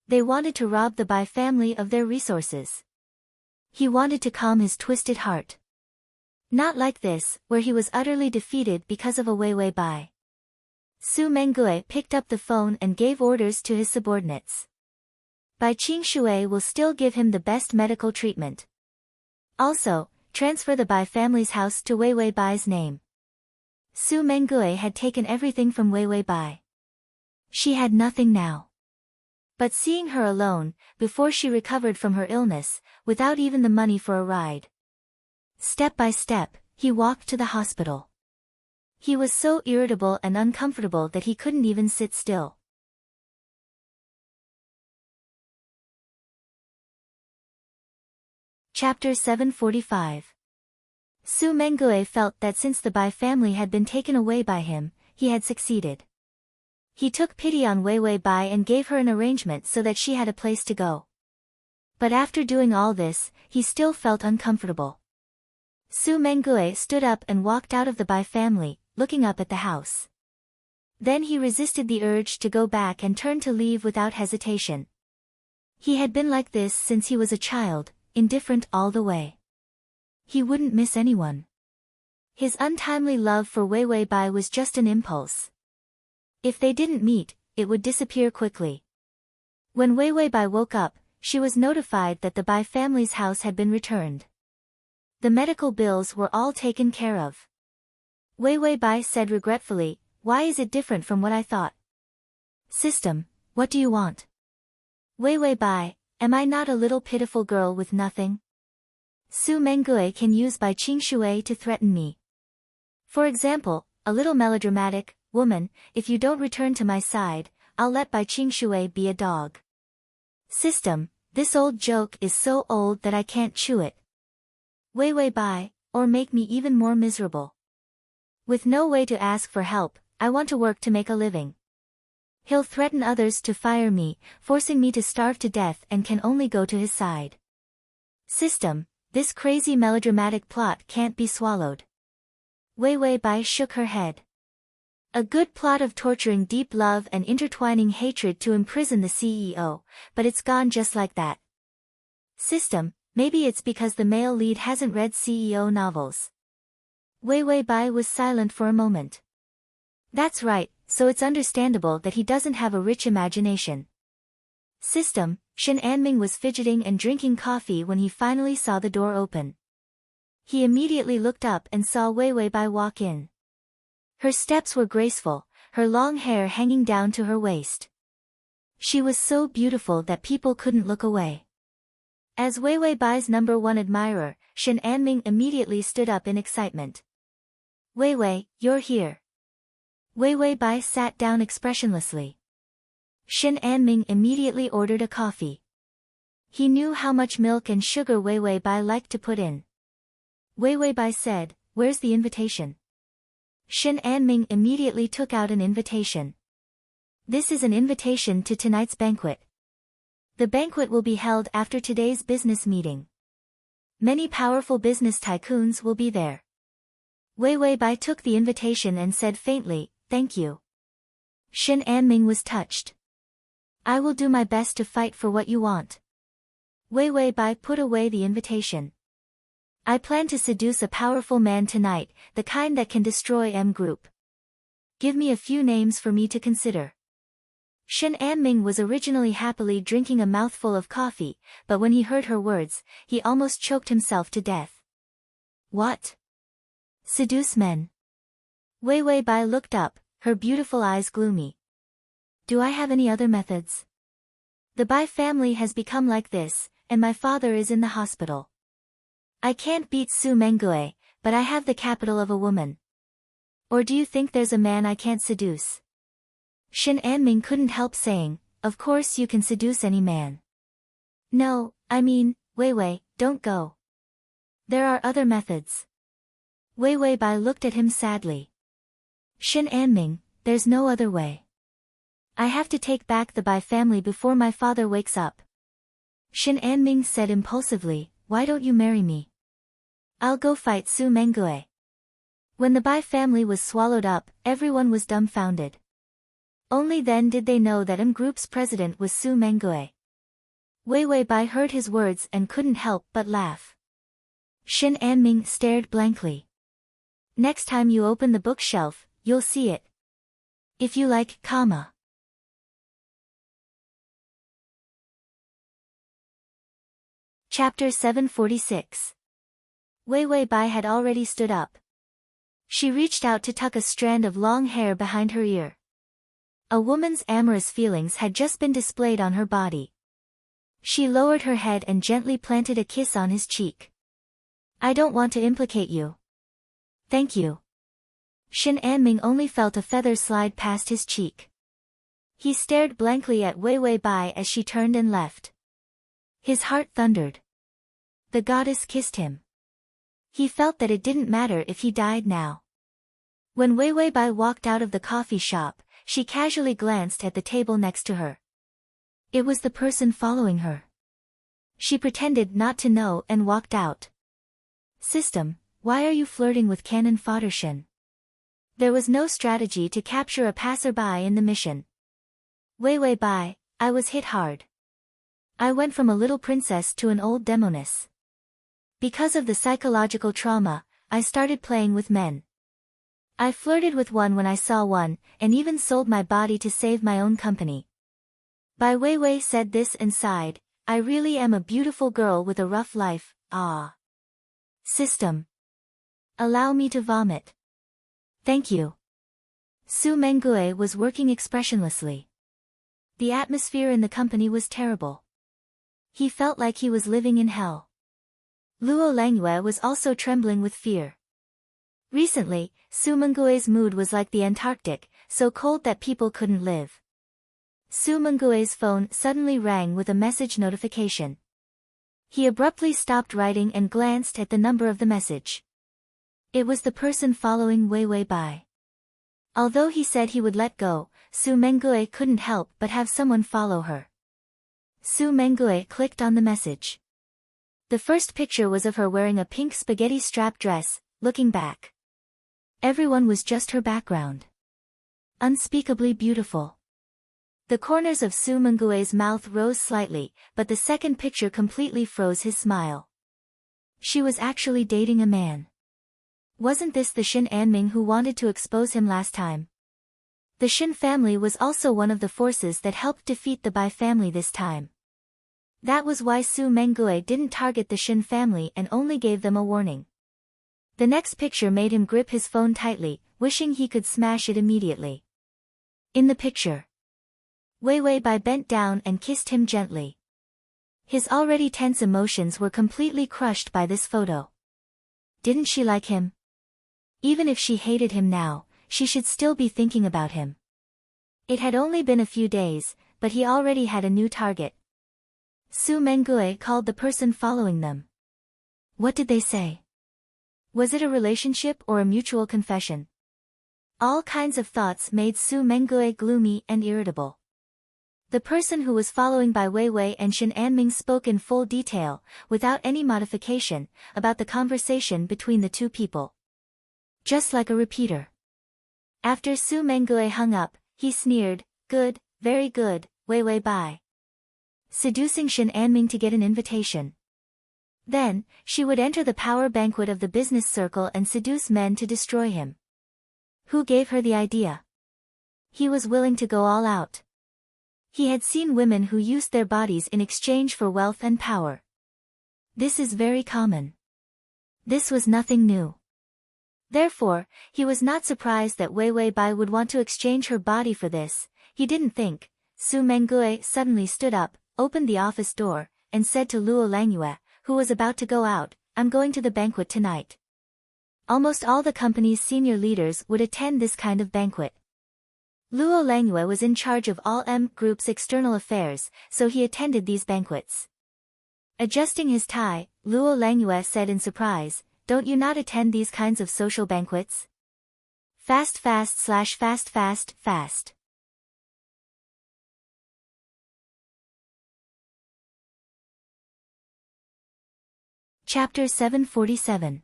They wanted to rob the Bai family of their resources. He wanted to calm his twisted heart. Not like this, where he was utterly defeated because of a Wei Wei Bai. Su Mengue picked up the phone and gave orders to his subordinates. Bai Qingshui will still give him the best medical treatment. Also, transfer the Bai family's house to Wei Wei Bai's name. Su Mengue had taken everything from Wei Wei Bai. She had nothing now. But seeing her alone, before she recovered from her illness, without even the money for a ride. Step by step, he walked to the hospital. He was so irritable and uncomfortable that he couldn't even sit still. Chapter 745. Su Mengue felt that since the Bai family had been taken away by him, he had succeeded. He took pity on Wei Wei Bai and gave her an arrangement so that she had a place to go. But after doing all this, he still felt uncomfortable. Su Mengue stood up and walked out of the Bai family, looking up at the house. Then he resisted the urge to go back and turned to leave without hesitation. He had been like this since he was a child, indifferent all the way. He wouldn't miss anyone. His untimely love for Wei Wei Bai was just an impulse. If they didn't meet, it would disappear quickly. When Wei Wei Bai woke up, she was notified that the Bai family's house had been returned. The medical bills were all taken care of. Wei Wei Bai said regretfully, "Why is it different from what I thought?" "System, what do you want?" "Wei Wei Bai, am I not a little pitiful girl with nothing? Su Mengue can use Bai Qingshui to threaten me. For example, a little melodramatic, 'Woman, if you don't return to my side, I'll let Bai Qingshui be a dog.' System, this old joke is so old that I can't chew it. Wei Wei Bai, or make me even more miserable. With no way to ask for help, I want to work to make a living. He'll threaten others to fire me, forcing me to starve to death and can only go to his side. System, this crazy melodramatic plot can't be swallowed." Wei Wei Bai shook her head. A good plot of torturing deep love and intertwining hatred to imprison the CEO, but it's gone just like that. System, maybe it's because the male lead hasn't read CEO novels. Wei Wei Bai was silent for a moment. That's right, so it's understandable that he doesn't have a rich imagination. System, Shen Anming was fidgeting and drinking coffee when he finally saw the door open. He immediately looked up and saw Wei Wei Bai walk in. Her steps were graceful, her long hair hanging down to her waist. She was so beautiful that people couldn't look away. As Wei Wei Bai's #1 admirer, Shin Anming immediately stood up in excitement. Wei Wei, you're here. Wei Wei Bai sat down expressionlessly. Shin Anming immediately ordered a coffee. He knew how much milk and sugar Wei Wei Bai liked to put in. Wei Wei Bai said, "Where's the invitation?" Shin Anming immediately took out an invitation. "This is an invitation to tonight's banquet. The banquet will be held after today's business meeting. Many powerful business tycoons will be there." Wei Wei Bai took the invitation and said faintly, "Thank you." Shin Anming was touched. "I will do my best to fight for what you want." Wei Wei Bai put away the invitation. "I plan to seduce a powerful man tonight, the kind that can destroy M Group. Give me a few names for me to consider." Shin Anming was originally happily drinking a mouthful of coffee, but when he heard her words, he almost choked himself to death. "What? Seduce men?" Wei Wei Bai looked up, her beautiful eyes gloomy. "Do I have any other methods? The Bai family has become like this, and my father is in the hospital. I can't beat Su Mengue, but I have the capital of a woman. Or do you think there's a man I can't seduce?" Shin Anming couldn't help saying, "Of course you can seduce any man." "No, I mean, Wei Wei, don't go. There are other methods." Wei Wei Bai looked at him sadly. "Shin Anming, there's no other way. I have to take back the Bai family before my father wakes up." Shin Anming said impulsively, "Why don't you marry me? I'll go fight Su Mengue." When the Bai family was swallowed up, everyone was dumbfounded. Only then did they know that M Group's president was Su Mengue. Wei Wei Bai heard his words and couldn't help but laugh. Shin Anming stared blankly. "Next time you open the bookshelf, you'll see it. If you like, comma." Chapter 746. Wei Wei Bai had already stood up. She reached out to tuck a strand of long hair behind her ear. A woman's amorous feelings had just been displayed on her body. She lowered her head and gently planted a kiss on his cheek. "I don't want to implicate you." "Thank you." Shin Anming only felt a feather slide past his cheek. He stared blankly at Wei Wei Bai as she turned and left. His heart thundered. The goddess kissed him. He felt that it didn't matter if he died now. When Wei Wei Bai walked out of the coffee shop, she casually glanced at the table next to her. It was the person following her. She pretended not to know and walked out. "System, why are you flirting with Cannon Foddershin?" There was no strategy to capture a passerby in the mission. "Wei Wei Bai, I was hit hard. I went from a little princess to an old demoness. Because of the psychological trauma, I started playing with men. I flirted with one when I saw one, and even sold my body to save my own company." Bai Weiwei said this and sighed, "I really am a beautiful girl with a rough life, ah. System. Allow me to vomit." "Thank you." Su Mengue was working expressionlessly. The atmosphere in the company was terrible. He felt like he was living in hell. Luo Langyue was also trembling with fear. Recently, Su Mengue's mood was like the Antarctic, so cold that people couldn't live. Su Mengue's phone suddenly rang with a message notification. He abruptly stopped writing and glanced at the number of the message. It was the person following Wei Wei Bai. Although he said he would let go, Su Mengue couldn't help but have someone follow her. Su Mengue clicked on the message. The first picture was of her wearing a pink spaghetti strap dress, looking back. Everyone was just her background. Unspeakably beautiful. The corners of Su Mengue's mouth rose slightly, but the second picture completely froze his smile. She was actually dating a man. Wasn't this the Shin Anming who wanted to expose him last time? The Shin family was also one of the forces that helped defeat the Bai family this time. That was why Su Mengue didn't target the Shin family and only gave them a warning. The next picture made him grip his phone tightly, wishing he could smash it immediately. In the picture, Wei Wei Bai bent down and kissed him gently. His already tense emotions were completely crushed by this photo. Didn't she like him? Even if she hated him now, she should still be thinking about him. It had only been a few days, but he already had a new target. Su Mengue called the person following them. What did they say? Was it a relationship or a mutual confession? All kinds of thoughts made Su Mengue gloomy and irritable. The person who was following by Wei Wei and Shen Anming spoke in full detail, without any modification, about the conversation between the two people. Just like a repeater. After Su Mengue hung up, he sneered, "Good, very good, Wei Wei Bai. Seducing Shen Anming to get an invitation. Then, she would enter the power banquet of the business circle and seduce men to destroy him. Who gave her the idea? He was willing to go all out. He had seen women who used their bodies in exchange for wealth and power. This is very common. This was nothing new. Therefore, he was not surprised that Wei Wei Bai would want to exchange her body for this. He didn't think. Su Mengue suddenly stood up, opened the office door, and said to Luo Langyue, who was about to go out, "I'm going to the banquet tonight." Almost all the company's senior leaders would attend this kind of banquet. Luo Langyue was in charge of all M Group's external affairs, so he attended these banquets. Adjusting his tie, Luo Langyue said in surprise, "Don't you not attend these kinds of social banquets?" Fast. Chapter 747.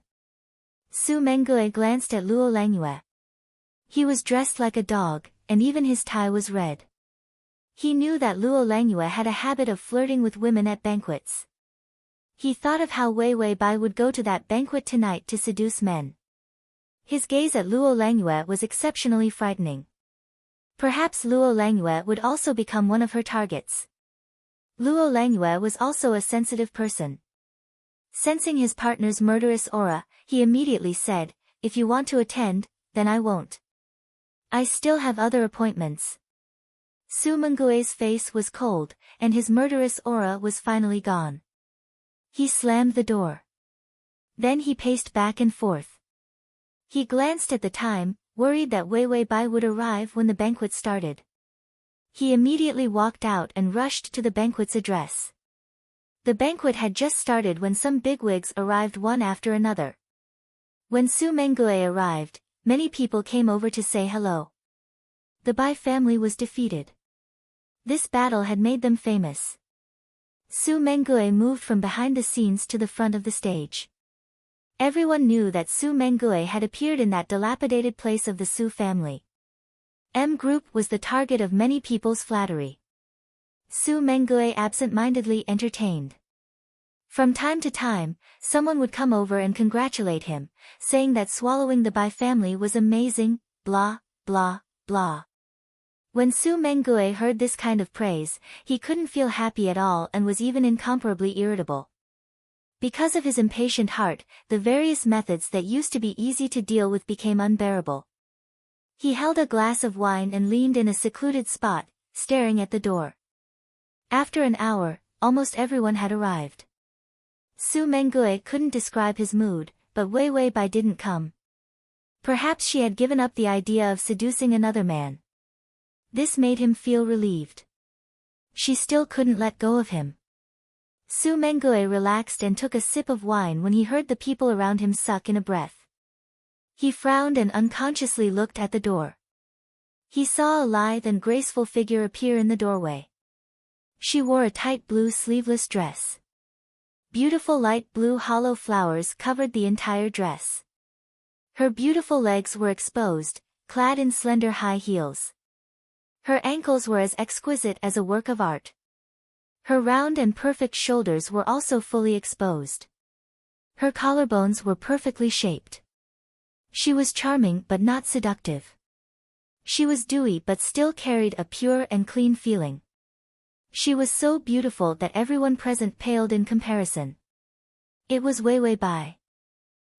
Su Mengue glanced at Luo Langyue. He was dressed like a dog, and even his tie was red. He knew that Luo Langyue had a habit of flirting with women at banquets. He thought of how Wei Wei Bai would go to that banquet tonight to seduce men. His gaze at Luo Langyue was exceptionally frightening. Perhaps Luo Langyue would also become one of her targets. Luo Langyue was also a sensitive person. Sensing his partner's murderous aura, he immediately said, "If you want to attend, then I won't. I still have other appointments." Su Mengue's face was cold, and his murderous aura was finally gone. He slammed the door. Then he paced back and forth. He glanced at the time, worried that Wei Wei Bai would arrive when the banquet started. He immediately walked out and rushed to the banquet's address. The banquet had just started when some bigwigs arrived one after another. When Su Mengue arrived, many people came over to say hello. The Bai family was defeated. This battle had made them famous. Su Mengue moved from behind the scenes to the front of the stage. Everyone knew that Su Mengue had appeared in that dilapidated place of the Su family. M Group was the target of many people's flattery. Su Mengue absent-mindedly entertained. From time to time, someone would come over and congratulate him, saying that swallowing the Bai family was amazing, blah, blah, blah. When Su Mengue heard this kind of praise, he couldn't feel happy at all and was even incomparably irritable. Because of his impatient heart, the various methods that used to be easy to deal with became unbearable. He held a glass of wine and leaned in a secluded spot, staring at the door. After an hour, almost everyone had arrived. Su Mengue couldn't describe his mood, but Wei Wei Bai didn't come. Perhaps she had given up the idea of seducing another man. This made him feel relieved. She still couldn't let go of him. Su Mengue relaxed and took a sip of wine when he heard the people around him suck in a breath. He frowned and unconsciously looked at the door. He saw a lithe and graceful figure appear in the doorway. She wore a tight blue sleeveless dress. Beautiful light blue hollow flowers covered the entire dress. Her beautiful legs were exposed, clad in slender high heels. Her ankles were as exquisite as a work of art. Her round and perfect shoulders were also fully exposed. Her collarbones were perfectly shaped. She was charming but not seductive. She was dewy but still carried a pure and clean feeling. She was so beautiful that everyone present paled in comparison. It was Wei Wei Bai.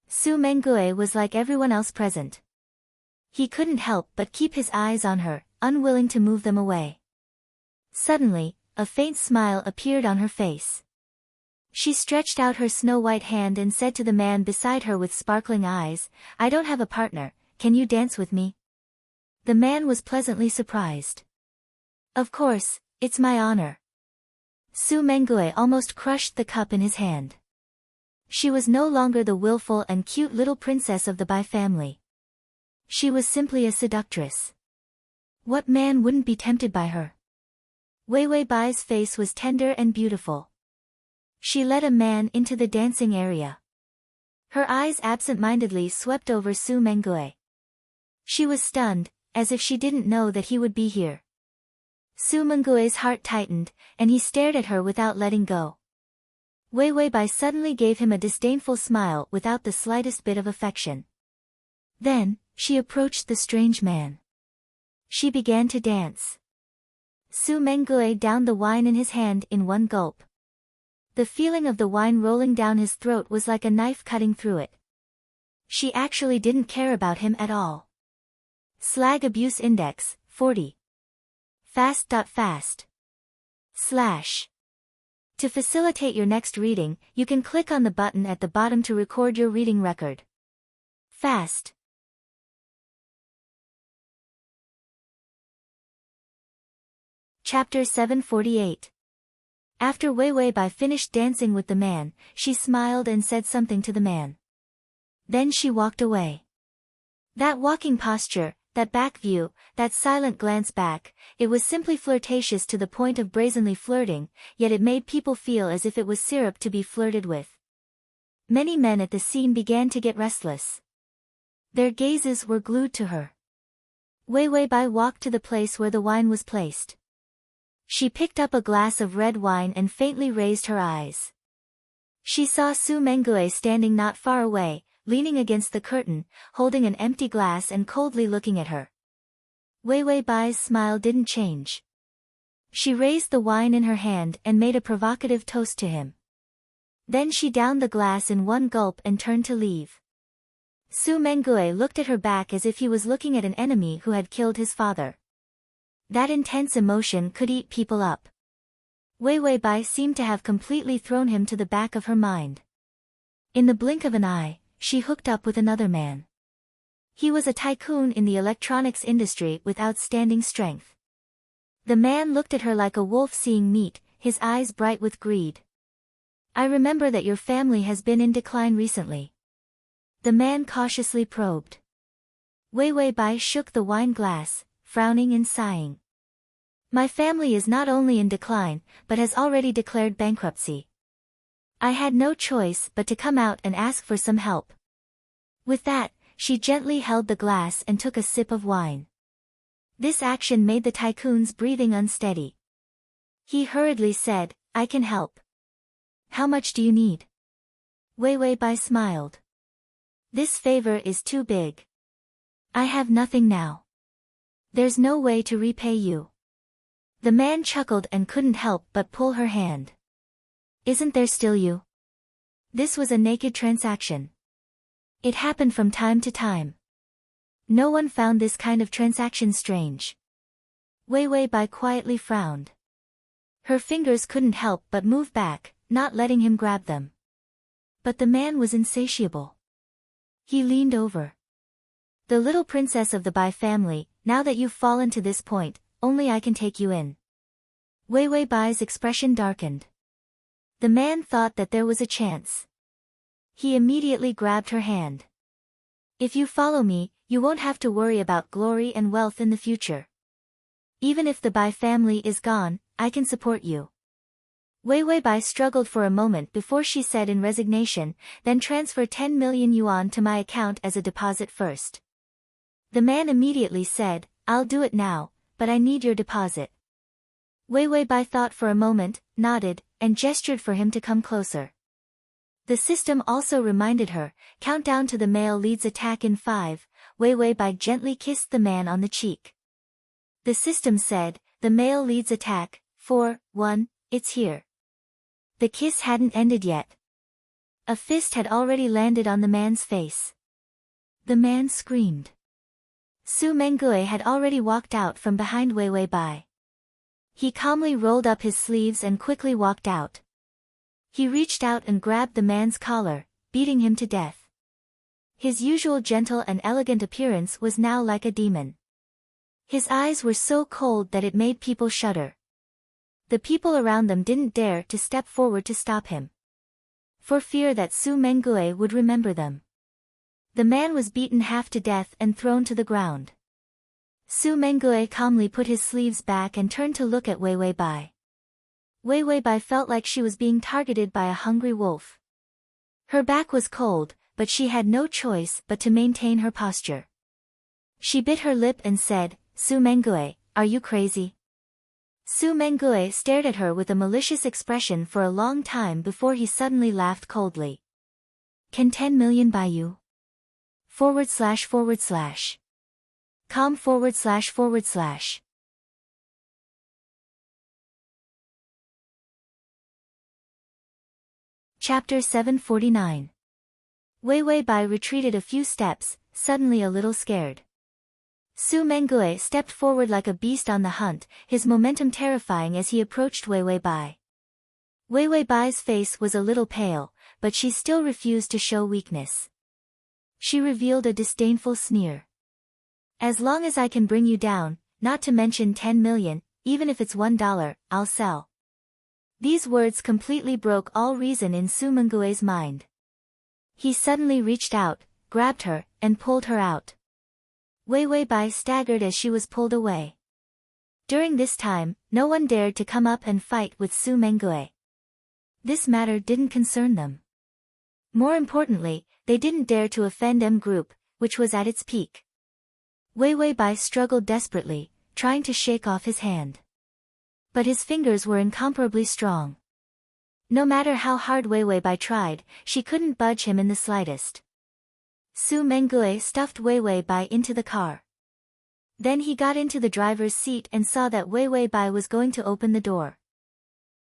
Su Mengue was like everyone else present. He couldn't help but keep his eyes on her, unwilling to move them away. Suddenly, a faint smile appeared on her face. She stretched out her snow-white hand and said to the man beside her with sparkling eyes, "I don't have a partner, can you dance with me?" The man was pleasantly surprised. "Of course, it's my honor." Su Mengue almost crushed the cup in his hand. She was no longer the willful and cute little princess of the Bai family. She was simply a seductress. What man wouldn't be tempted by her? Wei Wei Bai's face was tender and beautiful. She led a man into the dancing area. Her eyes absent-mindedly swept over Su Mengue. She was stunned, as if she didn't know that he would be here. Su Mengue's heart tightened, and he stared at her without letting go. Wei Wei Bai suddenly gave him a disdainful smile without the slightest bit of affection. Then, she approached the strange man. She began to dance. Su Mengue downed the wine in his hand in one gulp. The feeling of the wine rolling down his throat was like a knife cutting through it. She actually didn't care about him at all. Slag Abuse Index, 40. Fast. / To facilitate your next reading, you can click on the button at the bottom to record your reading record. Fast. Chapter 748. After Wei Wei Bai finished dancing with the man, she smiled and said something to the man. Then she walked away. That walking posture, that back view, that silent glance back, it was simply flirtatious to the point of brazenly flirting, yet it made people feel as if it was syrup to be flirted with. Many men at the scene began to get restless. Their gazes were glued to her. Wei Wei Bai walked to the place where the wine was placed. She picked up a glass of red wine and faintly raised her eyes. She saw Su Mengue standing not far away, leaning against the curtain, holding an empty glass and coldly looking at her. Wei Wei Bai's smile didn't change. She raised the wine in her hand and made a provocative toast to him. Then she downed the glass in one gulp and turned to leave. Su Mengue looked at her back as if he was looking at an enemy who had killed his father. That intense emotion could eat people up. Wei Wei Bai seemed to have completely thrown him to the back of her mind. In the blink of an eye, she hooked up with another man. He was a tycoon in the electronics industry with outstanding strength. The man looked at her like a wolf seeing meat, his eyes bright with greed. "I remember that your family has been in decline recently." The man cautiously probed. Wei Wei Bai shook the wine glass, frowning and sighing. "My family is not only in decline, but has already declared bankruptcy. I had no choice but to come out and ask for some help." With that, she gently held the glass and took a sip of wine. This action made the tycoon's breathing unsteady. He hurriedly said, "I can help. How much do you need?" Wei Wei Bai smiled. "This favor is too big. I have nothing now. There's no way to repay you." The man chuckled and couldn't help but pull her hand. "Isn't there still you?" This was a naked transaction. It happened from time to time. No one found this kind of transaction strange. Wei Wei Bai quietly frowned. Her fingers couldn't help but move back, not letting him grab them. But the man was insatiable. He leaned over. "The little princess of the Bai family, now that you've fallen to this point, only I can take you in." Wei Wei Bai's expression darkened. The man thought that there was a chance. He immediately grabbed her hand. "If you follow me, you won't have to worry about glory and wealth in the future. Even if the Bai family is gone, I can support you." Wei Wei Bai struggled for a moment before she said in resignation, "Then transfer 10 million yuan to my account as a deposit first." The man immediately said, "I'll do it now, but I need your deposit." Wei Wei Bai thought for a moment, nodded, and gestured for him to come closer. The system also reminded her, "Countdown to the male leads attack in 5, Wei Wei Bai gently kissed the man on the cheek. The system said, "The male leads attack, 4, 1, it's here." The kiss hadn't ended yet. A fist had already landed on the man's face. The man screamed. Su Mengue had already walked out from behind Wei Wei Bai. He calmly rolled up his sleeves and quickly walked out. He reached out and grabbed the man's collar, beating him to death. His usual gentle and elegant appearance was now like a demon. His eyes were so cold that it made people shudder. The people around them didn't dare to step forward to stop him, for fear that Su Mengue would remember them. The man was beaten half to death and thrown to the ground. Su Mengue calmly put his sleeves back and turned to look at Wei Wei Bai. Wei Wei Bai felt like she was being targeted by a hungry wolf. Her back was cold, but she had no choice but to maintain her posture. She bit her lip and said, "Su Mengue, are you crazy?" Su Mengue stared at her with a malicious expression for a long time before he suddenly laughed coldly. "Can 10 million buy you? // Com // Chapter 749. Wei Wei Bai retreated a few steps, suddenly a little scared. Su Mengue stepped forward like a beast on the hunt, his momentum terrifying as he approached Wei Wei Bai. Wei Wei Bai's face was a little pale, but she still refused to show weakness. She revealed a disdainful sneer. "As long as I can bring you down, not to mention 10 million, even if it's $1, I'll sell." These words completely broke all reason in Su Mengue's mind. He suddenly reached out, grabbed her, and pulled her out. Wei Wei Bai staggered as she was pulled away. During this time, no one dared to come up and fight with Su Mengue. This matter didn't concern them. More importantly, they didn't dare to offend M Group, which was at its peak. Wei Wei Bai struggled desperately, trying to shake off his hand. But his fingers were incomparably strong. No matter how hard Wei Wei Bai tried, she couldn't budge him in the slightest. Su Mengue stuffed Wei Wei Bai into the car. Then he got into the driver's seat and saw that Wei Wei Bai was going to open the door.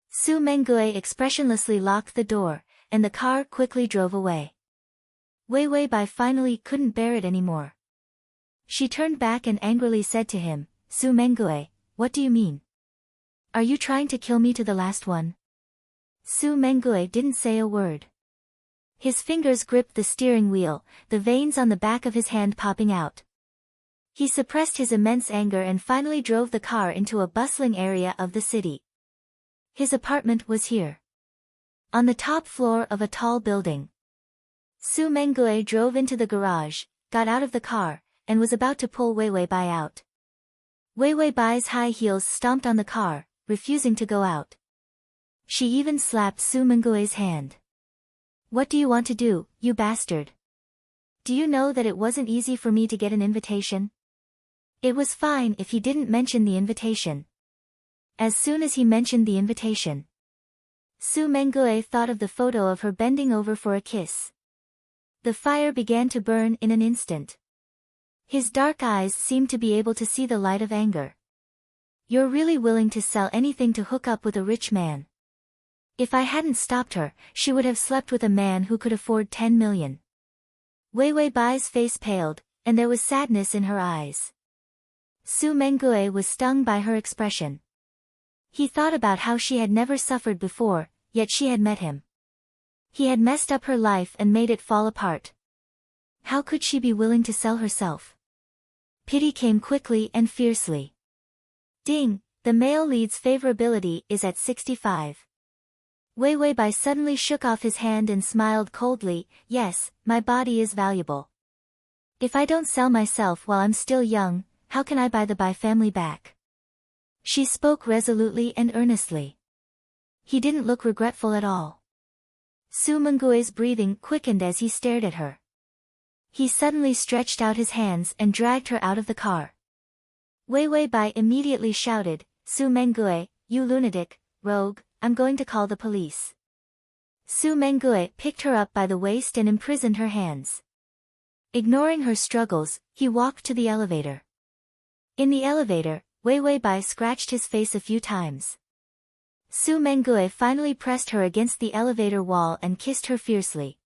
Su Mengue expressionlessly locked the door, and the car quickly drove away. Wei Wei Bai finally couldn't bear it anymore. She turned back and angrily said to him, "Su Mengue, what do you mean? Are you trying to kill me to the last one?" Su Mengue didn't say a word. His fingers gripped the steering wheel, the veins on the back of his hand popping out. He suppressed his immense anger and finally drove the car into a bustling area of the city. His apartment was here, on the top floor of a tall building. Su Mengue drove into the garage, got out of the car, and was about to pull Wei Wei Bai out. Wei Wei Bai's high heels stomped on the car, refusing to go out. She even slapped Su Mengue's hand. "What do you want to do, you bastard? Do you know that it wasn't easy for me to get an invitation?" It was fine if he didn't mention the invitation. As soon as he mentioned the invitation, Su Mengue thought of the photo of her bending over for a kiss. The fire began to burn in an instant. His dark eyes seemed to be able to see the light of anger. "You're really willing to sell anything to hook up with a rich man?" If I hadn't stopped her, she would have slept with a man who could afford 10 million. Wei Wei Bai's face paled, and there was sadness in her eyes. Su Mengue was stung by her expression. He thought about how she had never suffered before, yet she had met him. He had messed up her life and made it fall apart. How could she be willing to sell herself? Pity came quickly and fiercely. Ding, the male lead's favorability is at 65. Wei Wei Bai suddenly shook off his hand and smiled coldly, "Yes, my body is valuable. If I don't sell myself while I'm still young, how can I buy the Bai family back?" She spoke resolutely and earnestly. He didn't look regretful at all. Su Mengue's breathing quickened as he stared at her. He suddenly stretched out his hands and dragged her out of the car. Wei Wei Bai immediately shouted, "Su Mengue, you lunatic, rogue, I'm going to call the police." Su Mengue picked her up by the waist and imprisoned her hands. Ignoring her struggles, he walked to the elevator. In the elevator, Wei Wei Bai scratched his face a few times. Su Mengue finally pressed her against the elevator wall and kissed her fiercely.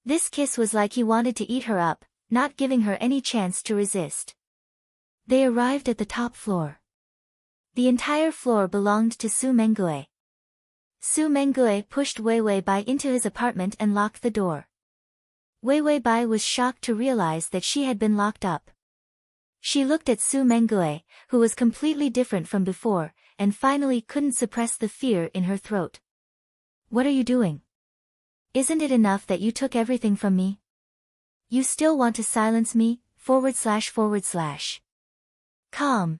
This kiss was like he wanted to eat her up, not giving her any chance to resist. They arrived at the top floor. The entire floor belonged to Su Mengue. Su Mengue pushed Wei Wei Bai into his apartment and locked the door. Wei Wei Bai was shocked to realize that she had been locked up. She looked at Su Mengue, who was completely different from before, and finally couldn't suppress the fear in her throat. What are you doing? Isn't it enough that you took everything from me? You still want to silence me? // Calm.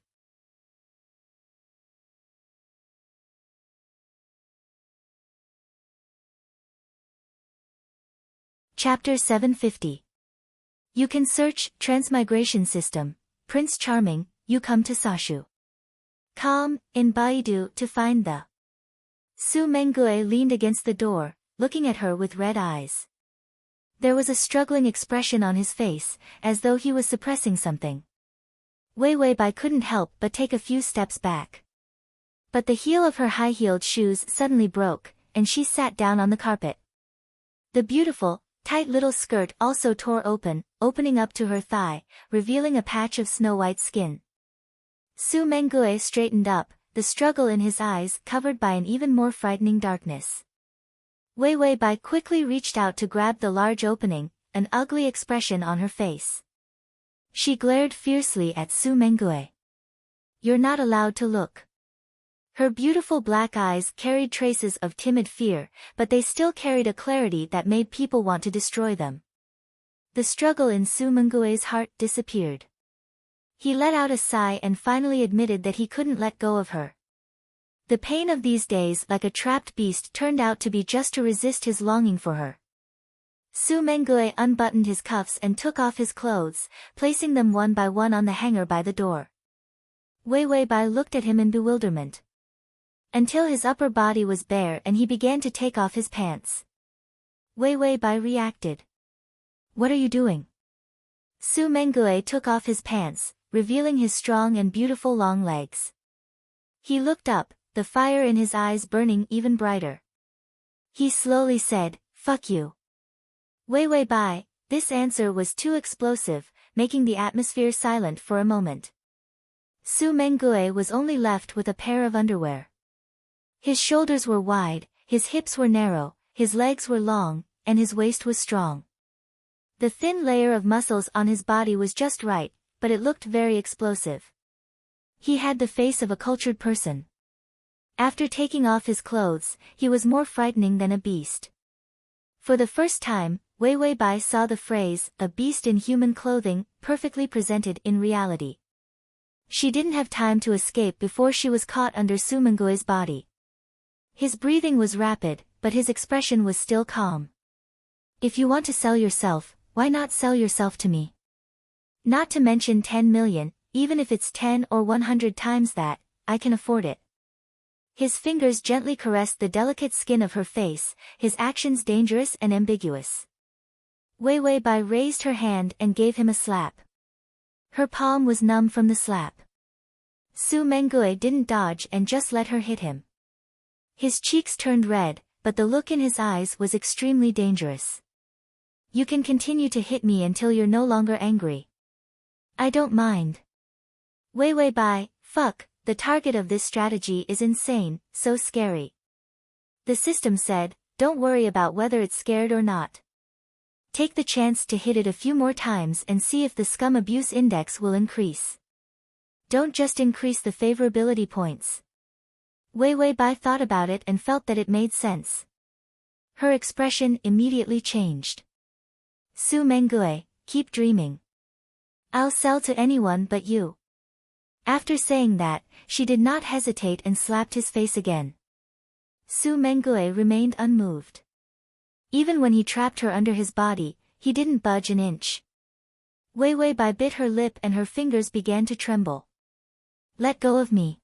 Chapter 750. You can search Transmigration System, Prince Charming, you come to Sashu. Com, in Baidu to find the. Su Mengue leaned against the door, looking at her with red eyes. There was a struggling expression on his face, as though he was suppressing something. Wei Wei Bai couldn't help but take a few steps back. But the heel of her high-heeled shoes suddenly broke, and she sat down on the carpet. The beautiful, tight little skirt also tore open, opening up to her thigh, revealing a patch of snow-white skin. Su Mengue straightened up, the struggle in his eyes covered by an even more frightening darkness. Wei Wei Bai quickly reached out to grab the large opening, an ugly expression on her face. She glared fiercely at Su Mengue. You're not allowed to look. Her beautiful black eyes carried traces of timid fear, but they still carried a clarity that made people want to destroy them. The struggle in Su Mengue's heart disappeared. He let out a sigh and finally admitted that he couldn't let go of her. The pain of these days like a trapped beast turned out to be just to resist his longing for her. Su Mengue unbuttoned his cuffs and took off his clothes, placing them one by one on the hanger by the door. Wei Wei Bai looked at him in bewilderment. Until his upper body was bare and he began to take off his pants. Wei Wei Bai reacted. What are you doing? Su Mengue took off his pants, revealing his strong and beautiful long legs. He looked up, the fire in his eyes burning even brighter. He slowly said, "Fuck you." Wei Wei Bai, this answer was too explosive, making the atmosphere silent for a moment. Su Mengue was only left with a pair of underwear. His shoulders were wide, his hips were narrow, his legs were long, and his waist was strong. The thin layer of muscles on his body was just right, but it looked very explosive. He had the face of a cultured person. After taking off his clothes, he was more frightening than a beast. For the first time, Wei Wei Bai saw the phrase, "a beast in human clothing," perfectly presented in reality. She didn't have time to escape before she was caught under Su Mengue's body. His breathing was rapid, but his expression was still calm. If you want to sell yourself, why not sell yourself to me? Not to mention 10 million, even if it's 10 or 100 times that, I can afford it. His fingers gently caressed the delicate skin of her face, his actions dangerous and ambiguous. Wei Wei Bai raised her hand and gave him a slap. Her palm was numb from the slap. Su Mengue didn't dodge and just let her hit him. His cheeks turned red, but the look in his eyes was extremely dangerous. You can continue to hit me until you're no longer angry. I don't mind. Wei Wei Bai, fuck, the target of this strategy is insane, so scary. The system said, don't worry about whether it's scared or not. Take the chance to hit it a few more times and see if the scum abuse index will increase. Don't just increase the favorability points. Wei Wei Bai thought about it and felt that it made sense. Her expression immediately changed. Su Mengue, keep dreaming. I'll sell to anyone but you. After saying that, she did not hesitate and slapped his face again. Su Mengue remained unmoved. Even when he trapped her under his body, he didn't budge an inch. Wei Wei Bai bit her lip and her fingers began to tremble. Let go of me.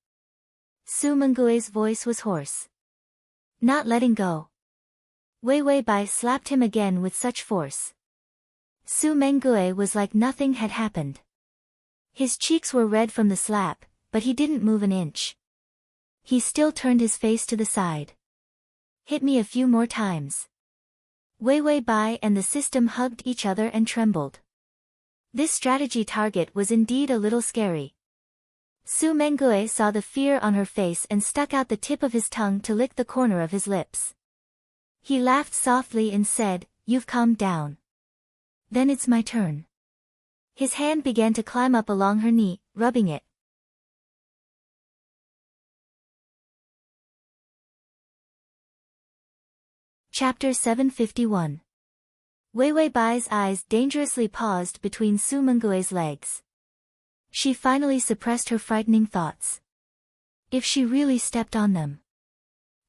Su Mengue's voice was hoarse. Not letting go. Wei Wei Bai slapped him again with such force. Su Mengue was like nothing had happened. His cheeks were red from the slap, but he didn't move an inch. He still turned his face to the side. Hit me a few more times. Wei Wei Bai and the system hugged each other and trembled. This strategy target was indeed a little scary. Su Mengue saw the fear on her face and stuck out the tip of his tongue to lick the corner of his lips. He laughed softly and said, "You've calmed down. Then it's my turn." His hand began to climb up along her knee, rubbing it. Chapter 751. Wei Wei Bai's eyes dangerously paused between Su Mengue's legs. She finally suppressed her frightening thoughts. If she really stepped on them,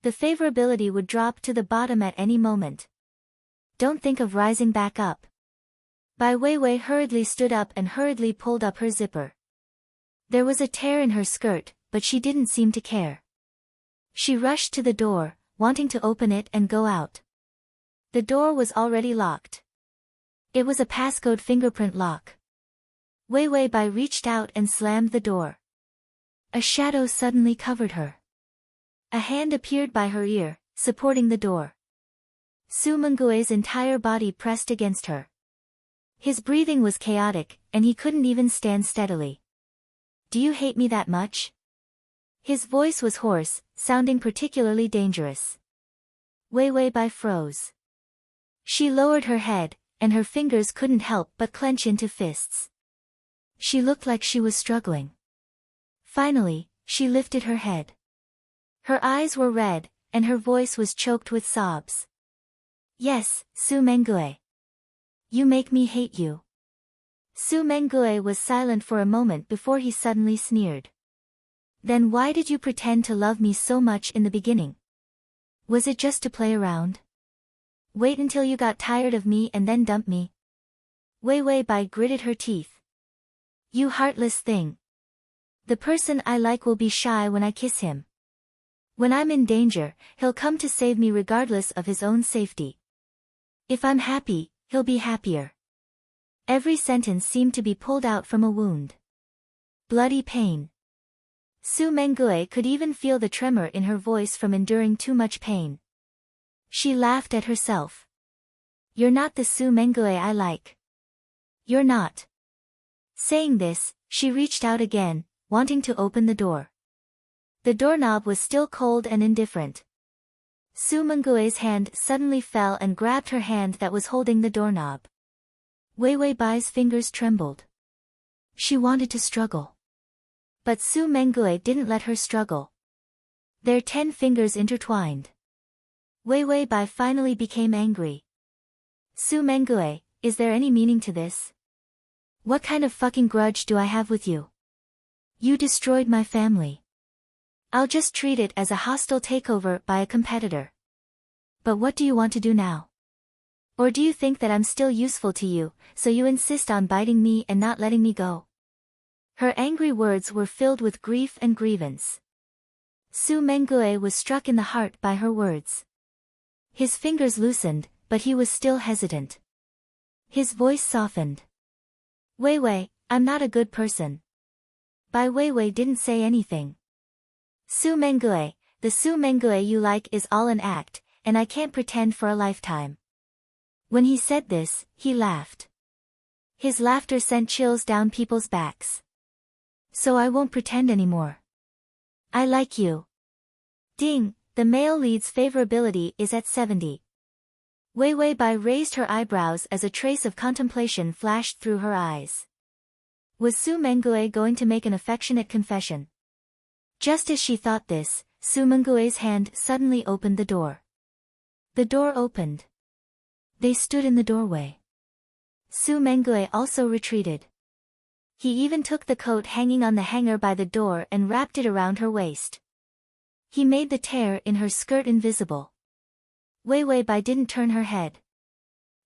the favorability would drop to the bottom at any moment. Don't think of rising back up. Bai Weiwei hurriedly stood up and hurriedly pulled up her zipper. There was a tear in her skirt, but she didn't seem to care. She rushed to the door, wanting to open it and go out. The door was already locked. It was a passcode fingerprint lock. Weiwei Bai reached out and slammed the door. A shadow suddenly covered her. A hand appeared by her ear, supporting the door. Su Mengue's entire body pressed against her. His breathing was chaotic, and he couldn't even stand steadily. "Do you hate me that much?" His voice was hoarse, sounding particularly dangerous. Weiwei Bai froze. She lowered her head, and her fingers couldn't help but clench into fists. She looked like she was struggling. Finally, she lifted her head. Her eyes were red, and her voice was choked with sobs. "Yes, Su Mengue. You make me hate you." Su Mengue was silent for a moment before he suddenly sneered. "Then why did you pretend to love me so much in the beginning? Was it just to play around? Wait until you got tired of me and then dump me?" Weiwei Bai gritted her teeth. "You heartless thing. The person I like will be shy when I kiss him. When I'm in danger, he'll come to save me regardless of his own safety. If I'm happy, he'll be happier." Every sentence seemed to be pulled out from a wound. Bloody pain. Su Mengue could even feel the tremor in her voice from enduring too much pain. She laughed at herself. "You're not the Su Mengue I like. You're not." Saying this, she reached out again, wanting to open the door. The doorknob was still cold and indifferent. Su Mengue's hand suddenly fell and grabbed her hand that was holding the doorknob. Weiwei Bai's fingers trembled. She wanted to struggle. But Su Mengue didn't let her struggle. Their 10 fingers intertwined. Weiwei Bai finally became angry. "Su Mengue, is there any meaning to this? What kind of fucking grudge do I have with you? You destroyed my family. I'll just treat it as a hostile takeover by a competitor. But what do you want to do now? Or do you think that I'm still useful to you, so you insist on biting me and not letting me go?" Her angry words were filled with grief and grievance. Su Mengue was struck in the heart by her words. His fingers loosened, but he was still hesitant. His voice softened. "Weiwei, I'm not a good person." Bai Weiwei didn't say anything. "Su Mengue, the Su Mengue you like is all an act, and I can't pretend for a lifetime." When he said this, he laughed. His laughter sent chills down people's backs. "So I won't pretend anymore. I like you." Ding, the male lead's favorability is at 70. Weiwei Bai raised her eyebrows as a trace of contemplation flashed through her eyes. Was Su Mengue going to make an affectionate confession? Just as she thought this, Su Mengue's hand suddenly opened the door. The door opened. They stood in the doorway. Su Mengue also retreated. He even took the coat hanging on the hanger by the door and wrapped it around her waist. He made the tear in her skirt invisible. Weiwei Bai didn't turn her head.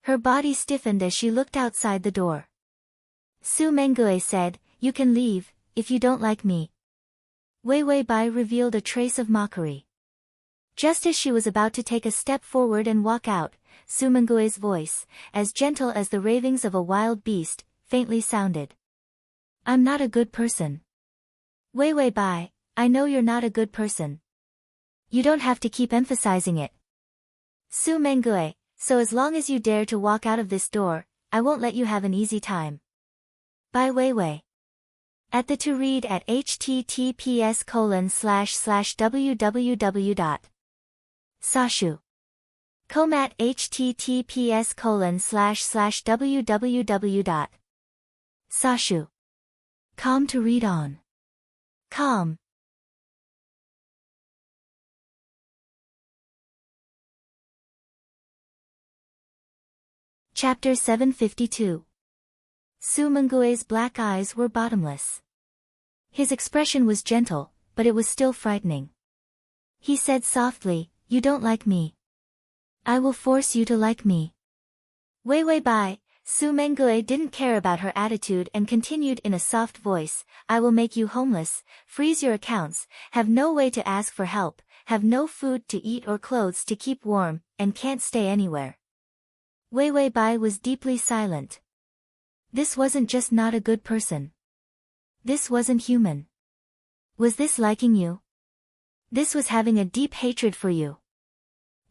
Her body stiffened as she looked outside the door. Su Mengue said, "You can leave, if you don't like me." Weiwei Bai revealed a trace of mockery. Just as she was about to take a step forward and walk out, Su Mengue's voice, as gentle as the ravings of a wild beast, faintly sounded. "I'm not a good person. Weiwei Bai, I know you're not a good person. You don't have to keep emphasizing it. Su Mengue, so as long as you dare to walk out of this door, I won't let you have an easy time." Bai Weiwei. At the to read at https://www.sashu.com at https://www.sashu.com to read on. Com. Chapter 752. Su Mengue's black eyes were bottomless. His expression was gentle, but it was still frightening. He said softly, "You don't like me. I will force you to like me." Wei Bai, Su Mengue didn't care about her attitude and continued in a soft voice, "I will make you homeless, freeze your accounts, have no way to ask for help, have no food to eat or clothes to keep warm, and can't stay anywhere." Wei Bai was deeply silent. This wasn't just not a good person. This wasn't human. Was this liking you? This was having a deep hatred for you.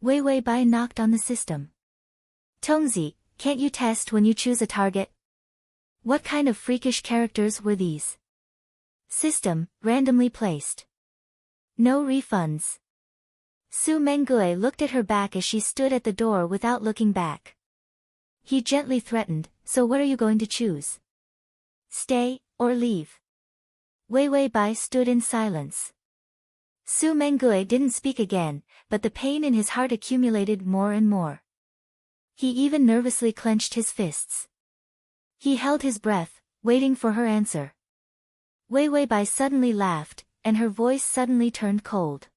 Wei Bai knocked on the system. Tongzi, can't you test when you choose a target? What kind of freakish characters were these? System, randomly placed. No refunds. Su Mengue looked at her back as she stood at the door without looking back. He gently threatened, "So what are you going to choose? Stay, or leave?" Wei Bai stood in silence. Su Mengue didn't speak again, but the pain in his heart accumulated more and more. He even nervously clenched his fists. He held his breath, waiting for her answer. Wei Bai suddenly laughed, and her voice suddenly turned cold.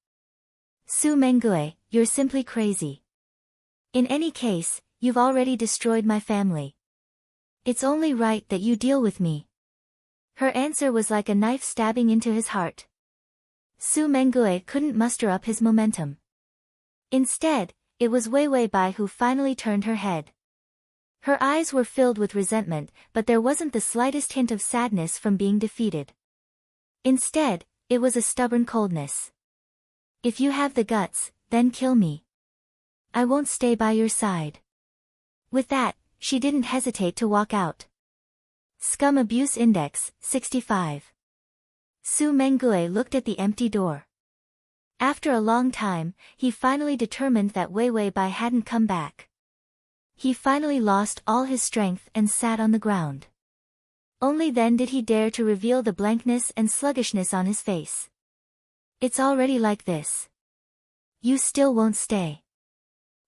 "Su Mengue, you're simply crazy. In any case, you've already destroyed my family. It's only right that you deal with me." Her answer was like a knife stabbing into his heart. Su Mengue couldn't muster up his momentum. Instead, it was Wei Bai who finally turned her head. Her eyes were filled with resentment, but there wasn't the slightest hint of sadness from being defeated. Instead, it was a stubborn coldness. "If you have the guts, then kill me. I won't stay by your side." With that, she didn't hesitate to walk out. Scum Abuse Index, 65. Su Mengue looked at the empty door. After a long time, he finally determined that Wei Bai hadn't come back. He finally lost all his strength and sat on the ground. Only then did he dare to reveal the blankness and sluggishness on his face. "It's already like this. You still won't stay."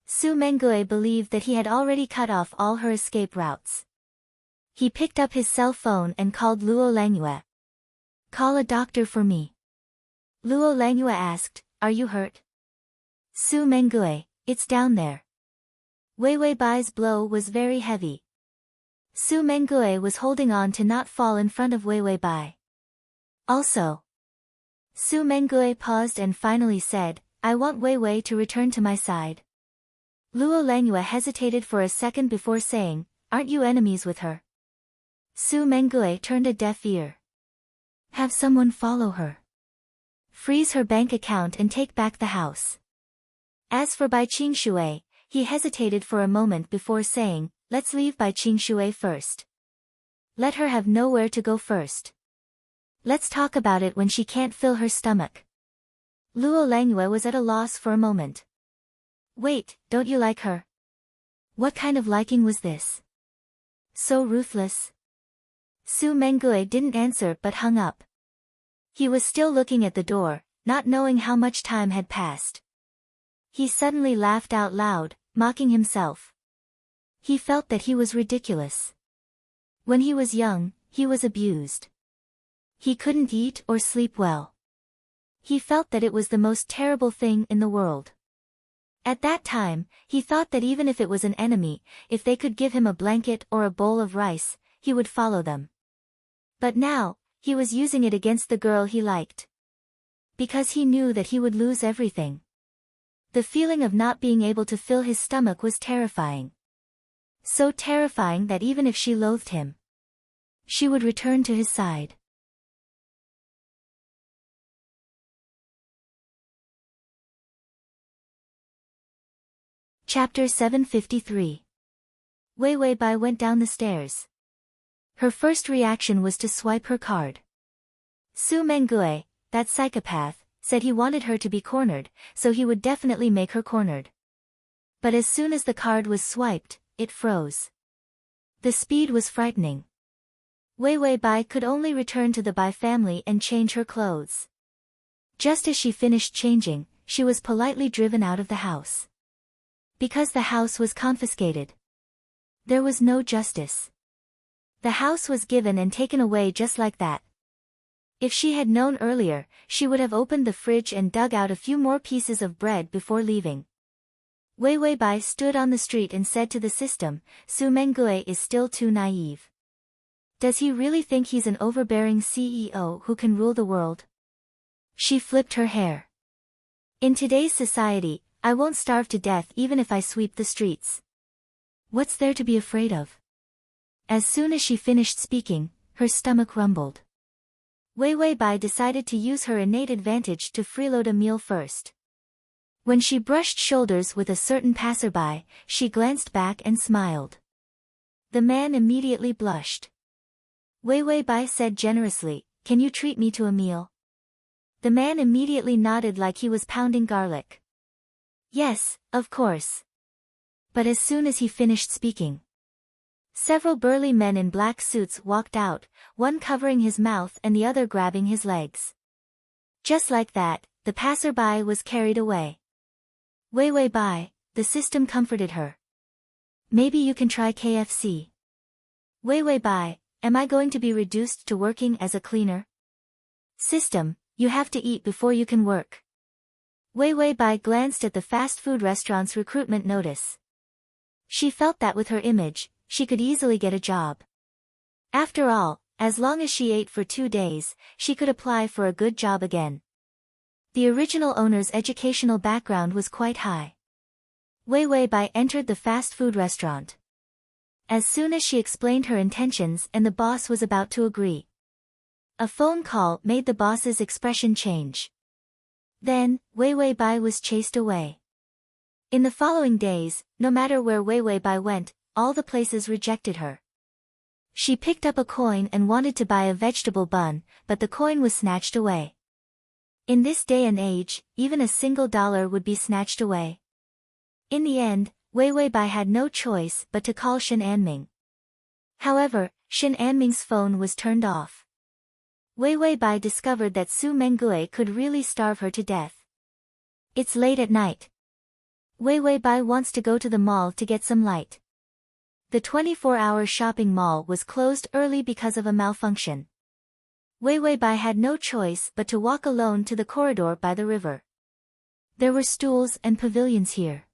Su Mengue believed that he had already cut off all her escape routes. He picked up his cell phone and called Luo Langyue. "Call a doctor for me." Luo Langyue asked, "Are you hurt?" Su Mengue, "It's down there." Wei Bai's blow was very heavy. Su Mengue was holding on to not fall in front of Wei Bai. "Also." Su Mengue paused and finally said, "I want Wei to return to my side." Luo Langyue hesitated for a second before saying, "Aren't you enemies with her?" Su Mengue turned a deaf ear. "Have someone follow her. Freeze her bank account and take back the house." As for Bai Qingshui, he hesitated for a moment before saying, "Let's leave Bai Qingshui first. Let her have nowhere to go first. Let's talk about it when she can't fill her stomach." Luo Langyue was at a loss for a moment. "Wait, don't you like her?" What kind of liking was this? So ruthless. Su Mengue didn't answer but hung up. He was still looking at the door, not knowing how much time had passed. He suddenly laughed out loud, mocking himself. He felt that he was ridiculous. When he was young, he was abused. He couldn't eat or sleep well. He felt that it was the most terrible thing in the world. At that time, he thought that even if it was an enemy, if they could give him a blanket or a bowl of rice, he would follow them. But now, he was using it against the girl he liked. Because he knew that he would lose everything. The feeling of not being able to fill his stomach was terrifying. So terrifying that even if she loathed him, she would return to his side. Chapter 753. Wei Bai went down the stairs. Her first reaction was to swipe her card. Su Mengue, that psychopath, said he wanted her to be cornered, so he would definitely make her cornered. But as soon as the card was swiped, it froze. The speed was frightening. Wei Wei Bai could only return to the Bai family and change her clothes. Just as she finished changing, she was politely driven out of the house. Because the house was confiscated. There was no justice. The house was given and taken away just like that. If she had known earlier, she would have opened the fridge and dug out a few more pieces of bread before leaving. Wei Wei Bai stood on the street and said to the system, Su Mengue is still too naive. Does he really think he's an overbearing CEO who can rule the world? She flipped her hair. In today's society, I won't starve to death even if I sweep the streets. What's there to be afraid of? As soon as she finished speaking, her stomach rumbled. Wei Wei Bai decided to use her innate advantage to freeload a meal first. When she brushed shoulders with a certain passerby, she glanced back and smiled. The man immediately blushed. Wei Wei Bai said generously, "Can you treat me to a meal?" The man immediately nodded like he was pounding garlic. Yes, of course. But as soon as he finished speaking, several burly men in black suits walked out, one covering his mouth and the other grabbing his legs. Just like that, the passerby was carried away. Wei Wei Bai, the system comforted her. Maybe you can try KFC. Wei Wei Bai, am I going to be reduced to working as a cleaner? System, you have to eat before you can work. Wei Wei Bai glanced at the fast food restaurant's recruitment notice. She felt that with her image, she could easily get a job. After all, as long as she ate for 2 days, she could apply for a good job again. The original owner's educational background was quite high. Wei Wei Bai entered the fast food restaurant. As soon as she explained her intentions and the boss was about to agree, a phone call made the boss's expression change. Then, Wei Wei Bai was chased away. In the following days, no matter where Wei Wei Bai went, all the places rejected her. She picked up a coin and wanted to buy a vegetable bun, but the coin was snatched away. In this day and age, even a single dollar would be snatched away. In the end, Wei Wei Bai had no choice but to call Shen Anming. However, Shen Anming's phone was turned off. Wei Wei Bai discovered that Su Mengue could really starve her to death. It's late at night. Wei Wei Bai wants to go to the mall to get some light. The 24-hour shopping mall was closed early because of a malfunction. Wei Wei Bai had no choice but to walk alone to the corridor by the river. There were stools and pavilions here.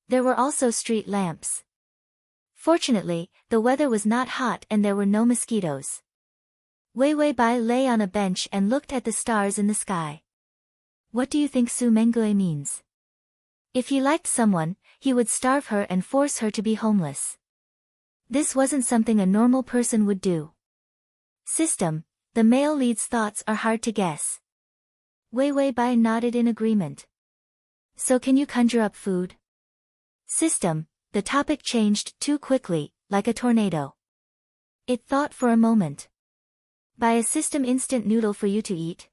There were also street lamps. Fortunately, the weather was not hot and there were no mosquitoes. Wei Wei Bai lay on a bench and looked at the stars in the sky. What do you think Su Mengue means? If he liked someone, he would starve her and force her to be homeless. This wasn't something a normal person would do. System, the male lead's thoughts are hard to guess. Wei Wei Bai nodded in agreement. So can you conjure up food? System, the topic changed too quickly, like a tornado. It thought for a moment. Buy a system instant noodle for you to eat?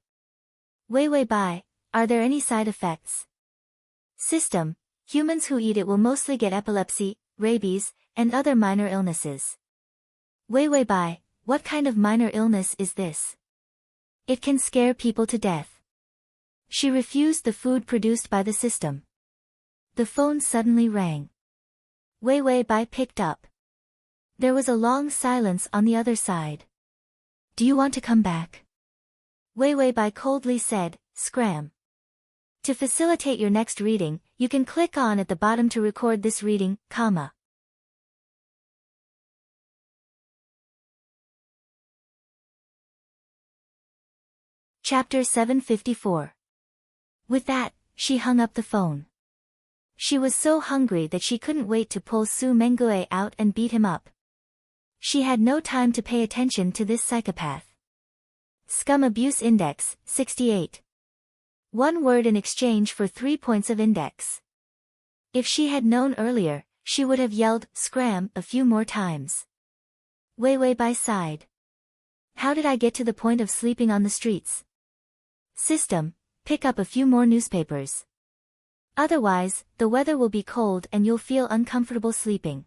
Wei Wei Bai, are there any side effects? System, humans who eat it will mostly get epilepsy, rabies, and other minor illnesses. Wei Wei Bai, what kind of minor illness is this? It can scare people to death. She refused the food produced by the system. The phone suddenly rang. Wei Wei Bai picked up. There was a long silence on the other side. Do you want to come back? Wei Wei Bai coldly said, scram. To facilitate your next reading, you can click on at the bottom to record this reading, comma. Chapter 754. With that, she hung up the phone. She was so hungry that she couldn't wait to pull Su Mengue out and beat him up. She had no time to pay attention to this psychopath. Scum Abuse Index, 68. 1 word in exchange for 3 points of index. If she had known earlier, she would have yelled, scram, a few more times. Wei Wei Bai sighed. How did I get to the point of sleeping on the streets? System, pick up a few more newspapers. Otherwise, the weather will be cold and you'll feel uncomfortable sleeping.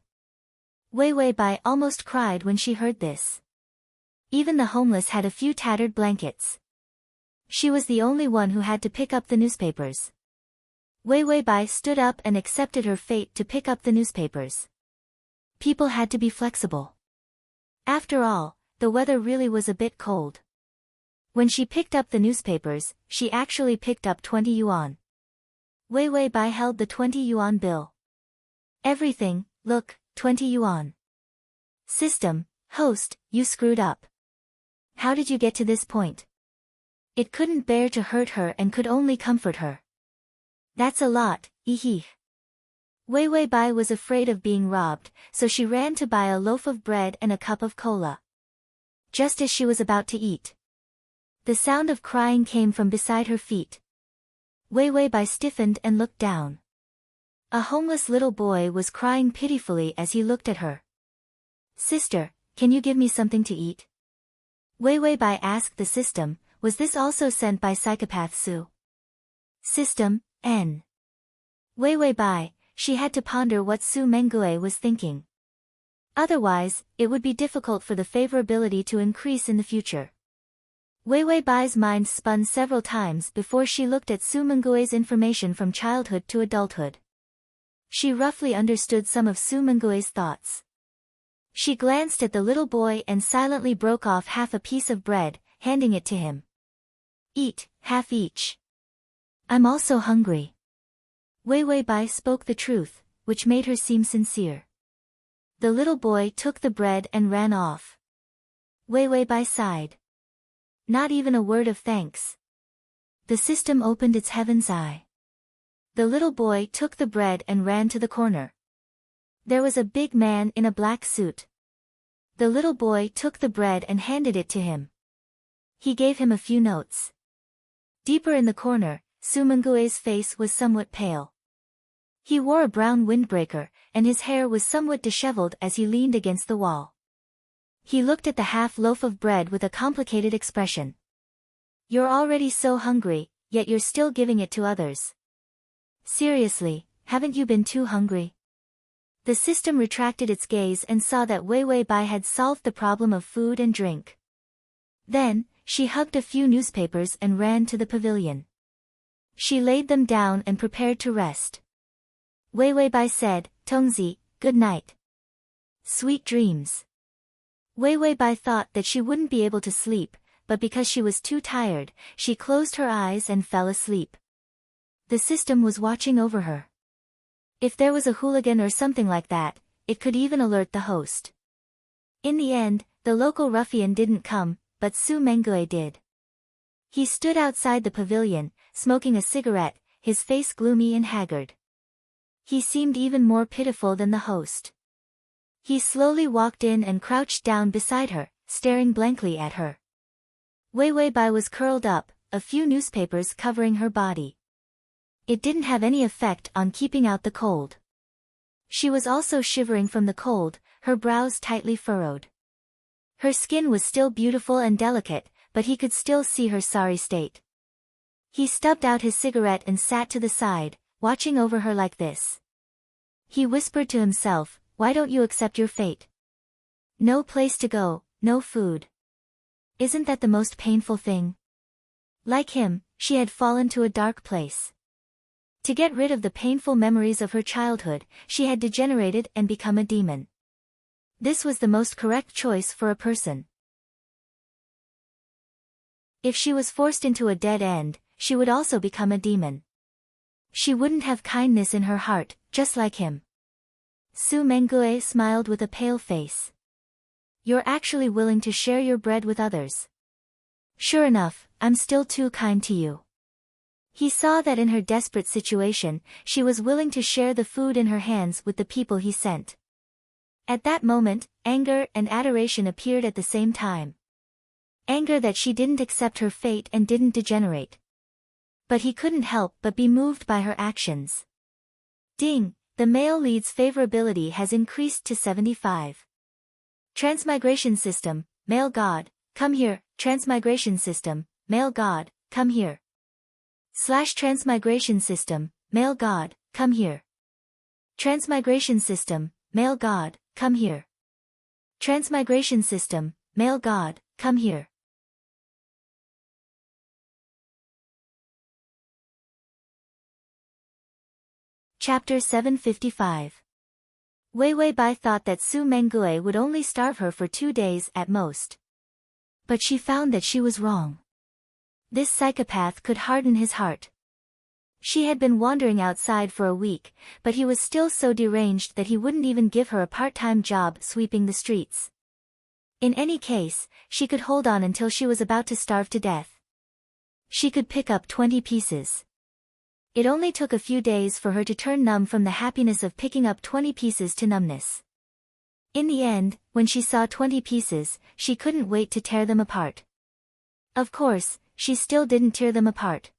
Wei Wei Bai almost cried when she heard this. Even the homeless had a few tattered blankets. She was the only one who had to pick up the newspapers. Wei Wei Bai stood up and accepted her fate to pick up the newspapers. People had to be flexible. After all, the weather really was a bit cold. When she picked up the newspapers, she actually picked up 20 yuan. Wei Wei Bai held the 20 yuan bill. Everything, look, 20 yuan. System, host, you screwed up. How did you get to this point? It couldn't bear to hurt her and could only comfort her. That's a lot, eehee. Wei Wei Bai was afraid of being robbed, so she ran to buy a loaf of bread and a cup of cola. Just as she was about to eat, the sound of crying came from beside her feet. Wei Wei Bai stiffened and looked down. A homeless little boy was crying pitifully as he looked at her. Sister, can you give me something to eat? Wei Wei Bai asked the system. Was this also sent by psychopath Su? System, N. Wei Wei Bai, she had to ponder what Su Mengue was thinking. Otherwise, it would be difficult for the favorability to increase in the future. Wei Wei Bai's mind spun several times before she looked at Su Mengue's information from childhood to adulthood. She roughly understood some of Su Mengue's thoughts. She glanced at the little boy and silently broke off half a piece of bread, handing it to him. Eat, half each. I'm also hungry. Wei Wei Bai spoke the truth, which made her seem sincere. The little boy took the bread and ran off. Wei Wei Bai sighed. Not even a word of thanks. The system opened its heaven's eye. The little boy took the bread and ran to the corner. There was a big man in a black suit. The little boy took the bread and handed it to him. He gave him a few notes. Deeper in the corner, Su Mengue's face was somewhat pale. He wore a brown windbreaker, and his hair was somewhat disheveled as he leaned against the wall. He looked at the half loaf of bread with a complicated expression. You're already so hungry, yet you're still giving it to others. Seriously, haven't you been too hungry? The system retracted its gaze and saw that Wei Wei Bai had solved the problem of food and drink. Then, she hugged a few newspapers and ran to the pavilion. She laid them down and prepared to rest. Wei Wei Bai said, Tongzi, good night. Sweet dreams. Wei Wei Bai thought that she wouldn't be able to sleep, but because she was too tired, she closed her eyes and fell asleep. The system was watching over her. If there was a hooligan or something like that, it could even alert the host. In the end, the local ruffian didn't come, but Su Mengue did. He stood outside the pavilion, smoking a cigarette, his face gloomy and haggard. He seemed even more pitiful than the host. He slowly walked in and crouched down beside her, staring blankly at her. Wei Wei Bai was curled up, a few newspapers covering her body. It didn't have any effect on keeping out the cold. She was also shivering from the cold, her brows tightly furrowed. Her skin was still beautiful and delicate, but he could still see her sorry state. He stubbed out his cigarette and sat to the side, watching over her like this. He whispered to himself, why don't you accept your fate? No place to go, no food. Isn't that the most painful thing? Like him, she had fallen to a dark place. To get rid of the painful memories of her childhood, she had degenerated and become a demon. This was the most correct choice for a person. If she was forced into a dead end, she would also become a demon. She wouldn't have kindness in her heart, just like him. Su Mengue smiled with a pale face. You're actually willing to share your bread with others. Sure enough, I'm still too kind to you. He saw that in her desperate situation, she was willing to share the food in her hands with the people he sent. At that moment, anger and adoration appeared at the same time. Anger that she didn't accept her fate and didn't degenerate. But he couldn't help but be moved by her actions. Ding, the male lead's favorability has increased to 75. Transmigration system, male god, come here, Transmigration System, Male God, come here. Transmigration System, Male God, come here. Transmigration System, Male God, come here. Transmigration System, Male God, come here. Chapter 755. Wei Wei Bai thought that Su Mengue would only starve her for 2 days at most. But she found that she was wrong. This psychopath could harden his heart. She had been wandering outside for a week, but he was still so deranged that he wouldn't even give her a part-time job sweeping the streets. In any case, she could hold on until she was about to starve to death. She could pick up 20 pieces. It only took a few days for her to turn numb from the happiness of picking up 20 pieces to numbness. In the end, when she saw 20 pieces, she couldn't wait to tear them apart. Of course, she still didn't tear them apart.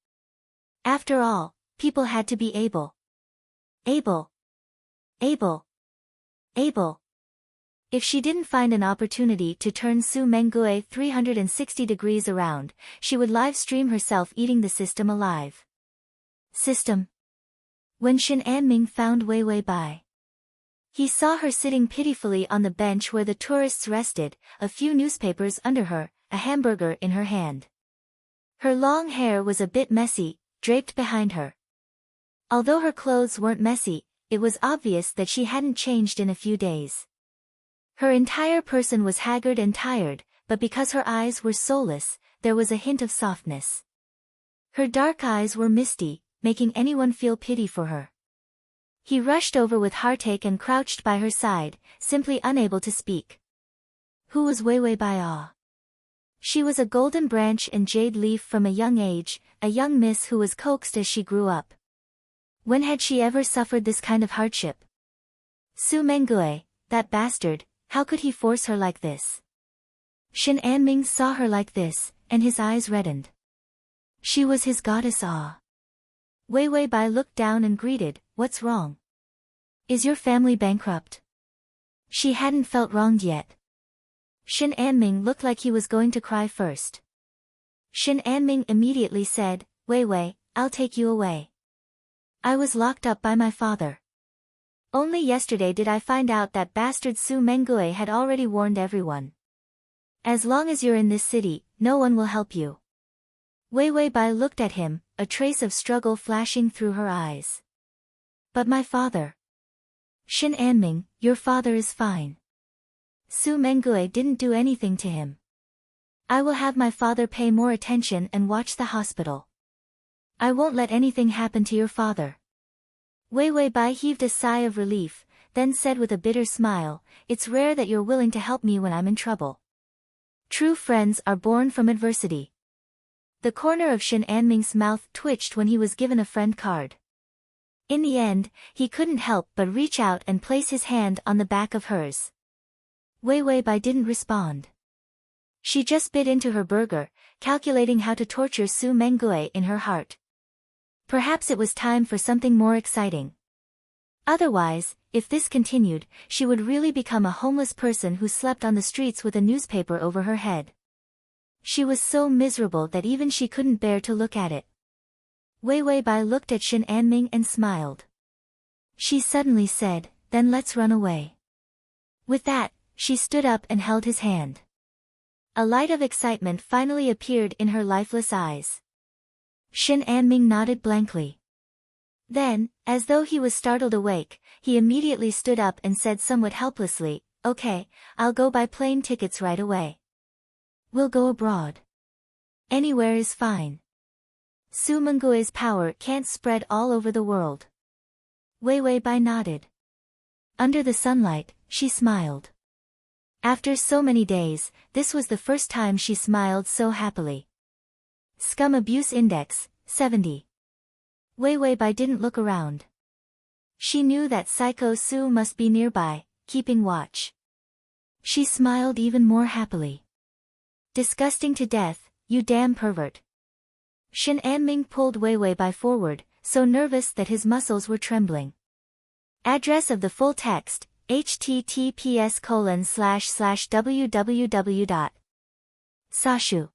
After all, people had to be able. Able. If she didn't find an opportunity to turn Su Mengue 360 degrees around, she would live stream herself eating the system alive. System. When Shen Anming found Wei Wei Bai, he saw her sitting pitifully on the bench where the tourists rested, a few newspapers under her, a hamburger in her hand. Her long hair was a bit messy, draped behind her. Although her clothes weren't messy, it was obvious that she hadn't changed in a few days. Her entire person was haggard and tired, but because her eyes were soulless, there was a hint of softness. Her dark eyes were misty, making anyone feel pity for her. He rushed over with heartache and crouched by her side, simply unable to speak. Who was Wei Wei Bai? She was a golden branch and jade leaf from a young age, a young miss who was coaxed as she grew up. When had she ever suffered this kind of hardship? Su Mengue, that bastard, how could he force her like this? Shen Anming saw her like this, and his eyes reddened. She was his goddess. Wei Wei Bai looked down and greeted, "What's wrong? Is your family bankrupt?" She hadn't felt wronged yet. Shen Anming looked like he was going to cry first. Shen Anming immediately said, "Wei Wei, I'll take you away. I was locked up by my father. Only yesterday did I find out that bastard Su Mengue had already warned everyone. As long as you're in this city, no one will help you." Wei Wei Bai looked at him, a trace of struggle flashing through her eyes. "But my father." "Shen Anming, your father is fine. Su Mengue didn't do anything to him. I will have my father pay more attention and watch the hospital. I won't let anything happen to your father." Wei Wei Bai heaved a sigh of relief, then said with a bitter smile, "It's rare that you're willing to help me when I'm in trouble. True friends are born from adversity." The corner of Shen Anming's mouth twitched when he was given a friend card. In the end, he couldn't help but reach out and place his hand on the back of hers. Wei Wei Bai didn't respond. She just bit into her burger, calculating how to torture Su Mengue in her heart. Perhaps it was time for something more exciting. Otherwise, if this continued, she would really become a homeless person who slept on the streets with a newspaper over her head. She was so miserable that even she couldn't bear to look at it. Wei Wei Bai looked at Shen Anming and smiled. She suddenly said, "Then let's run away." With that, she stood up and held his hand. A light of excitement finally appeared in her lifeless eyes. Shen Anming nodded blankly. Then, as though he was startled awake, he immediately stood up and said somewhat helplessly, "Okay, I'll go buy plane tickets right away. We'll go abroad. Anywhere is fine. Su Mengue's power can't spread all over the world." Wei Wei Bai nodded. Under the sunlight, she smiled. After so many days, this was the first time she smiled so happily. Scum Abuse Index, 70. Wei Wei Bai didn't look around. She knew that Psycho Su must be nearby, keeping watch. She smiled even more happily. "Disgusting to death, you damn pervert." Shen Anming pulled Wei Wei Bai forward, so nervous that his muscles were trembling. Address of the full text, https://www. Sashu.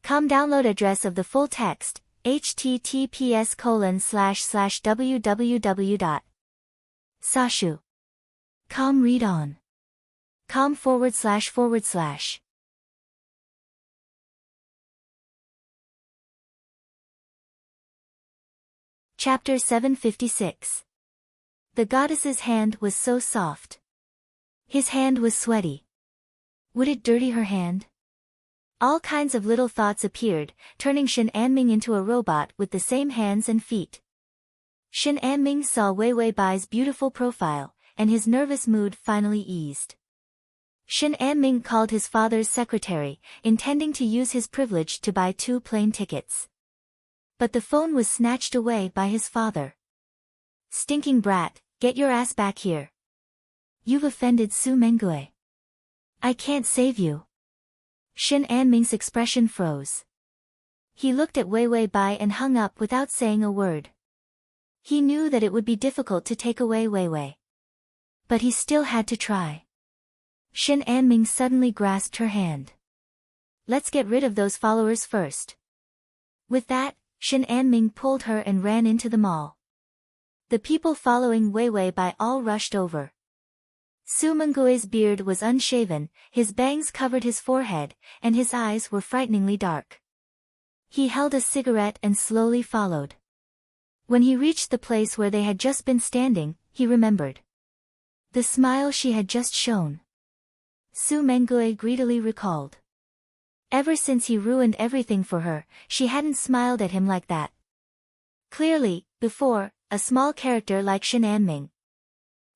Com download address of the full text, https://www.sashu.com read on. com//. Chapter 756. The goddess's hand was so soft. His hand was sweaty. Would it dirty her hand? All kinds of little thoughts appeared, turning Shin Anming into a robot with the same hands and feet. Shin Anming saw Wei Wei Bai's beautiful profile, and his nervous mood finally eased. Shin Anming called his father's secretary, intending to use his privilege to buy 2 plane tickets. But the phone was snatched away by his father. Stinking brat, get your ass back here. You've offended Su Mengue. I can't save you. Shin Anming's expression froze. He looked at Wei Wei Bai and hung up without saying a word. He knew that it would be difficult to take away Wei Wei. But he still had to try. Shin Anming suddenly grasped her hand. Let's get rid of those followers first. With that, Shin Anming pulled her and ran into the mall. The people following Wei Wei Bai all rushed over. Su Mengue's beard was unshaven, his bangs covered his forehead, and his eyes were frighteningly dark. He held a cigarette and slowly followed. When he reached the place where they had just been standing, he remembered the smile she had just shown. Su Mengue greedily recalled. Ever since he ruined everything for her, she hadn't smiled at him like that. Clearly, before, a small character like Shin Anming.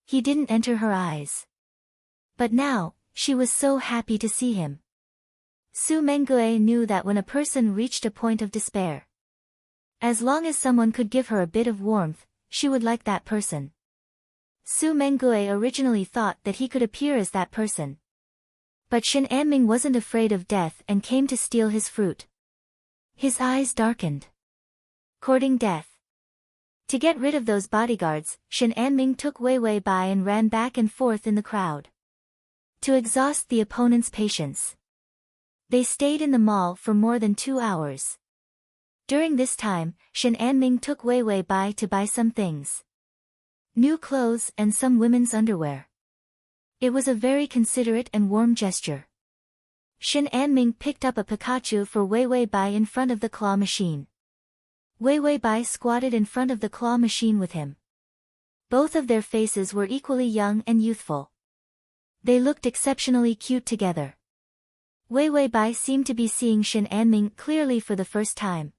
He didn't enter her eyes. But now, she was so happy to see him. Su Mengue knew that when a person reached a point of despair, as long as someone could give her a bit of warmth, she would like that person. Su Mengue originally thought that he could appear as that person. But Shin Anming wasn't afraid of death and came to steal his fruit. His eyes darkened. Courting death. To get rid of those bodyguards, Shin Anming took Wei Wei Bai and ran back and forth in the crowd. To exhaust the opponent's patience. They stayed in the mall for more than 2 hours. During this time, Shin Anming took Wei Wei Bai to buy some things. New clothes and some women's underwear. It was a very considerate and warm gesture. Shin Anming picked up a Pikachu for Wei Wei Bai in front of the claw machine. Wei Wei Bai squatted in front of the claw machine with him. Both of their faces were equally young and youthful. They looked exceptionally cute together. Wei Wei Bai seemed to be seeing Shin Anming clearly for the first time.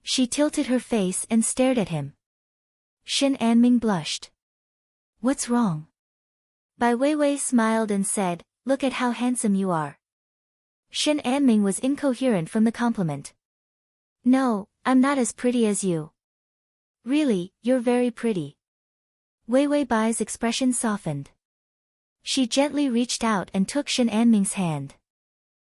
She tilted her face and stared at him. Shin Anming blushed. What's wrong? Bai Weiwei smiled and said, look at how handsome you are. Shin Anming was incoherent from the compliment. No, I'm not as pretty as you. Really, you're very pretty. Wei Wei Bai's expression softened. She gently reached out and took Shin Anming's hand.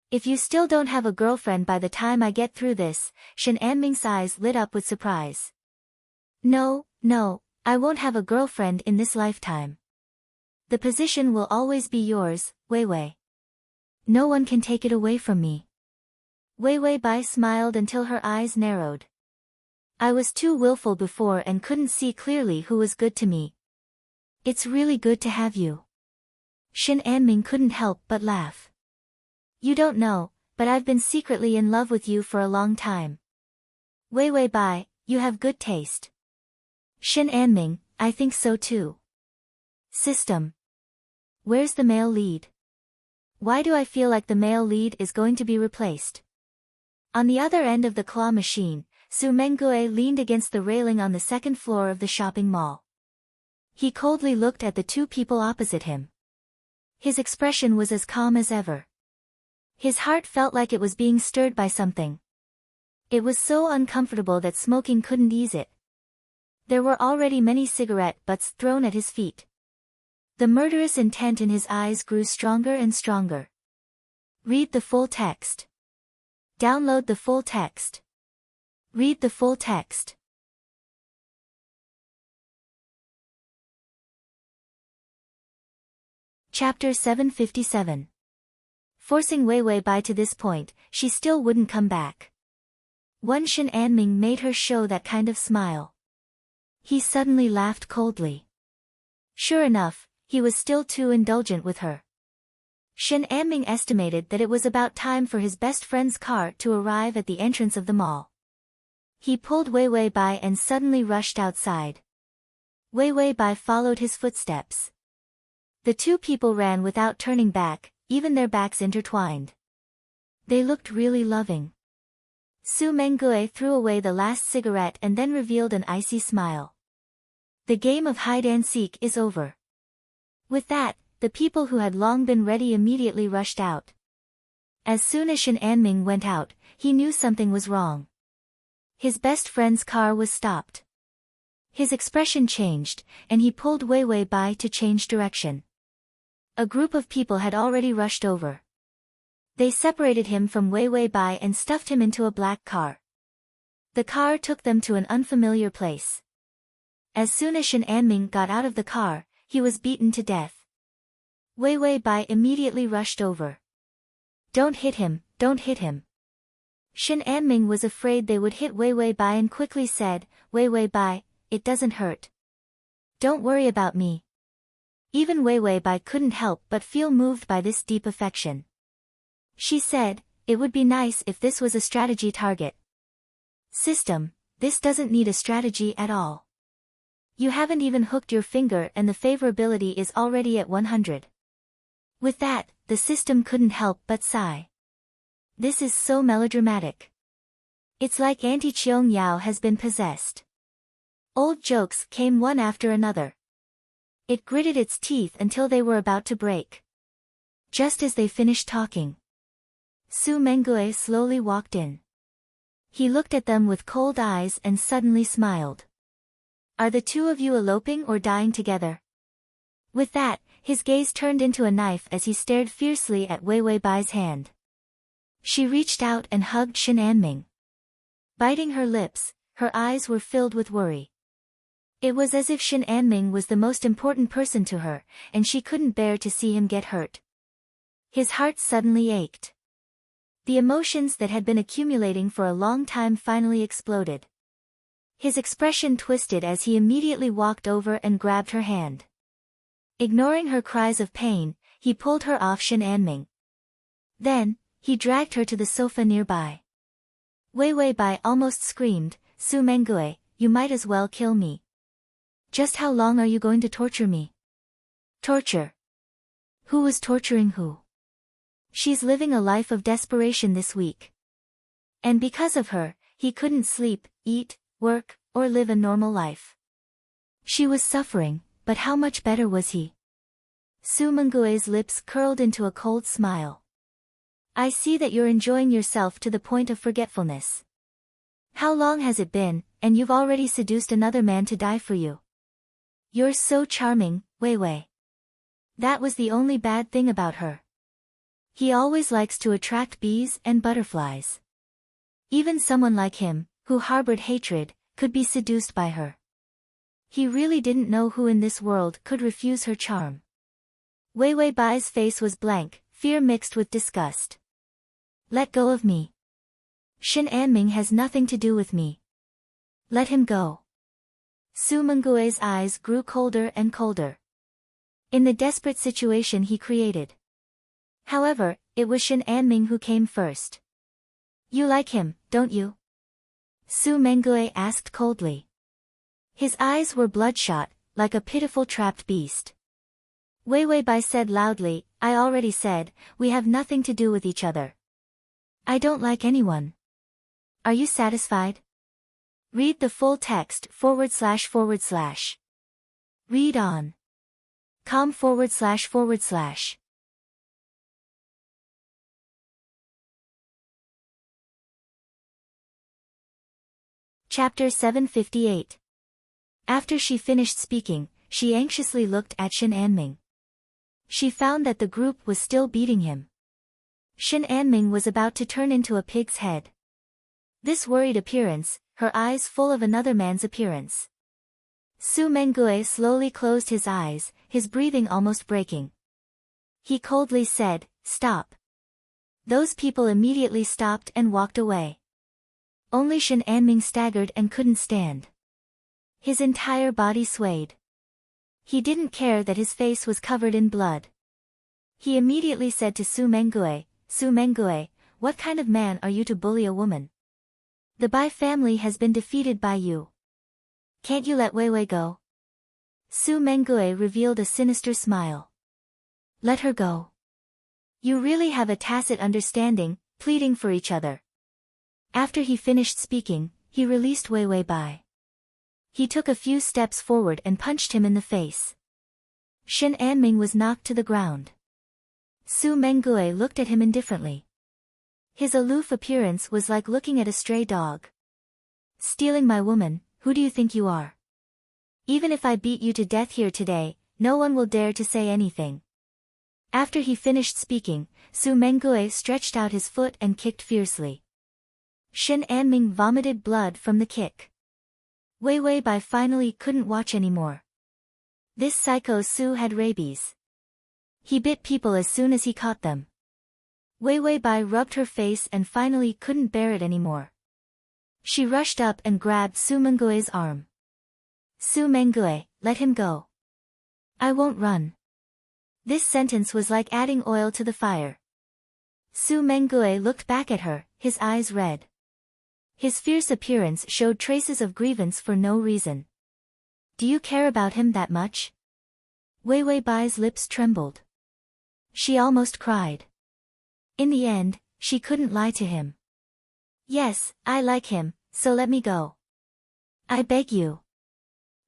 If you still don't have a girlfriend by the time I get through this, Shin Anming's eyes lit up with surprise. No, I won't have a girlfriend in this lifetime. The position will always be yours, Wei Wei. No one can take it away from me. Wei Wei Bai smiled until her eyes narrowed. I was too willful before and couldn't see clearly who was good to me. It's really good to have you. Shin Anming couldn't help but laugh. You don't know, but I've been secretly in love with you for a long time. Wei Wei Bai, you have good taste. Shin Anming, I think so too. System. Where's the male lead? Why do I feel like the male lead is going to be replaced? On the other end of the claw machine, Su Mengue leaned against the railing on the 2nd floor of the shopping mall. He coldly looked at the 2 people opposite him. His expression was as calm as ever. His heart felt like it was being stirred by something. It was so uncomfortable that smoking couldn't ease it. There were already many cigarette butts thrown at his feet. The murderous intent in his eyes grew stronger and stronger. Read the full text. Download the full text. Read the full text. Chapter 757. forcing Wei Wei Bai to this point, she still wouldn't come back. One Shen Anming made her show that kind of smile. He suddenly laughed coldly. Sure enough, he was still too indulgent with her. Shen Anming estimated that it was about time for his best friend's car to arrive at the entrance of the mall. He pulled Wei Wei Bai and suddenly rushed outside. Wei Wei Bai followed his footsteps. The two people ran without turning back, even their backs intertwined. They looked really loving. Su Mengue threw away the last cigarette and then revealed an icy smile. The game of hide-and-seek is over. With that, the people who had long been ready immediately rushed out. As soon as Shen Anming went out, he knew something was wrong. His best friend's car was stopped. His expression changed, and he pulled Wei Wei Bai to change direction. A group of people had already rushed over. They separated him from Wei Wei Bai and stuffed him into a black car. The car took them to an unfamiliar place. As soon as Shen Anming got out of the car, he was beaten to death. Wei Wei Bai immediately rushed over. Don't hit him, don't hit him. Shen Anming was afraid they would hit Wei Wei Bai and quickly said, Wei Wei Bai, it doesn't hurt. Don't worry about me. Even Wei Wei Bai couldn't help but feel moved by this deep affection. She said, it would be nice if this was a strategy target. System, this doesn't need a strategy at all. You haven't even hooked your finger and the favorability is already at 100. With that, the system couldn't help but sigh. This is so melodramatic. It's like Auntie Cheong Yao has been possessed. Old jokes came one after another. It gritted its teeth until they were about to break. Just as they finished talking, Su Mengue slowly walked in. He looked at them with cold eyes and suddenly smiled. Are the two of you eloping or dying together? With that, his gaze turned into a knife as he stared fiercely at Wei Wei Bai's hand. She reached out and hugged Shen Anming. Biting her lips, her eyes were filled with worry. It was as if Shen Anming was the most important person to her, and she couldn't bear to see him get hurt. His heart suddenly ached. The emotions that had been accumulating for a long time finally exploded. His expression twisted as he immediately walked over and grabbed her hand. Ignoring her cries of pain, he pulled her off Shen Anming. Then, he dragged her to the sofa nearby. Wei Wei Bai almost screamed, Su Mengue, you might as well kill me. Just how long are you going to torture me? Torture? Who was torturing who? She's living a life of desperation this week. And because of her, he couldn't sleep, eat, work, or live a normal life. She was suffering, but how much better was he? Su Mengue's lips curled into a cold smile. I see that you're enjoying yourself to the point of forgetfulness. How long has it been, and you've already seduced another man to die for you? You're so charming, Wei Wei. That was the only bad thing about her. He always likes to attract bees and butterflies. Even someone like him, who harbored hatred, could be seduced by her. He really didn't know who in this world could refuse her charm. Wei Wei Bai's face was blank, fear mixed with disgust. Let go of me. Shen Anming has nothing to do with me. Let him go. Su Mengue's eyes grew colder and colder. In the desperate situation he created. However, it was Shen Anming who came first. You like him, don't you? Su Mengue asked coldly. His eyes were bloodshot, like a pitiful trapped beast. Wei Wei Bai said loudly, I already said, we have nothing to do with each other. I don't like anyone. Are you satisfied? Read the full text //. Read on. com //. Chapter 758. After she finished speaking, she anxiously looked at Shen Anming. She found that the group was still beating him. Shen Anming was about to turn into a pig's head. This worried appearance, her eyes full of another man's appearance. Su Mengue slowly closed his eyes, his breathing almost breaking. He coldly said, Stop. Those people immediately stopped and walked away. Only Shen Anming staggered and couldn't stand. His entire body swayed. He didn't care that his face was covered in blood. He immediately said to Su Mengue, what kind of man are you to bully a woman? The Bai family has been defeated by you. Can't you let Wei Wei go? Su Mengue revealed a sinister smile. Let her go. You really have a tacit understanding, pleading for each other. After he finished speaking, he released Wei Wei Bai. He took a few steps forward and punched him in the face. Shen Anming was knocked to the ground. Su Mengue looked at him indifferently. His aloof appearance was like looking at a stray dog. Stealing my woman, who do you think you are? Even if I beat you to death here today, no one will dare to say anything. After he finished speaking, Su Mengue stretched out his foot and kicked fiercely. Shen Anming vomited blood from the kick. Wei Wei Bai finally couldn't watch anymore. This psycho Su had rabies. He bit people as soon as he caught them. Wei Wei Bai rubbed her face and finally couldn't bear it anymore. She rushed up and grabbed Su Mengue's arm. Su Mengue, let him go. I won't run. This sentence was like adding oil to the fire. Su Mengue looked back at her, his eyes red. His fierce appearance showed traces of grievance for no reason. Do you care about him that much? Wei Wei Bai's lips trembled. She almost cried. In the end, she couldn't lie to him. Yes, I like him, so let me go. I beg you.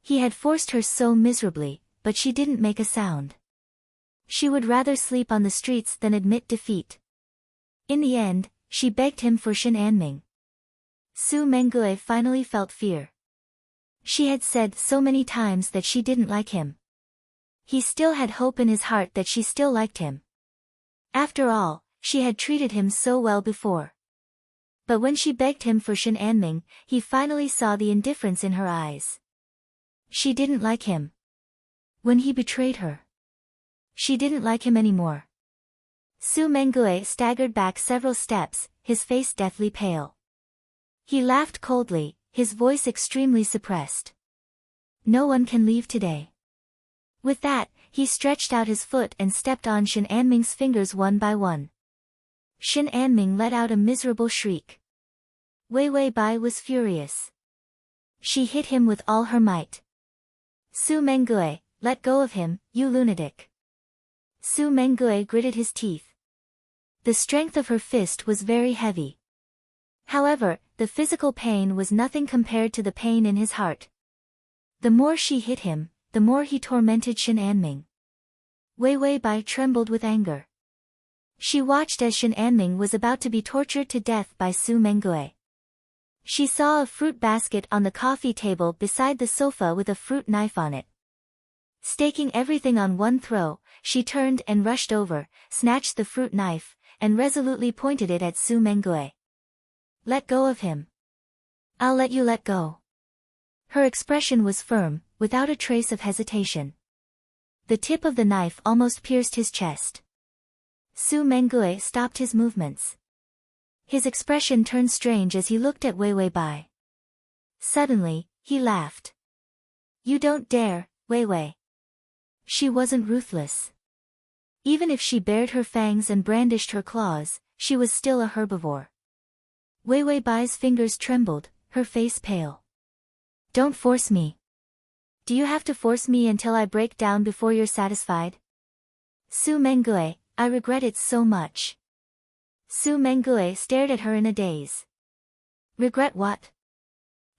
He had forced her so miserably, but she didn't make a sound. She would rather sleep on the streets than admit defeat. In the end, she begged him for Shen Anming. Su Mengue finally felt fear. She had said so many times that she didn't like him. He still had hope in his heart that she still liked him. After all, she had treated him so well before. But when she begged him for Shen Anming, he finally saw the indifference in her eyes. She didn't like him. When he betrayed her, she didn't like him anymore. Su Mengue staggered back several steps, his face deathly pale. He laughed coldly, his voice extremely suppressed. No one can leave today. With that, he stretched out his foot and stepped on Shen Anming's fingers one by one. Shen Anming let out a miserable shriek. Wei Wei Bai was furious. She hit him with all her might. Su Mengue, let go of him, you lunatic. Su Mengue gritted his teeth. The strength of her fist was very heavy. However, the physical pain was nothing compared to the pain in his heart. The more she hit him, the more he tormented Shen Anming. Wei Wei Bai trembled with anger. She watched as Shen Anming was about to be tortured to death by Su Mengue. She saw a fruit basket on the coffee table beside the sofa with a fruit knife on it. Staking everything on one throw, she turned and rushed over, snatched the fruit knife, and resolutely pointed it at Su Mengue. Let go of him. I'll let you let go. Her expression was firm, without a trace of hesitation. The tip of the knife almost pierced his chest. Su Mengue stopped his movements. His expression turned strange as he looked at Wei Wei Bai. Suddenly, he laughed. You don't dare, Wei Wei. She wasn't ruthless. Even if she bared her fangs and brandished her claws, she was still a herbivore. Wei Wei Bai's fingers trembled, her face pale. Don't force me. Do you have to force me until I break down before you're satisfied? Su Mengue, I regret it so much. Su Mengue stared at her in a daze. Regret what?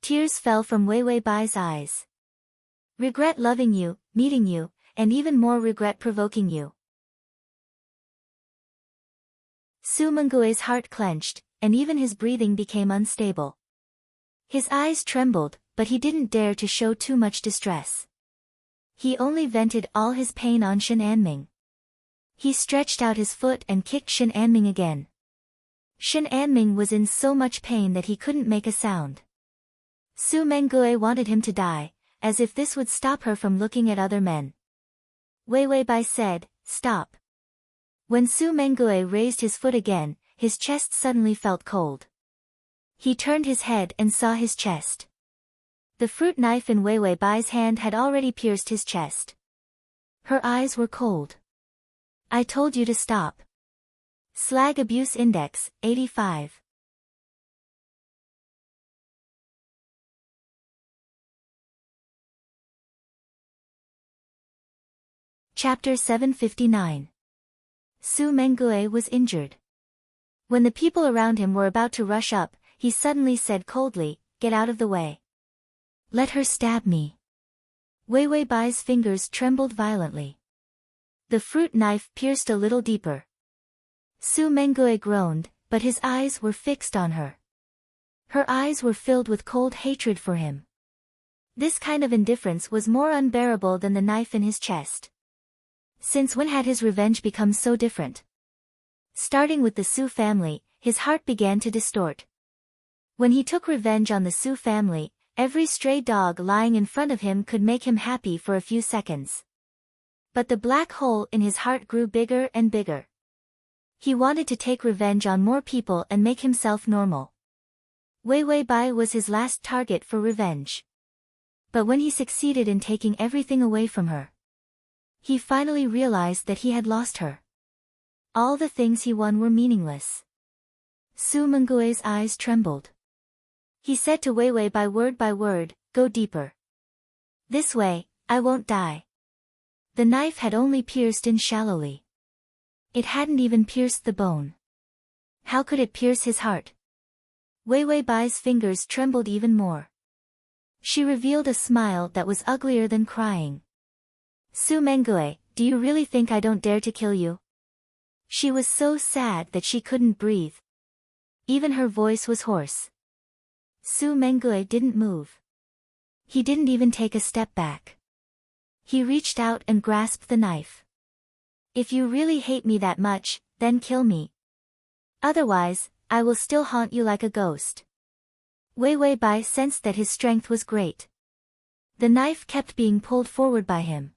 Tears fell from Wei Wei Bai's eyes. Regret loving you, meeting you, and even more regret provoking you. Su Mengue's heart clenched, and even his breathing became unstable. His eyes trembled, but he didn't dare to show too much distress. He only vented all his pain on Shen Anming. He stretched out his foot and kicked Shen Anming again. Shen Anming was in so much pain that he couldn't make a sound. Su Mengue wanted him to die, as if this would stop her from looking at other men. Wei Wei Bai said, stop. When Su Mengue raised his foot again, his chest suddenly felt cold. He turned his head and saw his chest. The fruit knife in Wei Wei Bai's hand had already pierced his chest. Her eyes were cold. I told you to stop. Slag Abuse Index, 85. Chapter 759. Su Mengue was injured. When the people around him were about to rush up, he suddenly said coldly, "Get out of the way. Let her stab me." Wei Wei Bai's fingers trembled violently. The fruit knife pierced a little deeper. Su Mengue groaned, but his eyes were fixed on her. Her eyes were filled with cold hatred for him. This kind of indifference was more unbearable than the knife in his chest. Since when had his revenge become so different? Starting with the Su family, his heart began to distort. When he took revenge on the Su family, every stray dog lying in front of him could make him happy for a few seconds. But the black hole in his heart grew bigger and bigger. He wanted to take revenge on more people and make himself normal. Wei Wei Bai was his last target for revenge. But when he succeeded in taking everything away from her, he finally realized that he had lost her. All the things he won were meaningless. Su Mengue's eyes trembled. He said to Wei Wei by word, "Go deeper. This way, I won't die." The knife had only pierced in shallowly. It hadn't even pierced the bone. How could it pierce his heart? Wei Wei Bai's fingers trembled even more. She revealed a smile that was uglier than crying. "Su Mengue, do you really think I don't dare to kill you?" She was so sad that she couldn't breathe. Even her voice was hoarse. Su Mengue didn't move. He didn't even take a step back. He reached out and grasped the knife. "If you really hate me that much, then kill me. Otherwise, I will still haunt you like a ghost." Wei Wei Bai sensed that his strength was great. The knife kept being pulled forward by him.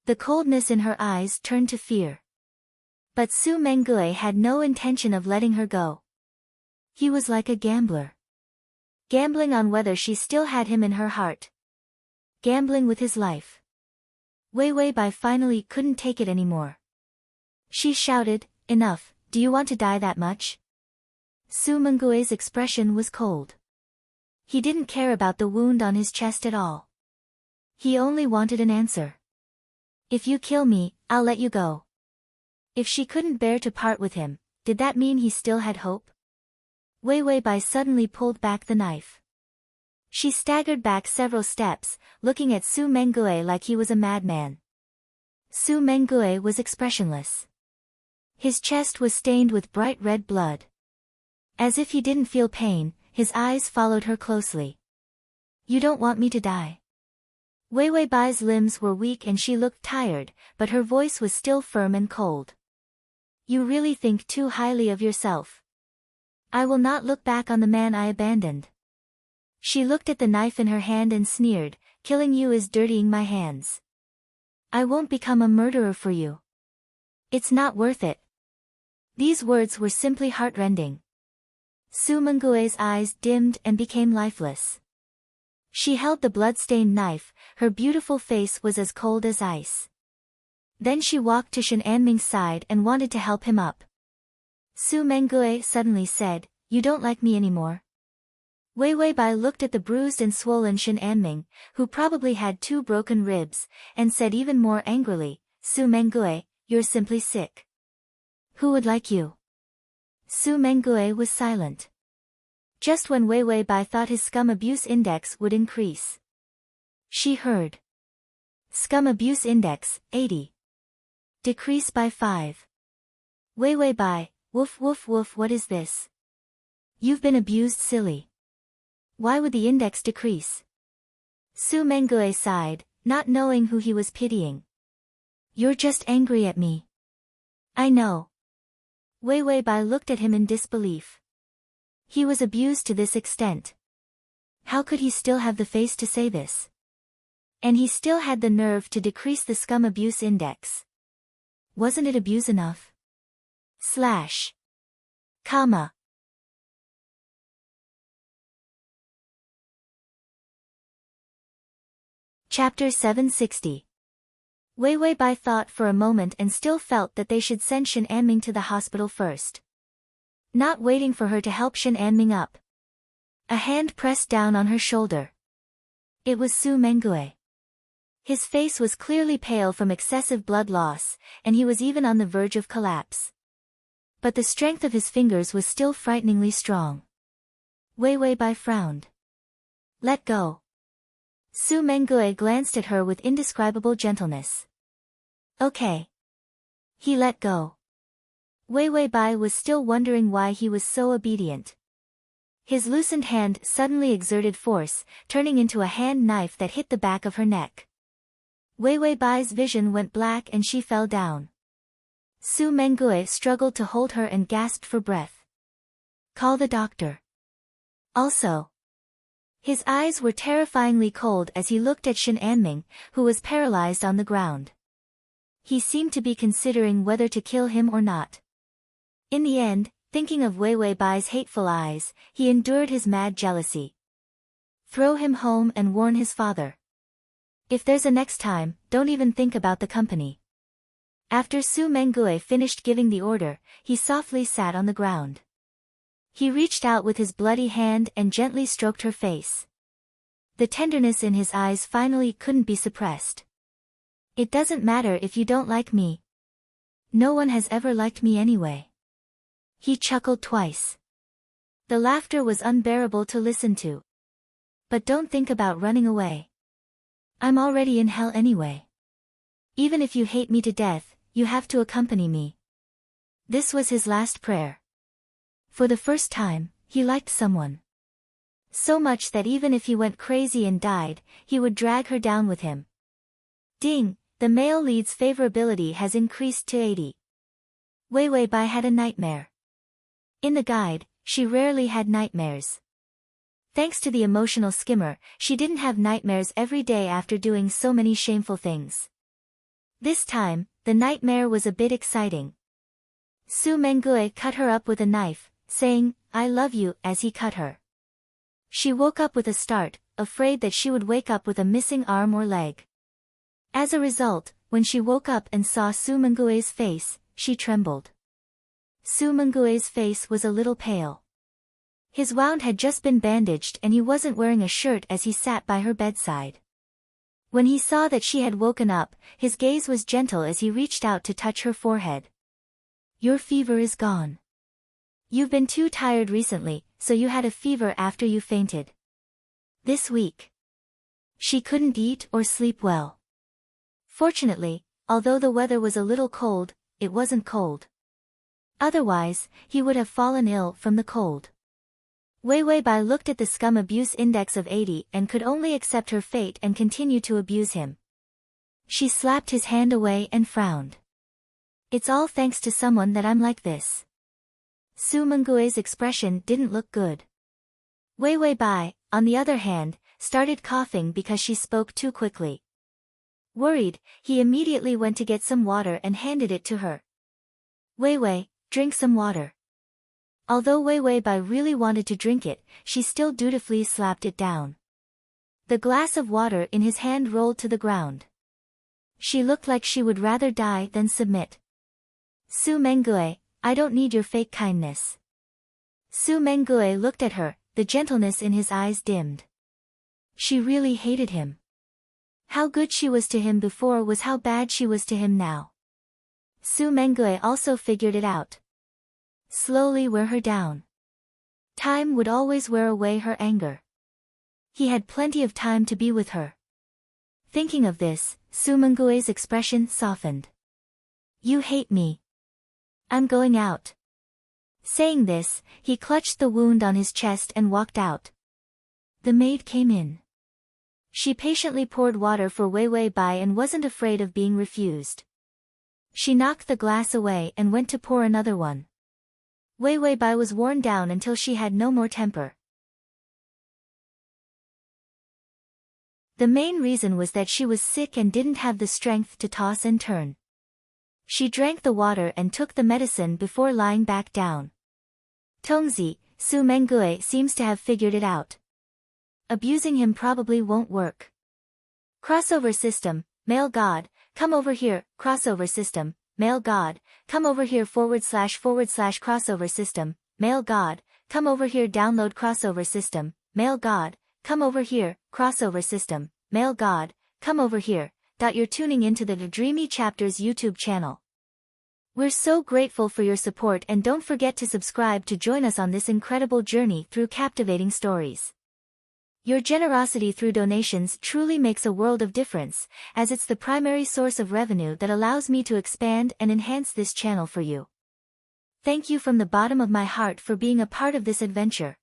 The coldness in her eyes turned to fear. But Su Mengue had no intention of letting her go. He was like a gambler. Gambling on whether she still had him in her heart. Gambling with his life. Wei Wei Bai finally couldn't take it anymore. She shouted, "Enough, do you want to die that much?" Su Mengue's expression was cold. He didn't care about the wound on his chest at all. He only wanted an answer. "If you kill me, I'll let you go." If she couldn't bear to part with him, did that mean he still had hope? Wei Wei Bai suddenly pulled back the knife. She staggered back several steps, looking at Su Mengue like he was a madman. Su Mengue was expressionless. His chest was stained with bright red blood. As if he didn't feel pain, his eyes followed her closely. "You don't want me to die?" Wei Wei Bai's limbs were weak and she looked tired, but her voice was still firm and cold. "You really think too highly of yourself. I will not look back on the man I abandoned." She looked at the knife in her hand and sneered, "Killing you is dirtying my hands. I won't become a murderer for you. It's not worth it." These words were simply heartrending. Su Mengue's eyes dimmed and became lifeless. She held the blood-stained knife, her beautiful face was as cold as ice. Then she walked to Shen Anming's side and wanted to help him up. Su Mengue suddenly said, "You don't like me anymore?" Wei Wei Bai looked at the bruised and swollen Shen Anming, who probably had 2 broken ribs, and said even more angrily, "Su Mengue, you're simply sick. Who would like you?" Su Mengue was silent. Just when Wei Wei Bai thought his scum abuse index would increase, she heard. Scum abuse index, 80. Decrease by 5. Wei Wei Bai, woof woof woof, what is this? You've been abused, silly. Why would the index decrease? Su Mengue sighed, not knowing who he was pitying. "You're just angry at me." "I know." Wei Wei Bai looked at him in disbelief. He was abused to this extent. How could he still have the face to say this? And he still had the nerve to decrease the scum abuse index. Wasn't it abuse enough? Slash. Comma. Chapter 760. Wei Wei Bai thought for a moment and still felt that they should send Shen Anming to the hospital first. Not waiting for her to help Shen Anming up. A hand pressed down on her shoulder. It was Su Mengue. His face was clearly pale from excessive blood loss, and he was even on the verge of collapse. But the strength of his fingers was still frighteningly strong. Wei Wei Bai frowned. Let go. Su Mengue glanced at her with indescribable gentleness. Okay. He let go. Wei Wei Bai was still wondering why he was so obedient. His loosened hand suddenly exerted force, turning into a hand knife that hit the back of her neck. Wei Wei Bai's vision went black and she fell down. Su Mengue struggled to hold her and gasped for breath. Call the doctor. Also. His eyes were terrifyingly cold as he looked at Shen Anming, who was paralyzed on the ground. He seemed to be considering whether to kill him or not. In the end, thinking of Wei Wei Bai's hateful eyes, he endured his mad jealousy. Throw him home and warn his father. If there's a next time, don't even think about the company. After Su Mengue finished giving the order, he softly sat on the ground. He reached out with his bloody hand and gently stroked her face. The tenderness in his eyes finally couldn't be suppressed. It doesn't matter if you don't like me. No one has ever liked me anyway. He chuckled twice. The laughter was unbearable to listen to. But don't think about running away. I'm already in hell anyway. Even if you hate me to death, you have to accompany me. This was his last prayer. For the first time, he liked someone. So much that even if he went crazy and died, he would drag her down with him. Ding, the male lead's favorability has increased to 80. Wei Wei Bai had a nightmare. In the guide, she rarely had nightmares. Thanks to the emotional skimmer, she didn't have nightmares every day after doing so many shameful things. This time, the nightmare was a bit exciting. Su Mengue cut her up with a knife, saying, I love you, as he cut her. She woke up with a start, afraid that she would wake up with a missing arm or leg. As a result, when she woke up and saw Su Mengue's face, she trembled. Su Mengue's face was a little pale. His wound had just been bandaged and he wasn't wearing a shirt as he sat by her bedside. When he saw that she had woken up, his gaze was gentle as he reached out to touch her forehead. Your fever is gone. You've been too tired recently, so you had a fever after you fainted. This week. She couldn't eat or sleep well. Fortunately, although the weather was a little cold, it wasn't cold. Otherwise, he would have fallen ill from the cold. Wei Wei Bai looked at the scum abuse index of 80 and could only accept her fate and continue to abuse him. She slapped his hand away and frowned. It's all thanks to someone that I'm like this. Su Mengue's expression didn't look good. Wei Wei Bai, on the other hand, started coughing because she spoke too quickly. Worried, he immediately went to get some water and handed it to her. Wei Wei, drink some water. Although Wei Wei Bai really wanted to drink it, she still dutifully slapped it down. The glass of water in his hand rolled to the ground. She looked like she would rather die than submit. Su Mengue, I don't need your fake kindness. Su Mengue looked at her, the gentleness in his eyes dimmed. She really hated him. How good she was to him before was how bad she was to him now. Su Mengue also figured it out. Slowly wear her down. Time would always wear away her anger. He had plenty of time to be with her. Thinking of this, Su Mengue's expression softened. You hate me. I'm going out. Saying this, he clutched the wound on his chest and walked out. The maid came in. She patiently poured water for Wei Wei Bai and wasn't afraid of being refused. She knocked the glass away and went to pour another one. Wei Wei Bai was worn down until she had no more temper. The main reason was that she was sick and didn't have the strength to toss and turn. She drank the water and took the medicine before lying back down. Tongzi, Su Mengue seems to have figured it out. Abusing him probably won't work. Crossover system, male god, come over here, crossover system, male god, come over here // crossover system, male god, come over here download crossover system, male god, come over here, crossover system, male god, come over here. You're tuning into the Dreamy Chapters YouTube channel. We're so grateful for your support and don't forget to subscribe to join us on this incredible journey through captivating stories. Your generosity through donations truly makes a world of difference, as it's the primary source of revenue that allows me to expand and enhance this channel for you. Thank you from the bottom of my heart for being a part of this adventure.